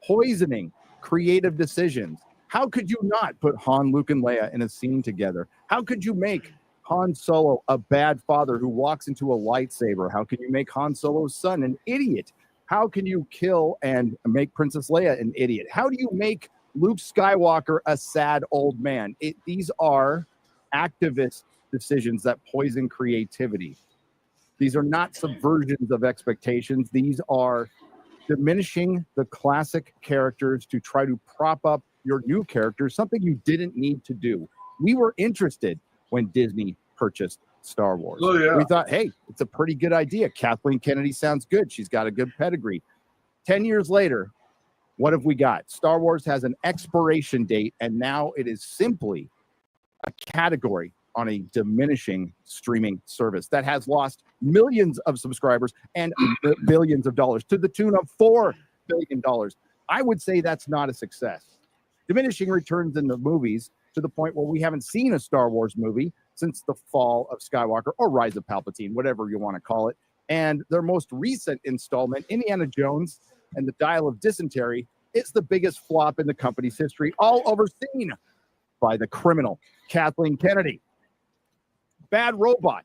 Speaker 10: Poisoning creative decisions. How could you not put Han, Luke, and Leia in a scene together? How could you make Han Solo a bad father who walks into a lightsaber? How can you make Han Solo's son an idiot? How can you kill and make Princess Leia an idiot? How do you make Luke Skywalker a sad old man? These are activist decisions that poison creativity. These are not subversions of expectations. These are diminishing the classic characters to try to prop up your new characters, something you didn't need to do. We were interested when Disney purchased Star Wars.
Speaker 2: Oh, yeah.
Speaker 10: We thought, hey, it's a pretty good idea. Kathleen Kennedy sounds good. She's got a good pedigree. 10 years later, what have we got? Star Wars has an expiration date, and now it is simply a category on a diminishing streaming service that has lost millions of subscribers and billions of dollars to the tune of $4 billion. I would say that's not a success. Diminishing returns in the movies to the point where we haven't seen a Star Wars movie since the fall of Skywalker or Rise of Palpatine, whatever you want to call it. And their most recent installment, Indiana Jones and the Dial of Dysentery, is the biggest flop in the company's history, all overseen by the criminal Kathleen Kennedy. Bad Robot,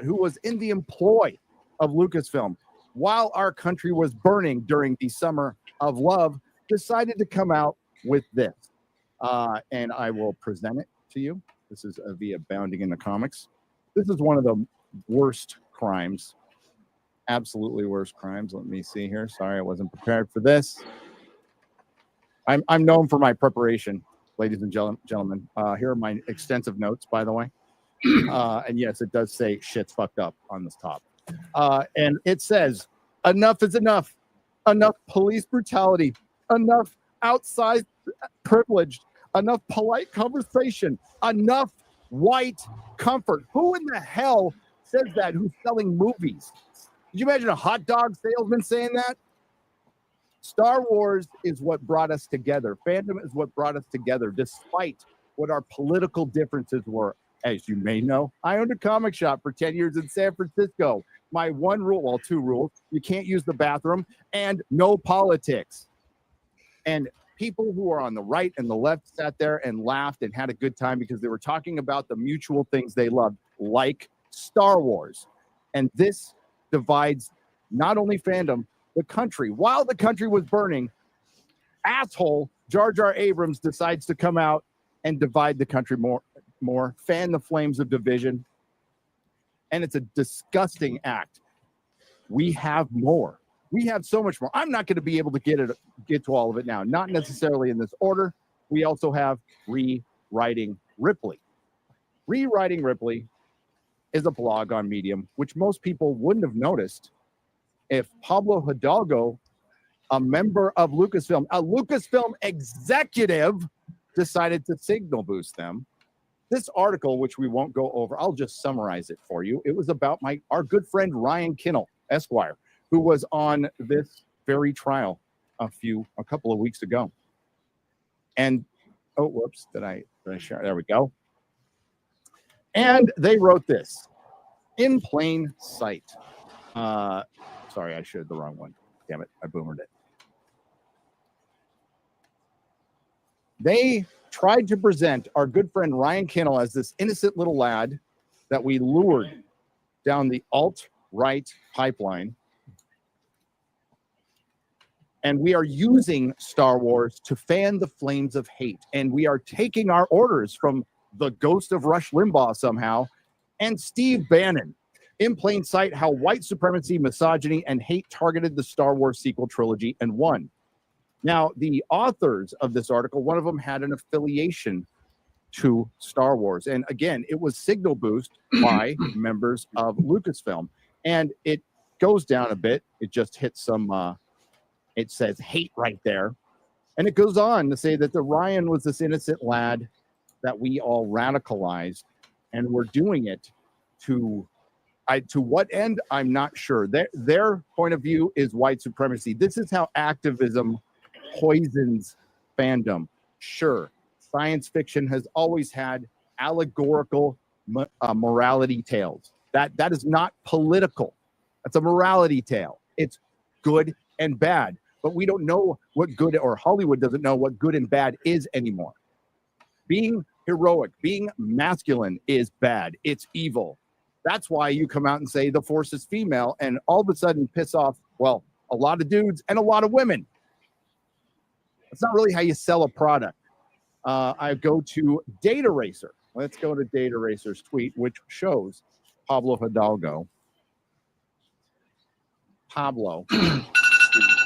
Speaker 10: who was in the employ of Lucasfilm while our country was burning during the Summer of Love, decided to come out with this. And I will present it to you. This is via Bounding in the Comics. This is one of the worst crimes, absolutely worst crimes. Let me see here. Sorry, I wasn't prepared for this. I'm known for my preparation, ladies and gentlemen. Here are my extensive notes, by the way. And yes, it does say shit's fucked up on this top. And it says, enough is enough. Enough police brutality. Enough outsized privilege. Enough polite conversation. Enough white comfort. Who in the hell says that who's selling movies? Could you imagine a hot dog salesman saying that? Star Wars is what brought us together. Fandom is what brought us together, despite what our political differences were. As you may know, I owned a comic shop for 10 years in San Francisco. My one rule, well, two rules: you can't use the bathroom and no politics. And people who are on the right and the left sat there and laughed and had a good time because they were talking about the mutual things they loved, like Star Wars. And this divides not only fandom, the country. While the country was burning, asshole Jar Jar Abrams decides to come out and divide the country more, fan the flames of division. And it's a disgusting act. We have more. We have so much more. I'm not going to be able to get to all of it now, not necessarily in this order. We also have Rewriting Ripley. Rewriting Ripley is a blog on Medium, which most people wouldn't have noticed if Pablo Hidalgo, a member of Lucasfilm, a Lucasfilm executive, decided to signal boost them. This article, which we won't go over, I'll just summarize it for you. It was about our good friend Ryan Kinnell, Esquire, who was on this very trial a couple of weeks ago. And whoops, did I share? There we go. And they wrote this in plain sight. Sorry, I shared the wrong one. Damn it, I boomered it. They tried to present our good friend Ryan Kinnell as this innocent little lad that we lured down the alt-right pipeline. And we are using Star Wars to fan the flames of hate. And we are taking our orders from the ghost of Rush Limbaugh somehow and Steve Bannon. In plain sight, how white supremacy, misogyny, and hate targeted the Star Wars sequel trilogy and won. Now, the authors of this article, one of them had an affiliation to Star Wars. And again, it was signal boost by members of Lucasfilm. And it goes down a bit. It just hits some, it says hate right there. And it goes on to say that the Ryan was this innocent lad that we all radicalized. And we're doing it to what end? I'm not sure. Their point of view is white supremacy. This is how activism poisons fandom. Sure, science fiction has always had allegorical morality tales. That is not political. That's a morality tale. It's good and bad. But we don't know what good, or Hollywood doesn't know what good and bad is anymore. Being heroic, being masculine is bad. It's evil. That's why you come out and say the Force is female and all of a sudden piss off, well, a lot of dudes and a lot of women. That's not really how you sell a product. I go to Data Racer. Let's go to Data Racer's tweet, which shows Pablo Hidalgo. Pablo.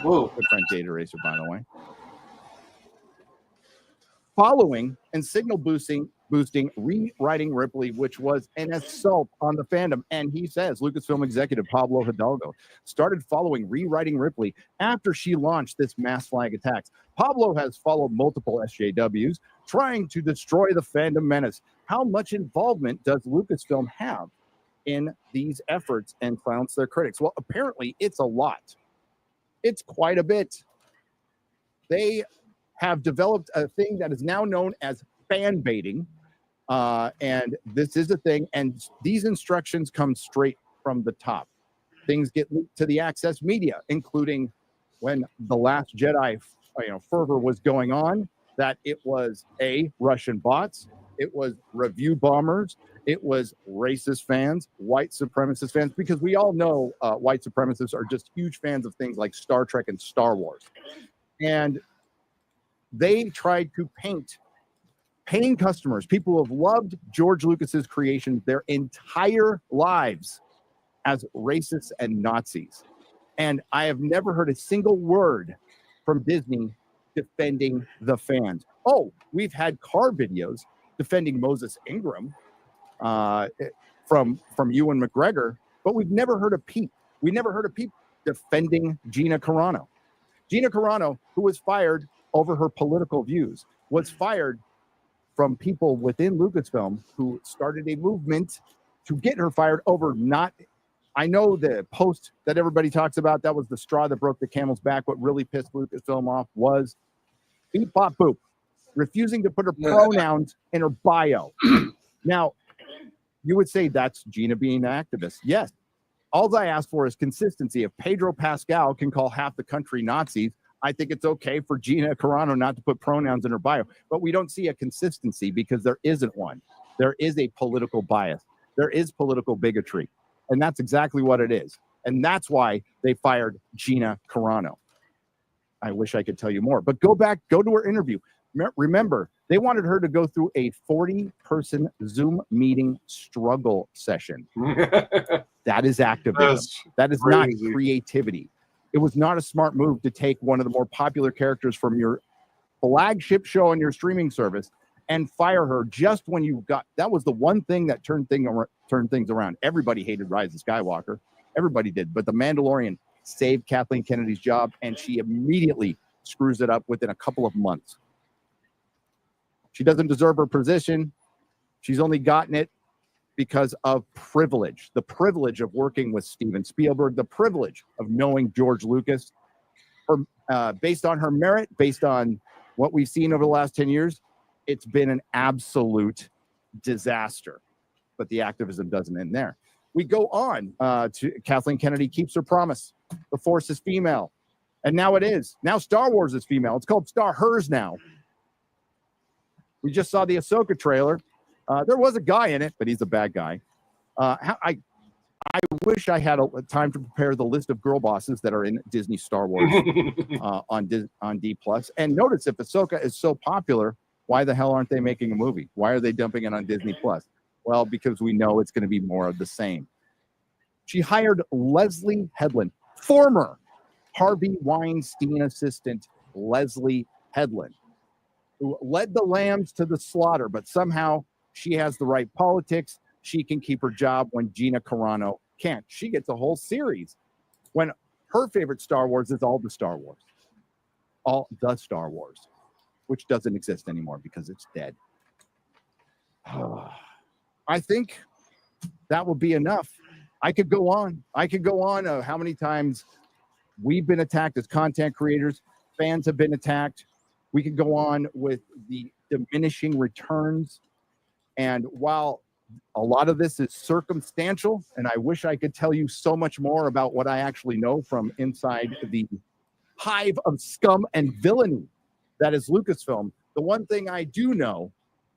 Speaker 10: Whoa. Good friend Data Racer, by the way. Following and signal boosting Rewriting Ripley, which was an assault on the fandom. And he says, Lucasfilm executive Pablo Hidalgo started following Rewriting Ripley after she launched this mass flag attacks. Pablo has followed multiple SJWs trying to destroy the fandom menace. How much involvement does Lucasfilm have in these efforts, and silence their critics? Well, apparently it's a lot. It's quite a bit. They have developed a thing that is now known as fan baiting. And this is a thing, and these instructions come straight from the top. Things get leaked to the access media, including when The Last Jedi fervor was going on, that it was Russian bots, it was review bombers, it was racist fans, white supremacist fans, because we all know white supremacists are just huge fans of things like Star Trek and Star Wars. And they tried to paint paying customers, people who have loved George Lucas's creations their entire lives, as racists and Nazis. And I have never heard a single word from Disney defending the fans. Oh, we've had car videos defending Moses Ingram from Ewan McGregor, but we've never heard a peep. We never heard a peep defending Gina Carano. Gina Carano, who was fired over her political views, was fired from people within Lucasfilm who started a movement to get her fired over not. I know the post that everybody talks about, that was the straw that broke the camel's back. What really pissed Lucasfilm off was beep, bop, boop, refusing to put her pronouns in her bio. Now, you would say that's Gina being an activist. Yes. All I ask for is consistency. If Pedro Pascal can call half the country Nazis, I think it's okay for Gina Carano not to put pronouns in her bio, but we don't see a consistency because there isn't one. There is a political bias. There is political bigotry, and that's exactly what it is. And that's why they fired Gina Carano. I wish I could tell you more, but go to her interview. Remember, they wanted her to go through a 40-person Zoom meeting struggle session. That is activism. That is not creativity. It was not a smart move to take one of the more popular characters from your flagship show on your streaming service and fire her just when you got. That was the one thing that turned things around. Everybody hated Rise of Skywalker. Everybody did. But The Mandalorian saved Kathleen Kennedy's job, and she immediately screws it up within a couple of months. She doesn't deserve her position. She's only gotten it because of privilege, the privilege of working with Steven Spielberg, the privilege of knowing George Lucas. Based on her merit, based on what we've seen over the last 10 years, it's been an absolute disaster. But the activism doesn't end there. We go on to Kathleen Kennedy keeps her promise. The Force is female. And now it is. Now Star Wars is female. It's called Star Hers now. We just saw the Ahsoka trailer. There was a guy in it, but he's a bad guy. I wish I had a time to prepare the list of girl bosses that are in Disney Star Wars on D+. And notice, if Ahsoka is so popular, why the hell aren't they making a movie? Why are they dumping it on Disney+? Well, because we know it's going to be more of the same. She hired Leslie Headland, former Harvey Weinstein assistant Leslie Headland, who led the lambs to the slaughter, but somehow she has the right politics. She can keep her job when Gina Carano can't. She gets a whole series when her favorite Star Wars is all the Star Wars. All the Star Wars, which doesn't exist anymore because it's dead. I think that will be enough. I could go on. How many times we've been attacked as content creators. Fans have been attacked. We could go on with the diminishing returns. And while a lot of this is circumstantial, and I wish I could tell you so much more about what I actually know from inside the hive of scum and villainy that is Lucasfilm, the one thing I do know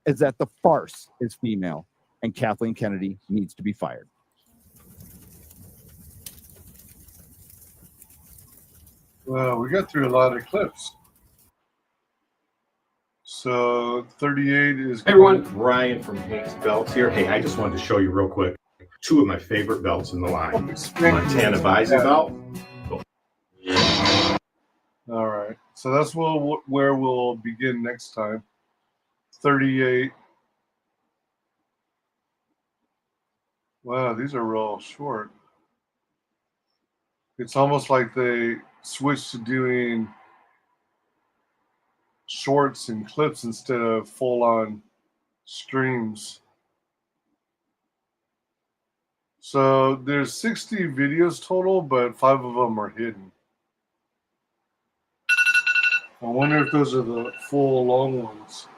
Speaker 10: is that the farce is female, and Kathleen Kennedy needs to be fired.
Speaker 2: Well, we got through a lot of clips. So 38 is.
Speaker 17: Hey everyone, Ryan from Hank's Belts here. Hey, I just wanted to show you real quick two of my favorite belts in the line. Montana Visor belt.
Speaker 2: All right. So that's where we'll begin next time. 38. Wow, these are real short. It's almost like they switched to doing shorts and clips instead of full-on streams. So there's 60 videos total, but 5 of them are hidden. I wonder if those are the full long ones.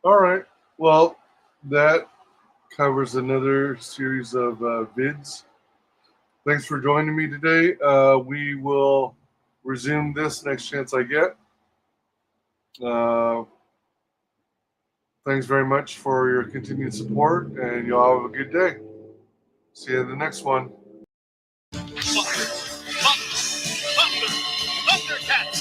Speaker 2: All right. Well, that covers another series of vids. Thanks for joining me today. We will resume this next chance I get. Thanks very much for your continued support, and y'all have a good day. See you in the next one.
Speaker 15: Thundercats!